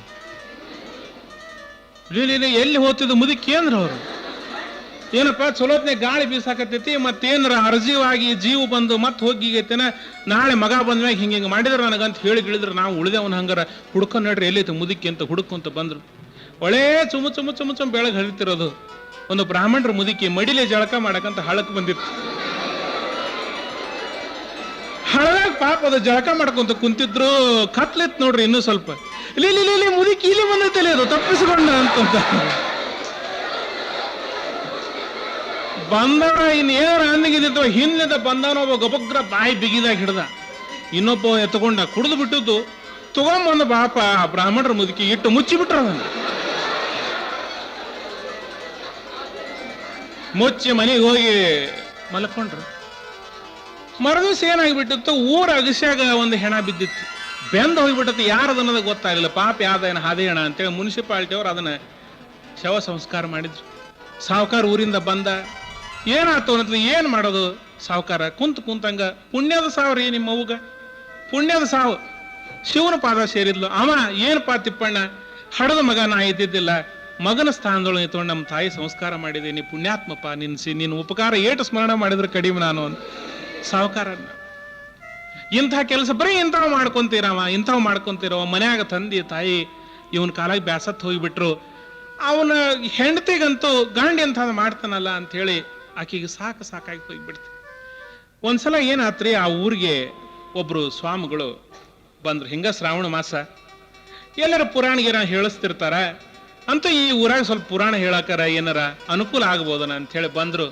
ಎಲ್ಲಿ ಹೋಗ್ತಿದ್ದು ಮುದುಕಿ ಅಂದ್ರ ಅವರು, ಏನಪ್ಪ ಚಲೋತ್ನೆ ಗಾಳಿ ಬೀಸಾಕತ್ತೈತಿ, ಮತ್ತೇನ್ರ ಅರ್ಜೀವಾಗಿ ಜೀವ ಬಂದು ಮತ್ತೆ ಹೋಗಿಗೈತೇನ, ನಾಳೆ ಮಗ ಬಂದ್ಮ್ಯಾಗ ಹಿಂಗೆ ಮಾಡಿದ್ರ ನನಗಂತ ಹೇಳಿ ಗಿಳಿದ್ರು. ನಾವು ಉಳಿದೇವನ ಹಂಗಾರ ಹುಡ್ಕೊಂಡ್ ನೋಡ್ರಿ ಎಲ್ಲೈತೆ ಮುದುಕಿ ಅಂತ ಹುಡುಕೊಂತ ಬಂದ್ರು. ಒಳ್ಳೆ ಚುಮು ಬೆಳಗ್ಗೆ ಹರಿತಿರೋದು. ಒಂದು ಬ್ರಾಹ್ಮಣರ ಮುದುಕಿ ಮಡಿಲೆ ಜಳಕ ಮಾಡಕಂತ ಹಳಕ್ ಬಂದಿತ್ತು. ಹಳದಾಗ ಪಾಪ ಅದು ಜಳಕ ಮಾಡ್ಕೊಂತ ಕುಂತಿದ್ರು. ಕತ್ಲೆತ್ ನೋಡ್ರಿ ಇನ್ನೂ ಸ್ವಲ್ಪ, ಇಲ್ಲಿ ಮುದುಕಿ ಇಲ್ಲಿ ಬಂದೈತಲ್ಲ ಅದು ತಪ್ಪಿಸ್ಕೊಂಡ ಅಂತ ಬಂದವ. ಇನ್ನೇನಾರ ಅನ್ನಗಿದ್ದ ಹಿಂದಿಂದ ಬಂದವನ ಒಬ್ಬ ಗಬಗ್ರ ಬಾಯಿ ಬಿಗಿದಾಗ ಹಿಡ್ದ, ಇನ್ನೊಬ್ಬ ಎತ್ಕೊಂಡ ಕುಡಿದು ಬಿಟ್ಟದ್ದು. ತಗೊಂಬಂದ ಪಾಪ ಬ್ರಾಹ್ಮಣರ ಮುದುಕಿ ಇಟ್ಟು ಮುಚ್ಚಿಬಿಟ್ರ. ಅದನ್ನ ಮುಚ್ಚಿ ಮನೆಗೆ ಹೋಗಿ ಮಲ್ಕೊಂಡ್ರು. ಮರದಿವ್ಸ ಏನಾಗಿಬಿಟ್ಟಿತ್ತು, ಊರ ಅಗಸ್ಯಾಗ ಒಂದು ಹೆಣ ಬಿದ್ದಿತ್ತು, ಬೆಂದ ಹೋಗ್ಬಿಟ್ಟತ್ತು. ಯಾರದನ್ನೋದು ಗೊತ್ತಾಗಲಿಲ್ಲ. ಪಾಪ ಯಾವ್ದೇನ ಹಾದಿ ಹೆಣ ಅಂತೇಳಿ ಮುನ್ಸಿಪಾಲಿಟಿ ಅವ್ರು ಅದನ್ನ ಶವ ಸಂಸ್ಕಾರ ಮಾಡಿದ್ರು. ಸಾವುಕಾರ ಊರಿಂದ ಬಂದ, ಏನಾಯ್ತು ಅನ್ನತ್ಲಿ, ಏನ್ ಮಾಡೋದು ಸಾವುಕಾರ? ಕುಂತಂಗ ಪುಣ್ಯದ ಸಾವ್ರಿ ನಿಮ್ಮ ಅವ್ಗ, ಪುಣ್ಯದ ಸಾವು. ಶಿವನ ಪಾದ ಸೇರಿದ್ಲು. ಅವ ಏನಪ್ಪಾ ತಿಪ್ಪಣ್ಣ, ಹಡದ ಮಗ ನಾ ಇದ್ದಿದ್ದಿಲ್ಲ, ಮಗನ ಸ್ಥಾನದೊಳಗೆ ನಿಂತ್ಕೊಂಡು ನಮ್ಮ ತಾಯಿ ಸಂಸ್ಕಾರ ಮಾಡಿದೆ, ನೀ ಪುಣ್ಯಾತ್ಮಪ್ಪ, ನಿನ್ನ ಉಪಕಾರ ಏಟು ಸ್ಮರಣ ಮಾಡಿದ್ರೆ ಕಡಿಮೆ ನಾನು ಅಂತ ಸಾವುಕಾರನ್ನ. ಇಂಥ ಕೆಲಸ ಬರೀ ಇಂಥವ್ ಮಾಡ್ಕೊಂತೀರವ ಮನ್ಯಾಗ ತಂದೆ ತಾಯಿ ಇವನ್ ಕಾಲಾಗ ಬ್ಯಾಸತ್ ಹೋಗಿಬಿಟ್ರು. ಅವನ ಹೆಂಡತಿಗಂತೂ ಗಂಡ ಎಂಥದ್ದು ಮಾಡ್ತಾನಲ್ಲ ಅಂತ ಹೇಳಿ ಆಕೆಗೆ ಸಾಕಾಗಿ ಹೋಗಿಬಿಡ್ತು. ಒಂದ್ಸಲ ಏನಾತ್ರಿ, ಆ ಊರಿಗೆ ಒಬ್ರು ಸ್ವಾಮಿಗಳು ಬಂದ್ರು. ಹಿಂಗ ಶ್ರಾವಣ ಮಾಸ ಎಲ್ಲರ ಪುರಾಣ ಗಿರಾಣ ಹೇಳಿಸ್ತಿರ್ತಾರ ಅಂತ ಈ ಊರಾಗ ಸ್ವಲ್ಪ ಪುರಾಣ ಹೇಳಾಕರ ಏನಾರ ಅನುಕೂಲ ಆಗ್ಬೋದನ ಅಂತ ಹೇಳಿ ಬಂದ್ರು.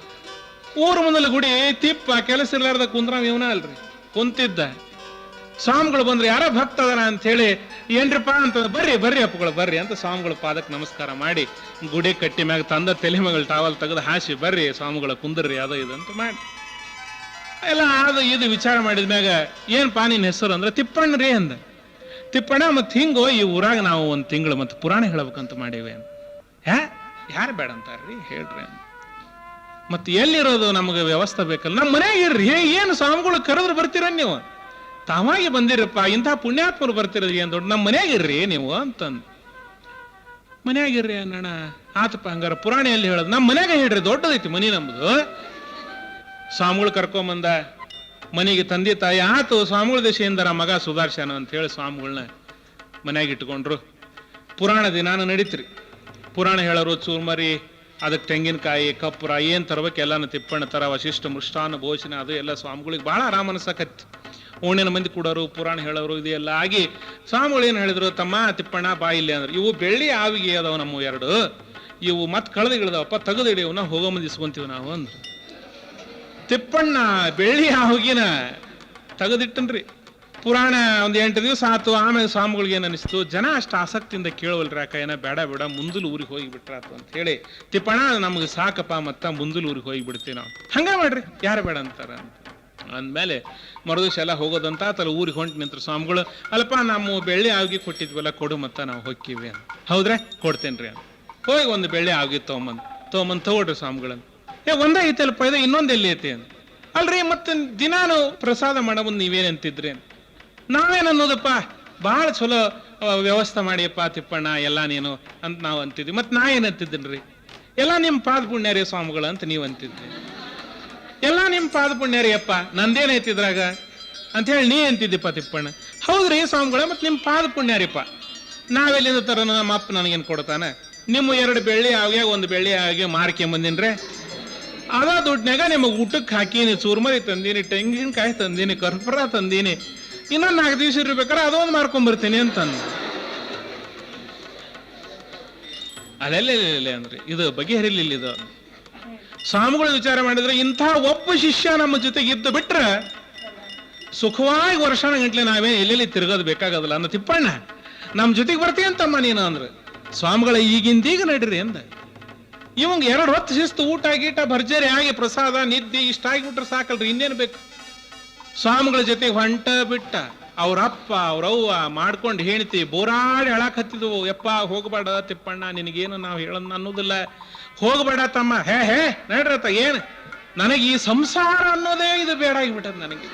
ಊರ ಮುಂದಲ ಗುಡಿ ತಿಪ್ಪ ಕೆಲಸ ಇರ್ಲಾರ್ದ ಕುಂದ್ರಾಮ್ ಇವನ ಅಲ್ರಿ ಕುಂತಿದ್ದ. ಸ್ವಾಮಿಗಳು ಬಂದ್ರು, ಯಾರ ಭಕ್ತ ಅದನ ಅಂತ ಹೇಳಿ, ಏನ್ರಿಪ್ಪ ಅಂತ, ಬರ್ರಿ ಅಪ್ಪಗಳು ಬರ್ರಿ ಅಂತ ಸ್ವಾಮಿಗಳು ಪಾದಕ್ಕೆ ನಮಸ್ಕಾರ ಮಾಡಿ ಗುಡಿ ಕಟ್ಟಿ ಮ್ಯಾಗ ತಂದ ತಲೆ ಮಗಳು ಟಾವಲ್ ತೆಗೆದು ಹಾಸಿ, ಬರ್ರಿ ಸ್ವಾಮಿಗಳ ಕುಂದ್ರಿ ಅದು ಇದು ಅಂತ ಮಾಡಿ ಎಲ್ಲ ಅದು ಇದು ವಿಚಾರ ಮಾಡಿದ್ಮ್ಯಾಗ, ಏನ್ಪಾ ನಿನ್ನ ಹೆಸರು ಅಂದ್ರೆ ತಿಪ್ಪಣ್ಣ ರೀ ಅಂದ. ತಿಪ್ಪಣ್ಣ ಮತ್ತೆ ಹಿಂಗೋ ಈ ಊರಾಗ ನಾವು ಒಂದು ತಿಂಗಳು ಮತ್ತೆ ಪುರಾಣ ಹೇಳಬೇಕಂತ ಮಾಡೇವೆ ಅಂತ. ಯಾರು ಬೇಡ ಅಂತಾರ್ರಿ ಹೇಳ್ರಿ ಅಂತ. ಮತ್ತೆ ಎಲ್ಲಿರೋದು ನಮಗೆ ವ್ಯವಸ್ಥೆ ಬೇಕಲ್ಲ, ನಮ್ಮ ಮನ್ಯಾಗ ಇರ್ರಿ, ಏನು ಸ್ವಾಮಿಗಳು ಕರೆದ್ರು ಬರ್ತೀರ ನೀವು, ತಾವಾಗಿ ಬಂದಿರಪ್ಪ, ಇಂಥ ಪುಣ್ಯಾತ್ಮರು ಬರ್ತಿರೋದು ಏನ್ ದೊಡ್ಡ, ನಮ್ಮ ಮನ್ಯಾಗ ಇರ್ರಿ ನೀವು ಅಂತಂದು. ಮನ್ಯಾಗಿರ್ರಿ ಅಣ್ಣ, ಆತಪ್ಪ ಹಂಗಾರ ಪುರಾಣ ಎಲ್ಲಿ ಹೇಳೋದು, ನಮ್ಮ ಮನ್ಯಾಗ ಹೇಳ್ರಿ, ದೊಡ್ಡದೈತಿ ಮನಿ ನಮ್ದು. ಸ್ವಾಮಿಗಳು ಕರ್ಕೊಂಬಂದ ಮನೆಗೆ, ತಂದೆ ತಾಯಿ ಆತು ಸ್ವಾಮಿಗಳ ದೇಶದಿಂದ ಮಗ ಸುಧಾರ್ಶನ ಅಂತ ಹೇಳಿ ಸ್ವಾಮಿಗಳನ್ನ ಮನ್ಯಾಗ ಇಟ್ಕೊಂಡ್ರು. ಪುರಾಣ ದಿನಾನ ನಡೀತ್ರಿ. ಪುರಾಣ ಹೇಳೋರು ಚೂರ್ಮರಿ, ಅದಕ್ಕೆ ತೆಂಗಿನಕಾಯಿ ಕಪ್ಪುರ ಏನ್ ತರಬೇಕು ಎಲ್ಲಾನು ತಿಪ್ಪಣ್ಣ ತರ, ವಶಿಷ್ಠ ಮೃಷ್ಟಾನ ಭೋಜನ ಅದು ಎಲ್ಲ ಸ್ವಾಮಿಗಳಿಗೆ ಬಹಳ ಆರಾಮ ಅನ್ಸಕತ್ತಿ. ಓಣಿನ ಮಂದಿ ಕೂಡೋರು, ಪುರಾಣ ಹೇಳೋರು, ಇದೆಲ್ಲ ಆಗಿ ಸ್ವಾಮಿಗಳು ಏನ್ ಹೇಳಿದ್ರು, ತಮ್ಮ ತಿಪ್ಪಣ್ಣ ಬಾ ಇಲ್ಲಿ ಅಂದ್ರೆ, ಇವು ಬೆಳ್ಳಿ ಆವಿಗೆ ಅದಾವ ನಮ್ಮ 2, ಇವು ಮತ್ತೆ ಕಳೆದಿಗಿಳ್ದವಪ್ಪ, ತೆಗೆದಿಡಿಯವನ್ನ ಹೋಗೋ ಮಂದಿ ಇಸ್ಕೊಂತೀವಿ ನಾವು ಅಂದ್ರು. ತಿಪ್ಪಣ್ಣ ಬೆಳ್ಳಿ ಆವಿಗಿನ ತೆಗೆದಿಟ್ಟನ್ರಿ. ಪುರಾಣ ಒಂದು 8 ದಿವಸ ಆತು. ಆಮೇಲೆ ಸ್ವಾಮಿಗಳಿಗೆ ಏನ್ ಅನಿಸ್ತು, ಜನ ಅಷ್ಟು ಆಸಕ್ತಿಯಿಂದ ಕೇಳವಲ್ರಿ, ಯಾಕ ಏನ ಬೇಡ ಮುಂದಲು ಊರಿಗೆ ಹೋಗಿ ಬಿಟ್ರಾತು ಅಂತ ಹೇಳಿ, ತಿಪ್ಪಣ್ಣ ನಮ್ಗೆ ಸಾಕಪ್ಪ, ಮತ್ತ ಮುಂದಲು ಊರಿಗೆ ಹೋಗಿ ಬಿಡ್ತೀವಿ ನಾವು, ಹಂಗ ಮಾಡ್ರಿ ಯಾರು ಬೇಡ ಅಂತಾರ ಅಂತ ಅಂದ್ಮೇಲೆ ಮರುದಿವ್ಸ ಎಲ್ಲ ಹೋಗೋದಂತ ಆತಲ್ಲ, ಊರಿಗೆ ಹೊಂಟು ನಿಂತ್ರು ಸ್ವಾಮಿಗಳು. ಅಲ್ಲಪ್ಪ ನಮ್ಮ ಬೆಳ್ಳಿ ಆವಿಗೆ ಕೊಟ್ಟಿದ್ವಲ್ಲ, ಕೊಡು ಮತ್ತ ನಾವು ಹೊಕ್ಕಿವಿ ಅಂತ. ಹೌದ್ರೆ ಕೊಡ್ತೇನ್ರಿ ಅಂತ ಹೋಗಿ ಒಂದು ಬೆಳ್ಳಿ ಆಗಿ ತೊಗೊಂಬಂದ್ ತಗೊಳ್ರಿ ಸ್ವಾಮಿಗಳನ್ನ. ಒಂದೇ ಐತಲ್ಪ, ಇದು ಇನ್ನೊಂದು ಎಲ್ಲಿ ಐತಿ ಅಂತ. ಅಲ್ರಿ ಮತ್ತೆ ದಿನಾನು ಪ್ರಸಾದ ಮಾಡಬಂದು ನೀವೇನಂತಿದ್ರಿ ಅಂತ. ನಾವೇನನ್ನೋದಪ್ಪ, ಬಹಳ ಚಲೋ ವ್ಯವಸ್ಥೆ ಮಾಡಿಯಪ್ಪ ತಿಪ್ಪಣ್ಣ ಎಲ್ಲ ನೀನು ಅಂತ ನಾವು ಅಂತಿದ್ವಿ. ಮತ್ತೆ ನಾ ಏನಂತಿದ್ದೀನ್ರಿ, ಎಲ್ಲ ನಿಮ್ಮ ಪಾದ ಪುಣ್ಯ ರೀ ಸ್ವಾಮಿಗಳು ಅಂತ ನೀವು ಅಂತಿದ್ರಿ. ಎಲ್ಲ ನಿಮ್ಮ ಪಾದ ಪುಣ್ಯ ರೀ ಅಪ್ಪ, ನಂದೇನೈತಿದ್ರಾಗ ಅಂತ ಹೇಳಿ ನೀ ಅಂತಿದ್ದೀಪ್ಪ ತಿಪ್ಪಣ್ಣ. ಹೌದ್ರಿ ಸ್ವಾಮಿಗಳ, ಮತ್ತೆ ನಿಮ್ಮ ಪಾದ ಪುಣ್ಯ ರೀಪ್ಪ, ನಾವೆಲ್ಲಿಂದ ತರ ನಮ್ಮ ಅಪ್ಪ ನನಗೇನು ಕೊಡ್ತಾನೆ, ನಿಮ್ಮ 2 ಬೆಳ್ಳಿ ಆಗಿ 1 ಬೆಳ್ಳಿ ಆಗಿ ಮಾರ್ಕೆ ಬಂದಿನ್ರೆ, ಅದ ದುಡ್ಡನ್ಯಾಗ ನಿಮಗೆ ಊಟಕ್ಕೆ ಹಾಕೀನಿ, ಚೂರ್ಮರಿ ತಂದೀನಿ, ತೆಂಗಿನಕಾಯಿ ತಂದೀನಿ, ಕರ್ಪೂರ ತಂದೀನಿ, ಇನ್ನೊಂದು 4 ದಿವಸ ಇರ್ಬೇಕಾರೆ ಅದೊಂದು ಮಾರ್ಕೊಂಡ್ಬರ್ತೀನಿ ಅಂತಂದು. ಅಲ್ಲೆಲ್ಲ ಅಂದ್ರೆ ಇದು ಬಗೆಹರಿಲಿಲ್ಲ. ಇದು ಸ್ವಾಮಿಗಳು ವಿಚಾರ ಮಾಡಿದ್ರೆ ಇಂಥ ಒಬ್ಬ ಶಿಷ್ಯ ನಮ್ಮ ಜೊತೆಗೆ ಇದ್ದು ಬಿಟ್ರೆ ಸುಖವಾಗಿ ವರ್ಷಾನ ಗಂಟ್ಲೆ ನಾವೇ ಎಲ್ಲೆಲ್ಲಿ ತಿರುಗೋದು ಬೇಕಾಗದಲ್ಲ ಅನ್ನೋ ತಿಪ್ಪಣ್ಣ ನಮ್ಮ ಜೊತೆಗೆ ಬರ್ತೀಯಂತಮ್ಮ ನೀನು ಅಂದ್ರೆ ಸ್ವಾಮಿಗಳ ಈಗಿಂದೀಗ ನಡೀರಿ ಅಂದ. ಇವಂಗ 2 ಹೊತ್ತು ಶಿಸ್ತು, ಊಟ ಗೀಟ ಭರ್ಜರಿ ಆಗಿ ಪ್ರಸಾದ ನಿದ್ದೆ ಇಷ್ಟ ಆಗಿಬಿಟ್ರೆ ಸಾಕಲ್ರಿ, ಇನ್ನೇನು ಬೇಕು. ಸ್ವಾಮಿಗಳ ಜೊತೆಗೆ ಹೊಂಟ ಬಿಟ್ಟ ಅವ್ರಪ್ಪ ಅವ್ರವ್ವ ಮಾಡ್ಕೊಂಡು ಹೆಣ್ತಿ ಬೋರಾಡಿ ಹೇಳಕ್ ಹತ್ತಿದ್ವು. ಯಪ್ಪ ಹೋಗಬೇಡ ತಿಪ್ಪಣ್ಣ, ನಿನಗೇನು ನಾವು ಹೇಳೋದು ಅನ್ನೋದಿಲ್ಲ, ಹೋಗಬೇಡ ತಮ್ಮ, ಹೇ ನಡ್ರತ, ಏನು ನನಗೆ ಈ ಸಂಸಾರ ಅನ್ನೋದೇ ಇದು ಬೇಡ ಆಗಿಬಿಟ್ಟದ. ನನಗೆ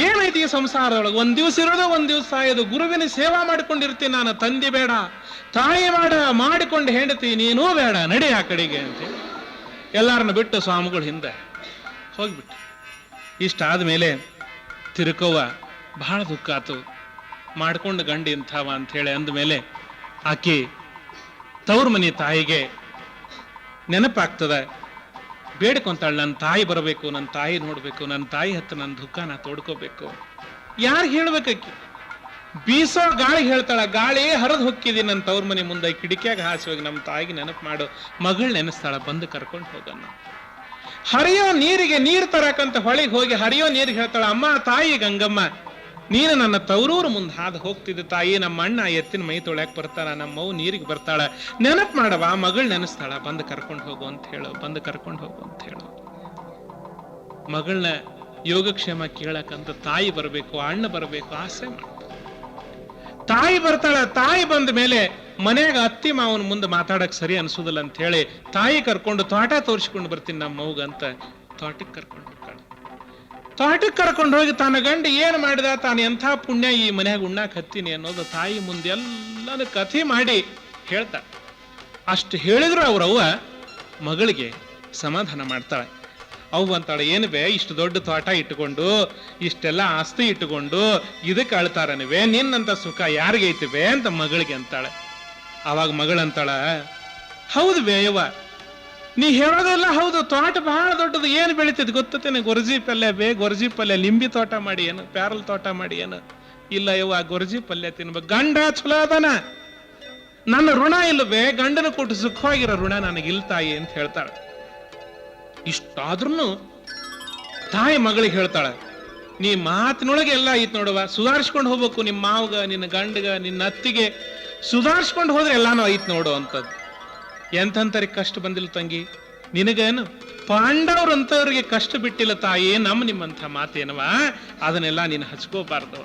ಏನೈತಿ ಈ ಸಂಸಾರದೊಳಗೆ? 1 ದಿವಸ ಇರೋದು 1 ದಿವಸ ಸಾಯೋದು. ಗುರುವಿನ ಸೇವಾ ಮಾಡ್ಕೊಂಡಿರ್ತೀನಿ ನಾನು, ತಂದೆ ಬೇಡ ತಾಯಿ ಮಾಡಿಕೊಂಡು ಹೆಂಡತಿ ನೀನೂ ಬೇಡ, ನಡಿ ಆ ಕಡೆಗೆ ಅಂತೇಳಿ ಎಲ್ಲಾರನ್ನ ಬಿಟ್ಟು ಸ್ವಾಮಿಗಳು ಹಿಂದೆ ಹೋಗ್ಬಿಟ್ಟು. ಇಷ್ಟ ಆದ್ಮೇಲೆ ತಿರುಕವ್ವ ಬಹಳ ದುಃಖ ಆತು. ಮಾಡ್ಕೊಂಡು ಗಂಡು ಇಂಥವ ಅಂಥೇಳಿ ಅಂದಮೇಲೆ ಆಕೆ ತವ್ರ ಮನೆ ತಾಯಿಗೆ ನೆನಪಾಗ್ತದೆ, ಬೇಡ್ಕೊಂತಾಳೆ, ನನ್ನ ತಾಯಿ ಬರಬೇಕು, ನನ್ನ ತಾಯಿ ನೋಡ್ಬೇಕು, ನನ್ನ ತಾಯಿ ಹತ್ತು ನನ್ನ ದುಃಖ ನಾ ತೋಡ್ಕೋಬೇಕು. ಯಾರು ಹೇಳ್ಬೇಕಾಕಿ? ಬೀಸೋ ಗಾಳಿ ಹೇಳ್ತಾಳ, ಗಾಳಿ ಹರಿದು ಹೊಕ್ಕಿದಿ ನನ್ನ ತವ್ರ ಮನೆ ಮುಂದೆ, ಕಿಡಿಕ್ಯಾಗ ಹಾಸಿ ಹೋಗಿ ನಮ್ಮ ತಾಯಿಗೆ ನೆನಪು ಮಾಡು, ಮಗಳು ನೆನೆಸ್ತಾಳ, ಬಂದು ಕರ್ಕೊಂಡು ಹೋಗೋಣ. ಹರಿಯೋ ನೀರಿಗೆ ನೀರು ತರಕಂತ ಹೊಳಿಗೆ ಹೋಗಿ ಹರಿಯೋ ನೀರಿಗೆ ಹೇಳ್ತಾಳ, ಅಮ್ಮ ತಾಯಿ ಗಂಗಮ್ಮ, ನೀನು ನನ್ನ ತವರೂರು ಮುಂದೆ ಹಾದು ಹೋಗ್ತಿದ್ದ ತಾಯಿ, ನಮ್ಮ ಅಣ್ಣ ಎತ್ತಿನ ಮೈ ತೊಳ್ಯಾಕ್ ಬರ್ತಾಳ, ನಮ್ಮವು ನೀರಿಗೆ ಬರ್ತಾಳ, ನೆನಪು ಮಾಡವ, ಮಗಳು ನೆನೆಸ್ತಾಳ, ಬಂದು ಕರ್ಕೊಂಡು ಹೋಗು ಅಂತ ಹೇಳು, ಬಂದು ಕರ್ಕೊಂಡು ಹೋಗು ಅಂತ ಹೇಳು. ಮಗಳನ್ನ ಯೋಗಕ್ಷೇಮ ಕೇಳಕ್ಕಂತ ತಾಯಿ ಬರಬೇಕು, ಅಣ್ಣ ಬರಬೇಕು, ಆಸೆ ಮಾಡ. ತಾಯಿ ಬರ್ತಾಳ. ತಾಯಿ ಬಂದ ಮೇಲೆ ಮನ್ಯಾಗ ಅತ್ತಿ ಮಾವನ ಮುಂದೆ ಮಾತಾಡಕ್ ಸರಿ ಅನ್ಸುದಿಲ್ಲ ಅಂತ ಹೇಳಿ ತಾಯಿ ಕರ್ಕೊಂಡು ತೋಟ ತೋರಿಸ್ಕೊಂಡು ಬರ್ತೀನಿ ನಮ್ಮ ಮೌಗ ಅಂತ ತೋಟಕ್ಕೆ ಕರ್ಕೊಂಡು ಹೋಗ್ತಾಳ. ತೋಟಕ್ಕೆ ಕರ್ಕೊಂಡು ಹೋಗಿ ತನ್ನ ಗಂಡ ಏನ್ ಮಾಡಿದ, ತಾನು ಎಂಥ ಪುಣ್ಯ ಈ ಮನ್ಯಾಗ ಉಣ್ಣಾಕ್ ಹತ್ತೀನಿ ಅನ್ನೋದು ತಾಯಿ ಮುಂದೆ ಎಲ್ಲಾನು ಕಥೆ ಮಾಡಿ ಹೇಳ್ತಾಳ. ಅಷ್ಟು ಹೇಳಿದ್ರು ಅವ್ರವ್ವ ಮಗಳಿಗೆ ಸಮಾಧಾನ ಮಾಡ್ತಾಳೆ. ಅವು ಅಂತಾಳೆ, ಏನು ಬೇ ಇಷ್ಟು ದೊಡ್ಡ ತೋಟ ಇಟ್ಟುಕೊಂಡು ಇಷ್ಟೆಲ್ಲ ಆಸ್ತಿ ಇಟ್ಟುಕೊಂಡು ಇದಕ್ಕೆ ಅಳ್ತಾರನಿವೆ, ನಿನ್ನಂತ ಸುಖ ಯಾರಿಗೈತಿವೆ ಅಂತ ಮಗಳಿಗೆ ಅಂತಾಳೆ. ಅವಾಗ ಮಗಳಂತಾಳ, ಹೌದು ಬೇಯವ್ವ, ನೀ ಹೇಳೋದೆಲ್ಲ ಹೌದು, ತೋಟ ಬಹಳ ದೊಡ್ಡದು, ಏನು ಬೆಳಿತೈತಿ ಗೊತ್ತೇನೆ, ಗೊರಜಿ ಪಲ್ಯ ಗೊರಜಿ ಪಲ್ಯ, ಲಿಂಬಿ ತೋಟ ಮಾಡಿ ಏನು, ಪ್ಯಾರಲ್ ತೋಟ ಮಾಡಿ ಏನು? ಇಲ್ಲ ಯವ್ವ, ಗೊರಜಿ ಪಲ್ಯ ತಿನ್ಬೇಕು. ಗಂಡ ಚಲೋ ಅದಾನ, ನನ್ನ ಋಣ ಇಲ್ಲವೇ, ಗಂಡನ ಕೊಟ್ಟು ಸುಖವಾಗಿರೋ ಋಣ ನನಗಿಲ್ ತಾಯಿ ಅಂತ ಹೇಳ್ತಾಳೆ. ಇಷ್ಟಾದ್ರೂ ತಾಯಿ ಮಗಳಿಗೆ ಹೇಳ್ತಾಳೆ, ನೀ ಮಾತಿನೊಳಗೆ ಎಲ್ಲ ಐತ್ ನೋಡುವ, ಸುಧಾರಿಸ್ಕೊಂಡು ಹೋಗ್ಬೇಕು, ನಿಮ್ಮ ಮಾವಗ, ನಿನ್ನ ಗಂಡಗ, ನಿನ್ನ ಅತ್ತಿಗೆ ಸುಧಾರಿಸ್ಕೊಂಡು ಹೋದ್ರೆ ಎಲ್ಲಾನು ಐತ್ ನೋಡು ಅಂತದ್ದು. ಎಂತಂತರಿಗೆ ಕಷ್ಟ ಬಂದಿಲ್ಲ ತಂಗಿ, ನಿನಗೇನು ಪಾಂಡವ್ರಂತವ್ರಿಗೆ ಕಷ್ಟ ಬಿಟ್ಟಿಲ್ಲ ತಾಯಿ, ನಿಮ್ಮಂಥ ಮಾತೇನವ, ಅದನ್ನೆಲ್ಲ ನೀನು ಹಚ್ಕೋಬಾರ್ದು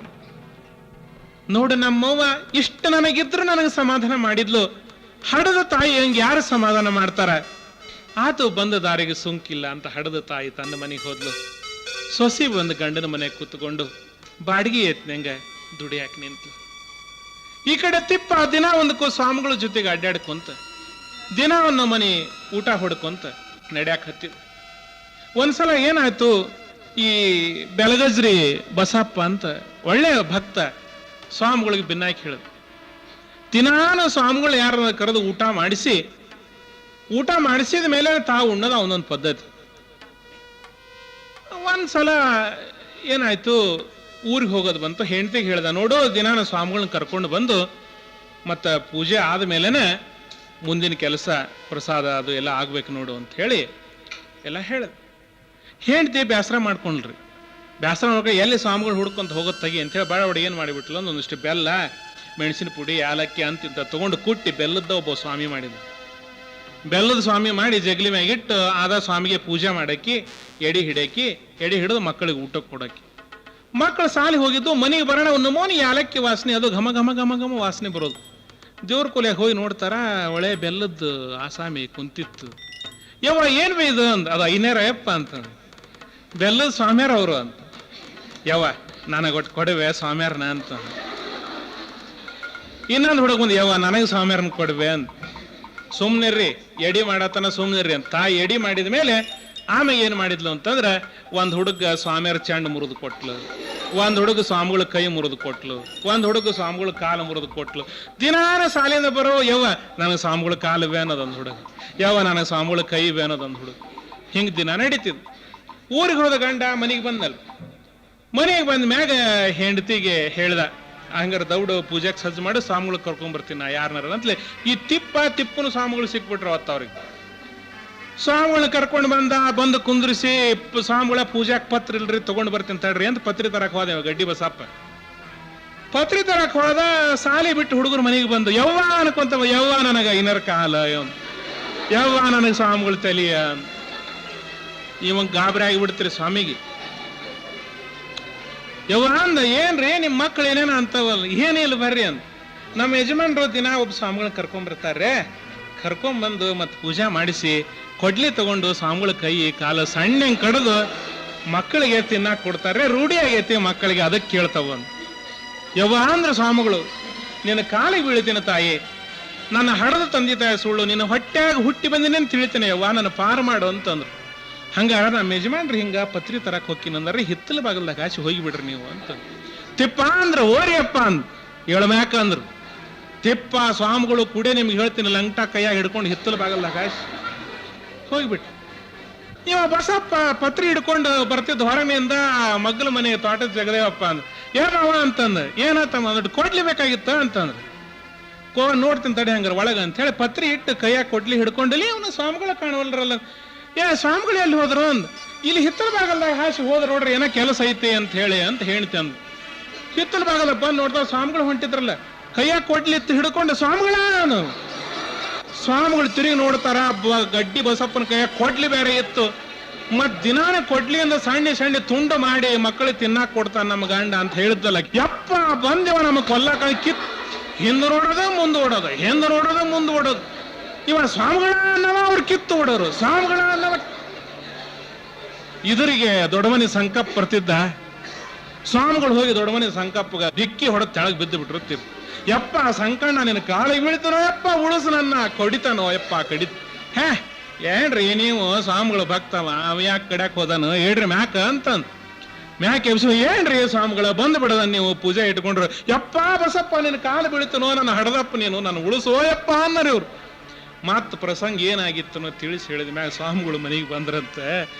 ನೋಡು. ನಮ್ಮವ್ವ ಇಷ್ಟ ನನಗಿದ್ರು ನನಗೆ ಸಮಾಧಾನ ಮಾಡಿದ್ಲು, ಹಡದ ತಾಯಿ ಹಂಗೆ ಯಾರು ಸಮಾಧಾನ ಮಾಡ್ತಾರ? ಆತು ಬಂದ ದಾರಿಗೆ ಸುಂಕಿಲ್ಲ ಅಂತ ಹಡದ ತಾಯಿ ತನ್ನ ಮನೆಗೆ ಹೋದ್ಲು. ಸೊಸಿ ಬಂದು ಗಂಡನ ಮನೆಗೆ ಕೂತ್ಕೊಂಡು ಬಾಡಿಗೆ ಎತ್ನಂಗ ದುಡಿಯಾಕ ನಿಂತು. ಈ ಕಡೆ ತಿಪ್ಪ ದಿನ ಒಂದಕ್ಕೂ ಸ್ವಾಮಿಗಳ ಜೊತೆಗೆ ಅಡ್ಡಾಡ್ಕೊಂತ ದಿನ ಒಂದು ಮನೆ ಊಟ ಹೊಡ್ಕೊಂತ ನಡ್ಯಾಕ ಹತ್ತಿದ್. ಒಂದ್ಸಲ ಏನಾಯ್ತು, ಈ ಬೆಳಗಜ್ರಿ ಬಸಪ್ಪ ಅಂತ ಒಳ್ಳೆ ಭಕ್ತ ಸ್ವಾಮಿಗಳಿಗೆ ಭಿನ್ನಾಕಿ ಹೇಳಿದ್. ದಿನಾನು ಸ್ವಾಮಿಗಳು ಯಾರ ಕರೆದು ಊಟ ಮಾಡಿಸಿದ ಮೇಲೆ ತಾವು ಉಣ್ಣದ ಅವನೊಂದು ಪದ್ಧತಿ. ಒಂದ್ಸಲ ಏನಾಯ್ತು, ಊರಿಗೆ ಹೋಗೋದು ಬಂತು. ಹೆಂಡತಿಗೆ ಹೇಳ್ದ, ನೋಡು ದಿನಾನು ಸ್ವಾಮಿಗಳನ್ನ ಕರ್ಕೊಂಡು ಬಂದು ಮತ್ತ ಪೂಜೆ ಆದ್ಮೇಲೆನೆ ಮುಂದಿನ ಕೆಲಸ ಪ್ರಸಾದ ಅದು ಎಲ್ಲ ಆಗ್ಬೇಕು ನೋಡು ಅಂತ ಹೇಳಿ ಎಲ್ಲ ಹೇಳ್ದ. ಹೆಂಡತಿ ಬೇಸರ ಮಾಡ್ಕೊಂಡ್ರಿ. ಬೇಸರ ಮಾಡ್ಕೊಂಡು ಎಲ್ಲಿ ಸ್ವಾಮಿಗಳು ಹುಡ್ಕೊಂತ ಹೋಗೋದು ತೆಗಿ ಅಂತೇಳಿ ಬಾಳ ಒಳಗೆ ಏನು ಮಾಡಿಬಿಟ್ಲ, ಒಂದಿಷ್ಟು ಬೆಲ್ಲ, ಮೆಣಸಿನ ಪುಡಿ, ಯಾಲಕ್ಕಿ ಅಂತಿಂತ ತಗೊಂಡು ಕುಟ್ಟಿ ಬೆಲ್ಲದ ಒಬ್ಬ ಸ್ವಾಮಿ ಮಾಡಿದ. ಬೆಲ್ಲದ ಸ್ವಾಮಿ ಮಾಡಿ ಜಗಲಿ ಮ್ಯಾಗಿಟ್ಟು ಆದ ಸ್ವಾಮಿಗೆ ಪೂಜೆ ಮಾಡಕ್ಕಿ, ಎಡಿ ಹಿಡಿದು ಮಕ್ಕಳಿಗೆ ಊಟಕ್ಕೆ ಕೊಡಕ್ಕಿ. ಮಕ್ಕಳು ಸಾಲಿ ಹೋಗಿದ್ದು, ಮನೆಗೆ ಬರೋಣ ಒಂದು ನಮೂನಿ ಯಾಲಕ್ಕಿ ವಾಸನೆ, ಅದು ಘಮ ಘಮ ಘಮ ಘಮ ವಾಸನೆ ಬರೋದು. ದೇವ್ರ ಕೊಲೆಗೆ ಹೋಗಿ ನೋಡ್ತಾರ, ಒಳ್ಳೆ ಬೆಲ್ಲದ ಆಸಾಮಿ ಕುಂತಿತ್ತು. ಯವ್ವ ಏನ್ ಬೇ ಇದು ಅಂದ. ಅದು ಐನೇರಯ್ಯಪ್ಪ ಅಂತ. ಬೆಲ್ಲದ ಸ್ವಾಮ್ಯಾರ ಅವರು ಅಂತ. ಯವ್ವ ನನಗೆ ಒಟ್ಟು ಕೊಡವೆ ಸ್ವಾಮ್ಯಾರನ ಅಂತ. ಇನ್ನೊಂದು ಹುಡುಗಂದು, ಯವ್ವ ನನಗೆ ಸ್ವಾಮ್ಯಾರನ ಕೊಡ್ವೆ ಅಂತ. ಸುಮ್ನಿರ್ರಿ, ಎಡಿ ಮಾಡತನ ಸುಮ್ನಿರ್ರಿ ಅಂತ. ತಾಯಿ ಎಡಿ ಮಾಡಿದ ಮೇಲೆ ಆಮೇಲೆ ಏನ್ ಮಾಡಿದ್ಲು ಅಂತಂದ್ರೆ, ಒಂದ್ ಹುಡುಗ ಸ್ವಾಮಿಯರ್ ಚಂಡ್ ಮುರಿದು ಕೊಟ್ಲು. ಒಂದ್ ಹುಡುಗ ಸ್ವಾಮಿಗಳ ಕೈ ಮುರಿದು ಕೊಟ್ಲು, ಒಂದ್ ಹುಡುಗ ಸ್ವಾಮಿಗಳ ಕಾಲು ಮುರಿದು ಕೊಟ್ಲು. ದಿನಾರ ಸಾಲಿಂದ ಬರೋ ಯವ್ವ ನನಗೆ ಸ್ವಾಮಿಗಳ ಕಾಲು ಬೇ ಅನ್ನೋದೊಂದು ಹುಡುಗ, ಯವ್ವ ನನಗೆ ಸ್ವಾಮಿಗಳ ಕೈ ಬೇ ಅನ್ನೋದೊಂದು ಹುಡುಗ. ಹಿಂಗೆ ದಿನ ನಡೀತಿದ್. ಊರಿಗೆ ಹೋದ ಗಂಡ ಮನೆಗೆ ಬಂದಲ್ಲ. ಮನೆಗೆ ಬಂದ ಮ್ಯಾಗ ಹೆಂಡತಿಗೆ ಹೇಳ್ದ, ಹಂಗಾರ ದೌಡು ಪೂಜೆಗೆ ಸಜ್ಜು ಮಾಡಿ ಸ್ವಾಮಿಗಳು ಕರ್ಕೊಂಡ್ ಬರ್ತೀನಿ ನಾ ಯಾರನ್ನಾರ ಅಂತಲೇ. ಈ ತಿಪ್ಪನು ಸ್ವಾಮಿಗಳು ಸಿಕ್ಬಿಟ್ರು ಅವತ್ತು ಅವ್ರಿಗೆ. ಸ್ವಾಮಿಗಳನ್ನ ಕರ್ಕೊಂಡು ಬಂದು ಕುಂದ್ರಿಸಿ, ಸ್ವಾಮಿಗಳ ಪೂಜಾಕ್ ಪತ್ರ ಇಲ್ರಿ ತಗೊಂಡ್ ಬರ್ತೀನಿ ತಡ್ರಿ ಅಂತ ಪತ್ರಿ ತರಕ್ ಹೋದ ಗಡ್ಡಿ ಬಸಪ್ಪ. ಪತ್ರಿ ತರಕ್ ಹೋದ, ಸಾಲಿ ಬಿಟ್ಟು ಹುಡುಗರು ಮನೆಗೆ ಬಂದು ಯವ್ವ ಅನ್ಕೊಂತ, ಯವ್ವ ನನಗ ಇನರ್ ಕಾಲ, ಯವ್ವ ನನಗೆ ಸ್ವಾಮಿಗಳು ತಲಿಯ. ಇವಾಗ ಗಾಬರಿ ಆಗಿಬಿಡ್ತೀರಿ ಸ್ವಾಮಿಗೆ. ಯವ್ವ ಅಂದ, ಏನ್ರಿ ನಿಮ್ ಮಕ್ಳು ಏನೇನ ಅಂತವಲ್ಲ, ಏನಿಲ್ಲ ಬರ್ರಿ ಅಂತ. ನಮ್ಮ ಯಜಮಾನ್ರು ದಿನ ಒಬ್ಬ ಸ್ವಾಮಿಗಳನ್ನ ಕರ್ಕೊಂಡ್ಬರ್ತಾರೆ. ಕರ್ಕೊಂಡ್ಬಂದು ಮತ್ತೆ ಪೂಜಾ ಮಾಡಿಸಿ ಕೊಡ್ಲಿ ತಗೊಂಡು ಸ್ವಾಮಿಗಳ ಕೈ ಕಾಲು ಸಣ್ಣ ಕಡ್ದು ಮಕ್ಕಳಿಗೆ ತಿನ್ನಾಕ್ ಕೊಡ್ತಾರೆ. ರೂಢಿ ಆಗೈತಿ ಮಕ್ಕಳಿಗೆ, ಅದಕ್ಕೆ ಕೇಳ್ತಾವ. ಯವ್ವ ಅಂದ್ರ ಸ್ವಾಮಿಗಳು, ನಿನ್ನ ಕಾಲಿಗೆ ಬೀಳ್ತೀನಿ ತಾಯಿ, ನನ್ನ ಹಡದ ತಂದೆ ತಾಯಿ ಸುಳ್ಳು, ನಿನ್ನ ಹೊಟ್ಟ್ಯಾಗ ಹುಟ್ಟಿ ಬಂದಿನೇನು ತಿಳಿತೇನೆ ಯವ್ವ, ನನ್ನ ಪಾರು ಮಾಡು ಅಂತಂದ್ರು. ಹಂಗ ನಮ್ಮ ಯಜಮಾನ್ರಿ ಹಿಂಗ ಪತ್ರಿ ತರಕ್ ಹೋಗಿನಂದ್ರಿ, ಹಿತ್ತಲ ಬಾಗಲ್ದಾಗ ಹಾಸಿ ಹೋಗಿಬಿಡ್ರಿ ನೀವು ಅಂತ. ತಿಪ್ಪ ಅಂದ್ರ ಓರಿಯಪ್ಪ ಅಂದ್ ಏಳ್ಮ್ಯಾಕ ಅಂದ್ರು. ತಿಪ್ಪ ಸ್ವಾಮಿಗಳು ಕೂಡ ನಿಮ್ಗೆ ಹೇಳ್ತೀನಿ ಲಂಗಟ ಕೈಯಾಗ ಹಿಡ್ಕೊಂಡು ಹಿತ್ತಲ ಬಾಗಲ್ದಾಗ ಹಾಸಿ ಹೋಗ್ಬಿಟ್ಟು. ಇವ ಬಸಪ್ಪ ಪತ್ರಿ ಹಿಡ್ಕೊಂಡು ಬರ್ತಿದ್ದ ಹೊರಗಿನಿಂದ ಮಗ್ಲ ಮನೆ ತೋಟದ ಜಗದೇವಪ್ಪ ಅಂದ್, ಏನವ ಅಂತಂದ. ಏನಾತಮ್ಮ ಅಂದ್ಬಿಟ್ಟು ಕೊಡ್ಲಿ ಬೇಕಾಗಿತ್ತ ಅಂತಂದ್ರ. ನೋಡ್ತೀನಿ ತಡೆ ಹಂಗಾರ ಒಳಗ ಅಂತ ಹೇಳಿ ಪತ್ರಿ ಇಟ್ಟು ಕೈಯಾಗ ಕೊಡ್ಲಿ ಹಿಡ್ಕೊಂಡಲ್ಲಿ ಅವನು ಸ್ವಾಮಿಗಳ ಕಾಣವಲ್ರಲ್ಲ. ಸ್ವಾಮಿಗಳು ಎಲ್ಲಿ ಹೋದ್ರು ಅಂದ್. ಇಲ್ಲಿ ಹಿತ್ತಲ ಬಾಗಲ್ದಾಗ ಹಾಸಿ ಹೋದ್ರ ನೋಡ್ರಿ ಏನೋ ಕೆಲಸ ಐತಿ ಅಂತ ಹೇಳ್ತಿ ಅಂದ್. ಹಿತ್ತಲ ಬಾಗಲ ಬಂದ್ ನೋಡ್ದ ಸ್ವಾಮಿಗಳು ಹೊಂಟಿದ್ರಲ್ಲ, ಕೈಯಾಗ ಕೊಡ್ಲಿ ಹಿಡ್ಕೊಂಡು ಸ್ವಾಮಿಗಳ ಸ್ವಾಮಿಗಳು ತಿರುಗಿ ನೋಡ್ತಾರ, ಗಡ್ಡಿ ಬಸಪ್ಪನ ಕೈಯಾಗ ಕೊಡ್ಲಿ ಬೇರೆ ಇತ್ತು. ಮತ್ ದಿನಾನ ಕೊಡ್ಲಿಯಿಂದ ಸಣ್ಣ ತುಂಡು ಮಾಡಿ ಮಕ್ಕಳಿಗೆ ತಿನ್ನಾಕ್ ಕೊಡ್ತಾನ ನಮ್ಮ ಗಂಡ ಅಂತ ಹೇಳಿದ್ದಲ್ಲ. ಯಪ್ಪ ಬಂದೇವ ನಮ್ಮ ಕೊಲ್ಲಕ ಕಿತ್ ಹಿಂದ್ ನೋಡೋದು ಮುಂದೆ ಓಡೋದು, ಹಿಂದ್ ನೋಡೋದು ಮುಂದೆ ಓಡೋದು. ಇವ ಸ್ವಾಮಿಗಳ ಅನ್ನವ ಅವ್ರು ಕಿತ್ತು ಓಡೋರು, ಸ್ವಾಮಿಗಳ ಅನ್ನವ. ಇದರಿಗೆ ದೊಡ್ಡಮನಿ ಸಂಕಪ್ಪ ಬರ್ತಿದ್ದ. ಸ್ವಾಮಿಗಳು ಹೋಗಿ ದೊಡ್ಡಮನಿ ಸಂಕಪ್ಪಗ ದಿಕ್ಕಿ ಹೊಡೆದ್ ತೆಳಗ್ ಬಿದ್ದು ಬಿಟ್ಟಿರ್ತೀವಿ. ಯಪ್ಪ ಸಂಕಣ್ಣ ನಿನ್ನ ಕಾಲಿಗೆ ಬೀಳ್ತಾನೋ ಯಪ್ಪ, ಉಳಿಸು ನನ್ನ, ಕೊಡಿತಾನೋ ಯಪ್ಪ ಕಡಿತ. ಏನ್ರಿ ನೀವು ಸ್ವಾಮಿಗಳು ಭಕ್ತವ, ಅವ ಯಾಕೆ ಕಡ್ಯಾಕ್ ಹೋದನು ಹೇಳ್ರಿ ಮ್ಯಾಕ ಅಂತಂದ್. ಮ್ಯಾಕೆ ಎಬ್ಸಿ, ಏನ್ರಿ ಸ್ವಾಮಿಗಳ ಬಂದ್ ಬಿಡದ ನೀವು ಪೂಜೆ ಇಟ್ಕೊಂಡ್ರು. ಯಪ್ಪ ಬಸಪ್ಪ ನಿನ್ನ ಕಾಲು ಬೀಳ್ತಾನೋ, ನನ್ನ ಹಡದಪ್ಪ ನೀನು, ನನ್ನ ಉಳಿಸೋ ಯಪ್ಪ ಅನ್ನರಿ ಇವ್ರು. ಮತ್ ಪ್ರಸಂಗ ಏನಾಗಿತ್ತು ತಿಳಿಸಿ ಹೇಳಿದ ಮ್ಯಾಗ ಸ್ವಾಮಿಗಳು ಮನೆಗೆ ಬಂದ್ರಂತೆ.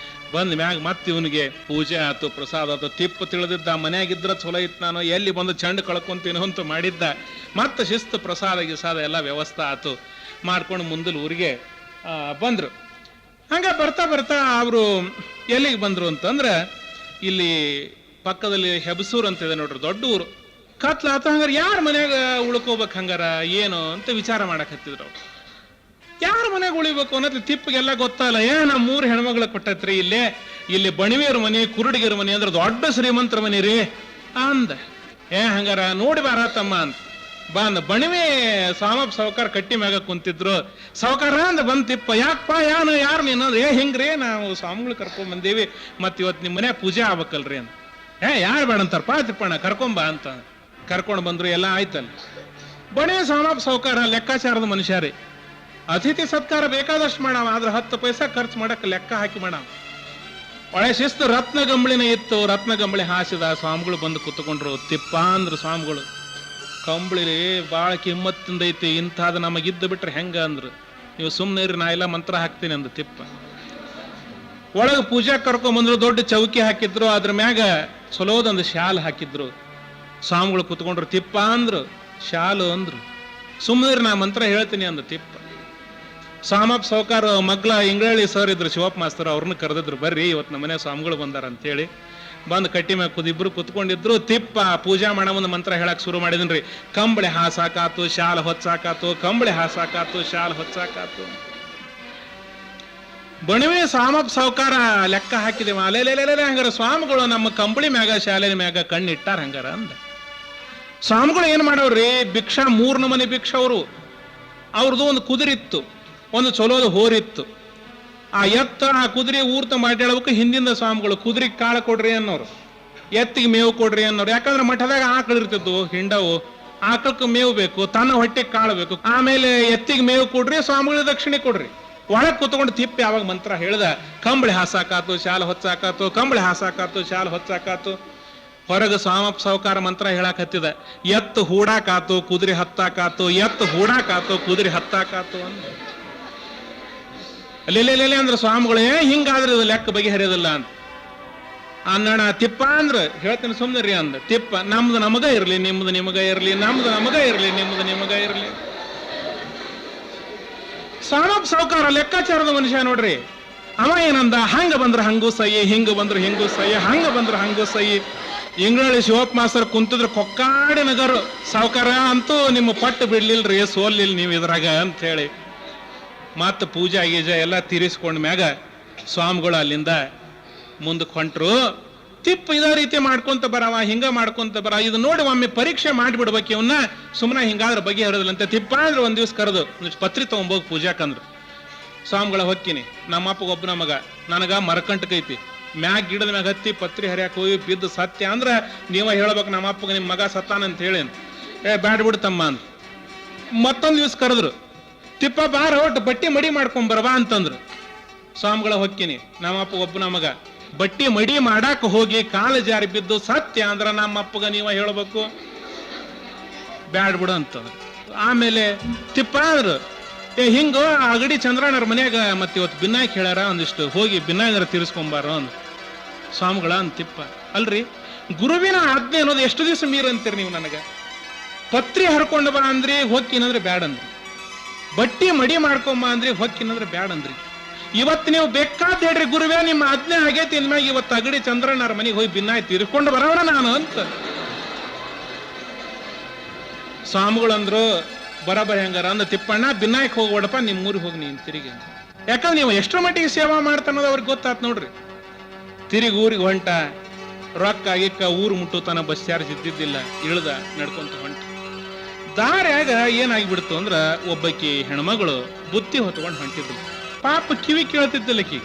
ಬಂದ ಮ್ಯಾಗ ಮತ್ತೆ ಇವನಿಗೆ ಪೂಜೆ ಆತು, ಪ್ರಸಾದ ಆತು. ತಿಪ್ಪ ತಿಳಿದಿದ್ದ ಮನ್ಯಾಗಿದ್ರ ಚಲೋ ಇತ್ತು, ನಾನು ಎಲ್ಲಿ ಬಂದು ಚಂಡ್ ಕಳ್ಕೊಂತೀನಿ ಅಂತ ಮಾಡಿದ್ದ. ಮತ್ತೆ ಶಿಸ್ತು ಪ್ರಸಾದ ಗಿಸಾದ ಎಲ್ಲ ವ್ಯವಸ್ಥೆ ಆತು ಮಾಡ್ಕೊಂಡು ಮುಂದಲ್ ಊರಿಗೆ ಬಂದ್ರು. ಹಂಗ ಬರ್ತಾ ಬರ್ತಾ ಅವರು ಎಲ್ಲಿಗೆ ಬಂದ್ರು ಅಂತಂದ್ರ, ಇಲ್ಲಿ ಪಕ್ಕದಲ್ಲಿ ಹೆಬಸೂರ್ ಅಂತ ಇದೆ ನೋಡ್ರಿ, ದೊಡ್ಡ ಊರು. ಕತ್ಲ ಆತ. ಹಂಗಾರ ಯಾರ ಮನ್ಯಾಗ ಉಳ್ಕೋಬೇಕು ಹಂಗಾರ ಏನು ಅಂತ ವಿಚಾರ ಮಾಡಕ್ ಹತ್ತಿದ್ರು ಅವ್ರು. ಯಾರ ಮನೆಗೆ ಉಳಿಬೇಕು ಅನ್ನೋದು ತಿಪ್ಪಿಗೆಲ್ಲ ಗೊತ್ತಲ್ಲ. ನಮ್ಮ 3 ಹೆಣ್ಮಗಳ ಕೊಟ್ಟತ್ರಿ, ಇಲ್ಲಿ ಬಣಿವೇರ ಮನೆ, ಕುರುಡಿಗೆರ ಮನೆ ಅಂದ್ರೆ ದೊಡ್ಡ ಶ್ರೀಮಂತರ ಮನೆ ರೀ ಅಂದ. ಹಂಗಾರ ನೋಡಿ ಬಾರ ತಮ್ಮ ಅಂತ ಬಂದ. ಬಣಿವೆ ಸಾಮಪ್ಪ ಸಾವುಕಾರ ಕಟ್ಟಿ ಮ್ಯಾಗ ಕುಂತಿದ್ರು. ಸಾವುಕಾರ ಅಂದ ಬಂದ್ ತಿಪ್ಪ, ಯಾಕಪ್ಪ ಯಾರು ನೀನು? ಹಿಂಗ್ರಿ ನಾವು ಸ್ವಾಮಿಗಳು ಕರ್ಕೊಂಡ್ ಬಂದೇವಿ, ಮತ್ ಇವತ್ತು ನಿಮ್ಮ ಮನೆ ಪೂಜೆ ಆಗ್ಬೇಕಲ್ರಿ ಅಂತ. ಯಾರು ಬೇಡ ಅಂತಾರಪ್ಪ ತಿಪ್ಪಣ್ಣ, ಕರ್ಕೊಂಬ ಅಂತ ಕರ್ಕೊಂಡು ಬಂದ್ರು. ಎಲ್ಲ ಆಯ್ತಲ್ಲ. ಬಣಿವೆ ಸಾಮಪ್ಪ ಸಾವುಕಾರ ಲೆಕ್ಕಾಚಾರದ ಮನುಷ್ಯ ರೀ. ಅತಿಥಿ ಸತ್ಕಾರ ಬೇಕಾದಷ್ಟು ಮಾಡಾವ, ಆದ್ರೆ 10 ಪೈಸಾ ಖರ್ಚು ಮಾಡಕ್ ಲೆಕ್ಕ ಹಾಕಿ ಮಾಡಾವ. ಒಳ್ಳೆ ಶಿಸ್ತು. ರತ್ನಗಂಬಳಿನ ಇತ್ತು, ರತ್ನಗಂಬಳಿ ಹಾಸಿದ. ಸ್ವಾಮಿಗಳು ಬಂದು ಕುತ್ಕೊಂಡ್ರು. ತಿಪ್ಪ ಅಂದ್ರು ಸ್ವಾಮಿಗಳು, ಕಂಬಳಿ ಬಾಳ ಕಿಮ್ಮತ್ತಿಂದ ಐತಿ, ಇಂಥದ್ದು ನಮಗಿದ್ದು ಬಿಟ್ರೆ ಹೆಂಗ ಅಂದ್ರು. ನೀವು ಸುಮ್ಮನೆ ನಾ ಎಲ್ಲ ಮಂತ್ರ ಹಾಕ್ತೀನಿ ಅಂದ ತಿಪ್ಪ. ಒಳಗೆ ಪೂಜಾ ಕರ್ಕೊಂಬಂದ್ರು. ದೊಡ್ಡ ಚೌಕಿ ಹಾಕಿದ್ರು, ಅದ್ರ ಮ್ಯಾಗ ಚಲೋದೊಂದು ಶಾಲ್ ಹಾಕಿದ್ರು. ಸ್ವಾಮಿಗಳು ಕುತ್ಕೊಂಡ್ರು. ತಿಪ್ಪ ಅಂದ್ರು, ಶಾಲು ಅಂದ್ರು. ಸುಮ್ಮನೆ ನಾ ಮಂತ್ರ ಹೇಳ್ತೀನಿ ಅಂದ ತಿಪ್ಪ. ಸಾಮಪ್ಪ ಸಾವುಕಾರ ಮಗ್ಲ ಇಂಗಳಳ್ಳಿ ಸರ್ ಇದ್ರು, ಶಿವಪ್ಪ ಮಾಸ್ತರ್, ಅವ್ರನ್ನ ಕರೆದಿದ್ರು. ಬರ್ರಿ ಇವತ್ತು ನಮ್ಮನೆ ಸ್ವಾಮಿಗಳು ಬಂದಾರ ಅಂತೇಳಿ ಬಂದು ಕಟ್ಟಿ ಮ್ಯಾಗ ಇಬ್ರು ಕುತ್ಕೊಂಡಿದ್ರು. ತಿಪ್ಪ ಪೂಜಾ ಮಾಡೋ ಒಂದು ಮಂತ್ರ ಹೇಳಕ್ ಶುರು ಮಾಡಿದನ್ರಿ. ಕಂಬಳಿ ಹಾಸಾಕಾತು, ಶಾಲ್ ಹೊಚ್ಚಾಕಾತು, ಕಂಬಳಿ ಹಾಸಾಕಾತು, ಶಾಲ್ ಹೊಚ್ಚಾಕಾತು. ಬಣಿವೆ ಸಾಮಪ್ಪ ಸಾವುಕಾರ ಲೆಕ್ಕ ಹಾಕಿದೇವ. ಅಲೆಲೆಲೆ ಹಂಗಾರ ಸ್ವಾಮಿಗಳು ನಮ್ಮ ಕಂಬಳಿ ಮ್ಯಾಗ ಶಾಲೆ ಮ್ಯಾಗ ಕಣ್ಣಿಟ್ಟಾರ ಹಂಗಾರ ಅಂದ. ಸ್ವಾಮಿಗಳು ಏನ್ ಮಾಡವ್ರಿ, ಭಿಕ್ಷಾ 3 ನಮೂನಿ ಭಿಕ್ಷಾ. ಅವ್ರದ್ದು ಒಂದು ಕುದುರಿತ್ತು, ಒಂದು ಚಲೋದು ಹೋರಿತ್ತು. ಆ ಕುದುರೆ ಊರ್ತ ಮಾತಾಡ್ಬೇಕು. ಹಿಂದಿಂದ ಸ್ವಾಮಿಗಳು ಕುದುರೆಗೆ ಕಾಳು ಕೊಡ್ರಿ ಅನ್ನೋರು, ಎತ್ತಿಗೆ ಮೇವು ಕೊಡ್ರಿ ಅನ್ನೋರು. ಯಾಕಂದ್ರೆ ಮಠದಾಗ ಆಕಳು ಇರ್ತಿದ್ವು, ಹಿಂಡವು. ಆಕಳಕ್ಕೆ ಮೇವು ಬೇಕು, ತನ್ನ ಹೊಟ್ಟೆಗೆ ಕಾಳು ಬೇಕು. ಆಮೇಲೆ ಎತ್ತಿಗೆ ಮೇವು ಕೊಡ್ರಿ, ಸ್ವಾಮಿಗಳಿಗೆ ದಕ್ಷಿಣೆ ಕೊಡ್ರಿ. ಒಳಗೆ ಕೂತ್ಕೊಂಡು ತಿಪ್ಪಿ ಯಾವಾಗ ಮಂತ್ರ ಹೇಳ್ದ. ಕಂಬಳಿ ಹಾಸಾಕಾತು, ಶಾಲ ಹೊಚ್ಚಾಕಾತು, ಕಂಬಳಿ ಹಾಸಾಕಾತು, ಶಾಲ ಹೊಚ್ಚಾಕಾತು. ಹೊರಗೆ ಸಾಮಪ್ಪ ಸಾವುಕಾರ ಮಂತ್ರ ಹೇಳಾಕತ್ತಿದ, ಎತ್ತು ಹೂಡಾಕಾತು ಕುದುರೆ ಹತ್ತಾಕಾತು, ಎತ್ತು ಹೂಡಾಕಾತು ಕುದುರೆ ಹತ್ತಾಕಾತು ಅಂದ. ಅಲ್ಲೆಲ್ಲೆಲ್ಲೆ ಅಂದ್ರೆ ಸ್ವಾಮಿಗಳೇ ಹಿಂಗಾದ್ರೆ ಇದು ಲೆಕ್ಕ ಬಗೆಹರಿಯೋದಿಲ್ಲ ಅಂತ ಅನ್ನಣ. ತಿಪ್ಪ ಅಂದ್ರ ಹೇಳ್ತೇನೆ ಸುಮ್ಮನೆ ಅಂದ. ತಿಪ್ಪ ನಮ್ದು ನಮಗ ಇರ್ಲಿ, ನಿಮ್ದು ನಿಮಗ ಇರ್ಲಿ, ನಮ್ದು ನಮಗ ಇರ್ಲಿ, ನಿಮ್ದು ನಿಮಗ ಇರ್ಲಿ. ಸಾಮಪ್ಪ ಸಾವುಕಾರ ಲೆಕ್ಕಾಚಾರದ ಮನುಷ್ಯ ನೋಡ್ರಿ. ಅವ ಏನಂದ, ಹಂಗ ಬಂದ್ರ ಹಂಗೂ ಸಹಿ, ಹಿಂಗ ಬಂದ್ರ ಹಿಂಗೂ ಸಹಿ, ಹಂಗ ಬಂದ್ರ ಹಂಗೂ ಸಹಿ. ಇಂಗ್ಳಳ್ಳಿ ಶಿವಪ್ಪ ಮಾಸ್ತರ್ ಕುಂತಿದ್ರ ಕೊಕ್ಕಾಡಿ ನಗರು, ಸಾವುಕಾರ ಅಂತೂ ನಿಮ್ಮ ಪಟ್ಟು ಬಿಡ್ಲಿಲ್ರಿ, ಸೋಲಿಲ್ಲ ನೀವು ಇದ್ರಾಗ ಅಂತ ಹೇಳಿ ಮತ್ತ ಪೂಜಾ ಗೀಜಾ ಎಲ್ಲ ತೀರಿಸ್ಕೊಂಡ ಮ್ಯಾಗ ಸ್ವಾಮಿಗಳು ಅಲ್ಲಿಂದ ಮುಂದಕ್ಕೆ ಹೊಂಟ್ರು. ತಿಪ್ಪ ಇದೇ ರೀತಿ ಮಾಡ್ಕೊಂತ ಬರವ, ಹಿಂಗ ಮಾಡ್ಕೊಂತ ಬರ, ಇದು ನೋಡಿ ಒಮ್ಮೆ ಪರೀಕ್ಷೆ ಮಾಡಿಬಿಡ್ಬೇಕು ಇವನ್ನ, ಸುಮ್ಮನೆ ಹಿಂಗಾದ್ರೆ ಬಗೆಹರಿದಿಲ್ಲಂತೆ. ತಿಪ್ಪ ಅಂದ್ರೆ ಒಂದ್ ದಿವ್ಸ ಕರೆದು ಪತ್ರಿ ತಗೊಂಬೋಗಿ ಪೂಜಾಕಂದ್ರು. ಸ್ವಾಮಿಗಳ ಹೊಕ್ಕಿನಿ, ನಮ್ಮಪ್ಪಗೊಬ್ಬನ ಮಗ, ನನಗ ಮರಕಂಟಕೈತಿ, ಮ್ಯಾಗ ಗಿಡದ ಮ್ಯಾಗ ಹತ್ತಿ ಪತ್ರಿ ಹರಿಯಾಕ ಹೋಗಿ ಬಿದ್ದು ಸತ್ಯ ಅಂದ್ರ ನೀವ ಹೇಳ್ಬೇಕು ನಮ್ಮ ಅಪ್ಪಗ ನಿಮ್ ಮಗ ಸತ್ತಾನಂತ ಹೇಳೇನ್. ಬ್ಯಾಡ ಬಿಡ್ತಮ್ಮ ಅಂತ ಮತ್ತೊಂದ್ ದಿವ್ಸ ಕರೆದ್ರು. ತಿಪ್ಪ ಬಾರ ಒಟ್ಟು ಬಟ್ಟಿ ಮಡಿ ಮಾಡ್ಕೊಂಡ್ ಬರವಾ ಅಂತಂದ್ರು. ಸ್ವಾಮಿಗಳ ಹೊಕ್ಕಿನಿ, ನಮ್ಮಪ್ಪಗೊಬ್ಬನ ಮಗ, ಬಟ್ಟಿ ಮಡಿ ಮಾಡಾಕ ಹೋಗಿ ಕಾಲು ಜಾರಿ ಬಿದ್ದು ಸತ್ಯ ಅಂದ್ರ ನಮ್ಮ ಅಪ್ಪಗ ನೀವ ಹೇಳ್ಬೇಕು, ಬ್ಯಾಡ್ ಬಿಡು ಅಂತಂದ್ರು. ಆಮೇಲೆ ತಿಪ್ಪ ಅಂದ್ರು, ಹಿಂಗ ಅಗಡಿ ಚಂದ್ರಣ್ಣರ ಮನ್ಯಾಗ ಮತ್ತೆ ಇವತ್ತು ಬಿನ್ನಾಯ್ಕ ಹೇಳ್ಯಾರ, ಒಂದಿಷ್ಟು ಹೋಗಿ ಬಿನ್ನಾಯ್ನರ ತೀರಿಸ್ಕೊಂಬಾರ ಅಂದ್. ಸ್ವಾಮಿಗಳ ಅಂತ ತಿಪ್ಪ, ಅಲ್ರಿ ಗುರುವಿನ ಆಜ್ಞೆ ಅನ್ನೋದು ಎಷ್ಟು ದಿವಸ ಮೀರ್ ಅಂತೀರಿ ನೀವು ನನಗ? ಪತ್ರಿ ಹರ್ಕೊಂಡ್ ಬಾ ಅಂದ್ರಿ, ಹೊಕ್ಕಿನಂದ್ರೆ ಬ್ಯಾಡ್ ಅಂದ್ರಿ. ಬಟ್ಟಿ ಮಡಿ ಮಾಡ್ಕೊಂಬ ಅಂದ್ರಿ, ಹೊಕ್ಕಿನಂದ್ರೆ ಬ್ಯಾಡ್ ಅಂದ್ರಿ. ಇವತ್ತು ನೀವು ಬೇಕಾದ ಹೇಳ್ರಿ ಗುರುವೇ ನಿಮ್ಮ ಆಜ್ಞೆ ಆಗೈತಿ ಇನ್ಮ್ಯಾಗ ಇವತ್ತು ಅಗಡಿ ಚಂದ್ರಣ್ಣರ ಮನೆಗೆ ಹೋಗಿ ಬಿನ್ನಾಯ್ ತೀರ್ಕೊಂಡು ಬರೋಣ ನಾನು ಅಂತ. ಸ್ವಾಮಿಗಳಂದ್ರು, ಬರಬರ ಹೆಂಗಾರ ಅಂದ. ತಿಪ್ಪಣ್ಣ ಬಿನ್ನಾಯಕ್ ಹೋಗ್ಬೇಡಪ್ಪ, ನಿಮ್ ಊರಿಗೆ ಹೋಗಿ ನೀನ್ ತಿರುಗಿ ಅಂತ. ಯಾಕಂದ್ರೆ ನೀವು ಎಷ್ಟರ ಮಟ್ಟಿಗೆ ಸೇವಾ ಮಾಡ್ತಾನೋದು ಅವ್ರಿಗೆ ಗೊತ್ತಾತ್ ನೋಡ್ರಿ. ತಿರುಗಿ ಊರಿಗೆ ಹೊಂಟ, ರೊಕ್ಕ ಗಿಕ್ಕ ಊರು ಮುಟ್ಟುತ್ತಾನ, ಬಸ್ ಚಾರ್ಜ್ ಇದ್ದಿದ್ದಿಲ್ಲ, ಇಳ್ದ ನಡ್ಕೊಂತ ಹೊಂಟ. ದಾರ್ಯಾಗ ಏನಾಗಿಬಿಡ್ತು ಅಂದ್ರ ಒಬ್ಬಕಿ ಹೆಣ್ಮಗಳು ಬುತ್ತಿ ಹೊತ್ಕೊಂಡು ಹೊಂಟಿದ್ಲು. ಪಾಪ ಕಿವಿ ಕೇಳ್ತಿದ್ದಲ್ಲಕಿ.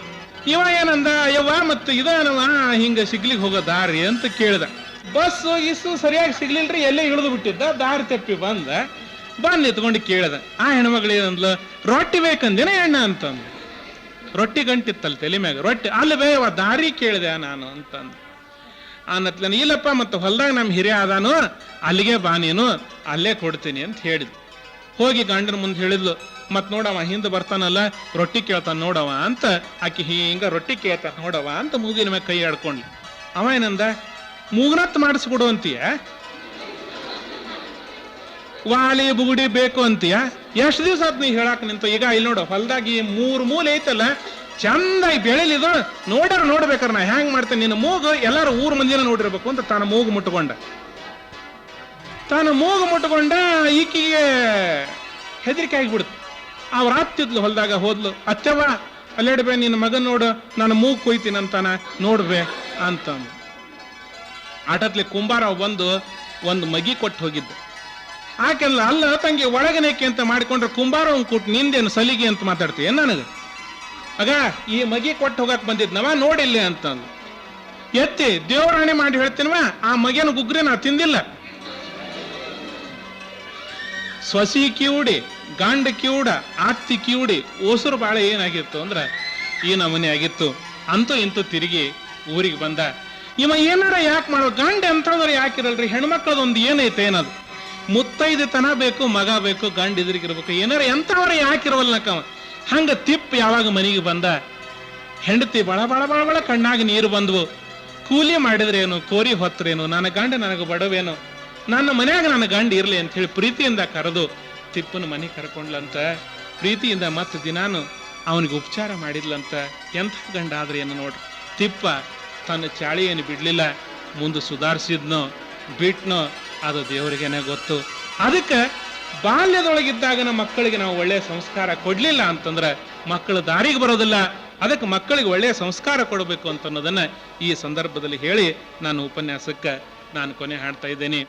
ಇವ ಏನಂದ, ಯವ್ವ ಮತ್ತು ಇದೇನವ ಹಿಂಗ ಸಿಗ್ಲಿಕ್ಕೆ ಹೋಗೋ ದಾರಿ ಅಂತ ಕೇಳ್ದ. ಬಸ್ ಇಸ್ಸು ಸರಿಯಾಗಿ ಸಿಗ್ಲಿಲ್ರಿ, ಎಲ್ಲೇ ಇಳಿದು ಬಿಟ್ಟಿದ್ದ, ದಾರಿ ತಪ್ಪಿ ಬಂದ ನಿತ್ಕೊಂಡು ಕೇಳ್ದ. ಆ ಹೆಣ್ಮಗಳು ಏನಂದ್ಲ, ರೊಟ್ಟಿ ಬೇಕಂದೇನ ಎಣ್ಣ ಅಂತಂದ. ರೊಟ್ಟಿ ಗಂಟಿತ್ತಲ್ಲ ತಲೆ ಮ್ಯಾಗ, ರೊಟ್ಟಿ ಅಲ್ಲಿ ಬೇವ ದಾರಿ ಕೇಳಿದೆ ನಾನು ಅಂತಂದ. ಅನ್ನತ್ಲನ, ಇಲ್ಲಪ್ಪ ಮತ್ತೆ ಹೊಲ್ದಾಗ ನಮ್ಮ ಹಿರಿಯ ಅದಾನು, ಅಲ್ಲಿಗೆ ಬಾ ನೀನು, ಅಲ್ಲೇ ಕೊಡ್ತೀನಿ ಅಂತ ಹೇಳಿದ್. ಹೋಗಿ ಗಂಡನ ಮುಂದೆ ಹೇಳಿದ್ಲು, ಮತ್ ನೋಡವ ಹಿಂದೆ ಬರ್ತಾನಲ್ಲ, ರೊಟ್ಟಿ ಕೇಳ್ತಾನ ನೋಡವ ಅಂತ. ಆಕಿ ಹಿಂಗ ರೊಟ್ಟಿ ಕೇಳ್ತಾನ ನೋಡವ ಅಂತ ಮೂಗಿನ ಮ್ಯಾಗ ಕೈ ಆಡ್ಕೊಂಡ್ಲಿ. ಅವ ಏನಂದ, ಮೂಗ್ನತ್ ಮಾಡಿಸ್ಕೊಡು ಅಂತೀಯ, ವಾಲಿ ಬುಗುಡಿ ಬೇಕು ಅಂತೀಯ, ಎಷ್ಟು ದಿವ್ಸ ಆತ್ ನೀ ಹೇಳಾಕ ನಿಂತು. ಈಗ ಇಲ್ಲಿ ನೋಡು ಹೊಲ್ದಾಗಿ 3 ಮೂಲೆ ಐತಲ್ಲ, ಚಂದಾಗಿ ಬೆಳಿಲಿದು, ನೋಡ್ಬೇಕಾರ ನಾ ಹೆಂಗ್ ಮಾಡ್ತೇನೆ, ನಿನ್ನ ಮೂಗು ಎಲ್ಲಾರು ಊರ್ ಮಂದಿನ ನೋಡಿರ್ಬೇಕು ಅಂತ ತಾನು ಮೂಗು ಮುಟ್ಕೊಂಡ. ಈಕಿಗೆ ಹೆದರಿಕೆ ಆಗಿಬಿಡ್ತು. ಅವ್ರ ಅತ್ತಿದ್ಲು ಹೊಲ್ದಾಗ ಹೋದ್ಲು, ಅತ್ತವ ಅಲ್ಲೇಡ್ಬೇ ನಿನ್ನ ಮಗನ್ ನೋಡು, ನಾನು ಮೂಗು ಕೊಯ್ತೀನಂತಾನ ನೋಡ್ಬೇ ಅಂತ. ಆಟತ್ಲಿ ಕುಂಬಾರ ಬಂದು ಒಂದು ಮಗಿ ಕೊಟ್ಟು ಹೋಗಿದ್ದ. ಆಕೆಲ್ಲ, ಅಲ್ಲ ತಂಗಿ ಒಳಗನೇಕೆ ಅಂತ ಮಾಡಿಕೊಂಡ್ರೆ ಕುಂಬಾರ ಕೊಟ್ಟು ನಿಂದೇನು ಸಲಿಗೆ ಅಂತ ಮಾತಾಡ್ತೀಯ ನನಗೆ? ಆಗ ಈ ಮಗಿ ಕೊಟ್ಟು ಹೋಗಕ್ ಬಂದಿದ್ನವ ನೋಡಿಲ್ಲ ಅಂತಂದು ಎತ್ತಿ ದೇವರಾಣೆ ಮಾಡಿ ಹೇಳ್ತೀನವ, ಆ ಮಗಿನ ಗುಗ್ರಿ ನಾ ತಿಂದಿಲ್ಲ. ಸ್ವಸಿ ಕಿವುಡಿ, ಗಂಡ ಕಿವುಡ, ಆತ್ತಿ ಕಿವುಡಿ, ಓಸುರು ಬಾಳೆ ಏನಾಗಿತ್ತು ಅಂದ್ರ ಈ ನಮೂನೆ ಆಗಿತ್ತು. ಅಂತೂ ಇಂತೂ ತಿರುಗಿ ಊರಿಗೆ ಬಂದ. ಇವ ಏನಾರ ಯಾಕೆ ಮಾಡೋ, ಗಂಡ ಎಂತಂದ್ರೆ ಯಾಕಿರಲ್ರಿ, ಹೆಣ್ಮಕ್ಳದೊಂದು ಏನೈತೆ ಏನದು, ಮುತ್ತೈದೆತನ ಬೇಕು, ಮಗ ಬೇಕು, ಗಂಡ ಇದ್ರಿಗಿರ್ಬೇಕು, ಏನಾರ ಎಂತವ್ರ ಯಾಕಿರವಲ್ನಕವ. ಹಂಗ ತಿಪ್ಪ ಯಾವಾಗ ಮನೆಗೆ ಬಂದ, ಹೆಂಡತಿ ಬಳ ಬಳ ಬಳ ಬಳ ಕಣ್ಣಾಗ ನೀರು ಬಂದ್ವು. ಕೂಲಿ ಮಾಡಿದ್ರೇನು, ಕೋರಿ ಹೊತ್ರೇನು, ನನ್ನ ಗಂಡ ನನಗೆ ಬಡವೇನು, ನನ್ನ ಮನ್ಯಾಗ ನನ್ನ ಗಂಡ ಇರ್ಲಿ ಅಂತ ಹೇಳಿ ಪ್ರೀತಿಯಿಂದ ಕರೆದು ತಿಪ್ಪನ ಮನೆಗೆ ಕರ್ಕೊಂಡ್ಲಂತ. ಪ್ರೀತಿಯಿಂದ ಮತ್ತೆ ದಿನಾನು ಅವನಿಗೆ ಉಪಚಾರ ಮಾಡಿದ್ಲಂತ. ಎಂಥ ಗಂಡ ಆದ್ರೆ ಏನು ನೋಡ್ರಿ. ತಿಪ್ಪ ತನ್ನ ಚಾಳಿ ಏನು ಬಿಡ್ಲಿಲ್ಲ, ಮುಂದೆ ಸುಧಾರಿಸಿದ್ನೋ ಬಿಟ್ನೋ ಅದು ದೇವರಿಗೇನೆ ಗೊತ್ತು. ಅದಕ್ಕೆ ಬಾಲ್ಯದೊಳಗಿದ್ದಾಗ ನಮ್ಮ ಮಕ್ಕಳಿಗೆ ನಾವು ಒಳ್ಳೆಯ ಸಂಸ್ಕಾರ ಕೊಡ್ಲಿಲ್ಲ ಅಂತಂದ್ರೆ ಮಕ್ಕಳು ದಾರಿಗೆ ಬರೋದಿಲ್ಲ. ಅದಕ್ಕೆ ಮಕ್ಕಳಿಗೆ ಒಳ್ಳೆಯ ಸಂಸ್ಕಾರ ಕೊಡಬೇಕು ಅಂತ ಅನ್ನೋದನ್ನ ಈ ಸಂದರ್ಭದಲ್ಲಿ ಹೇಳಿ ನಾನು ಉಪನ್ಯಾಸಕ್ಕೆ ನಾನು ಕೊನೆ ಹಾಡ್ತಾ ಇದ್ದೇನೆ.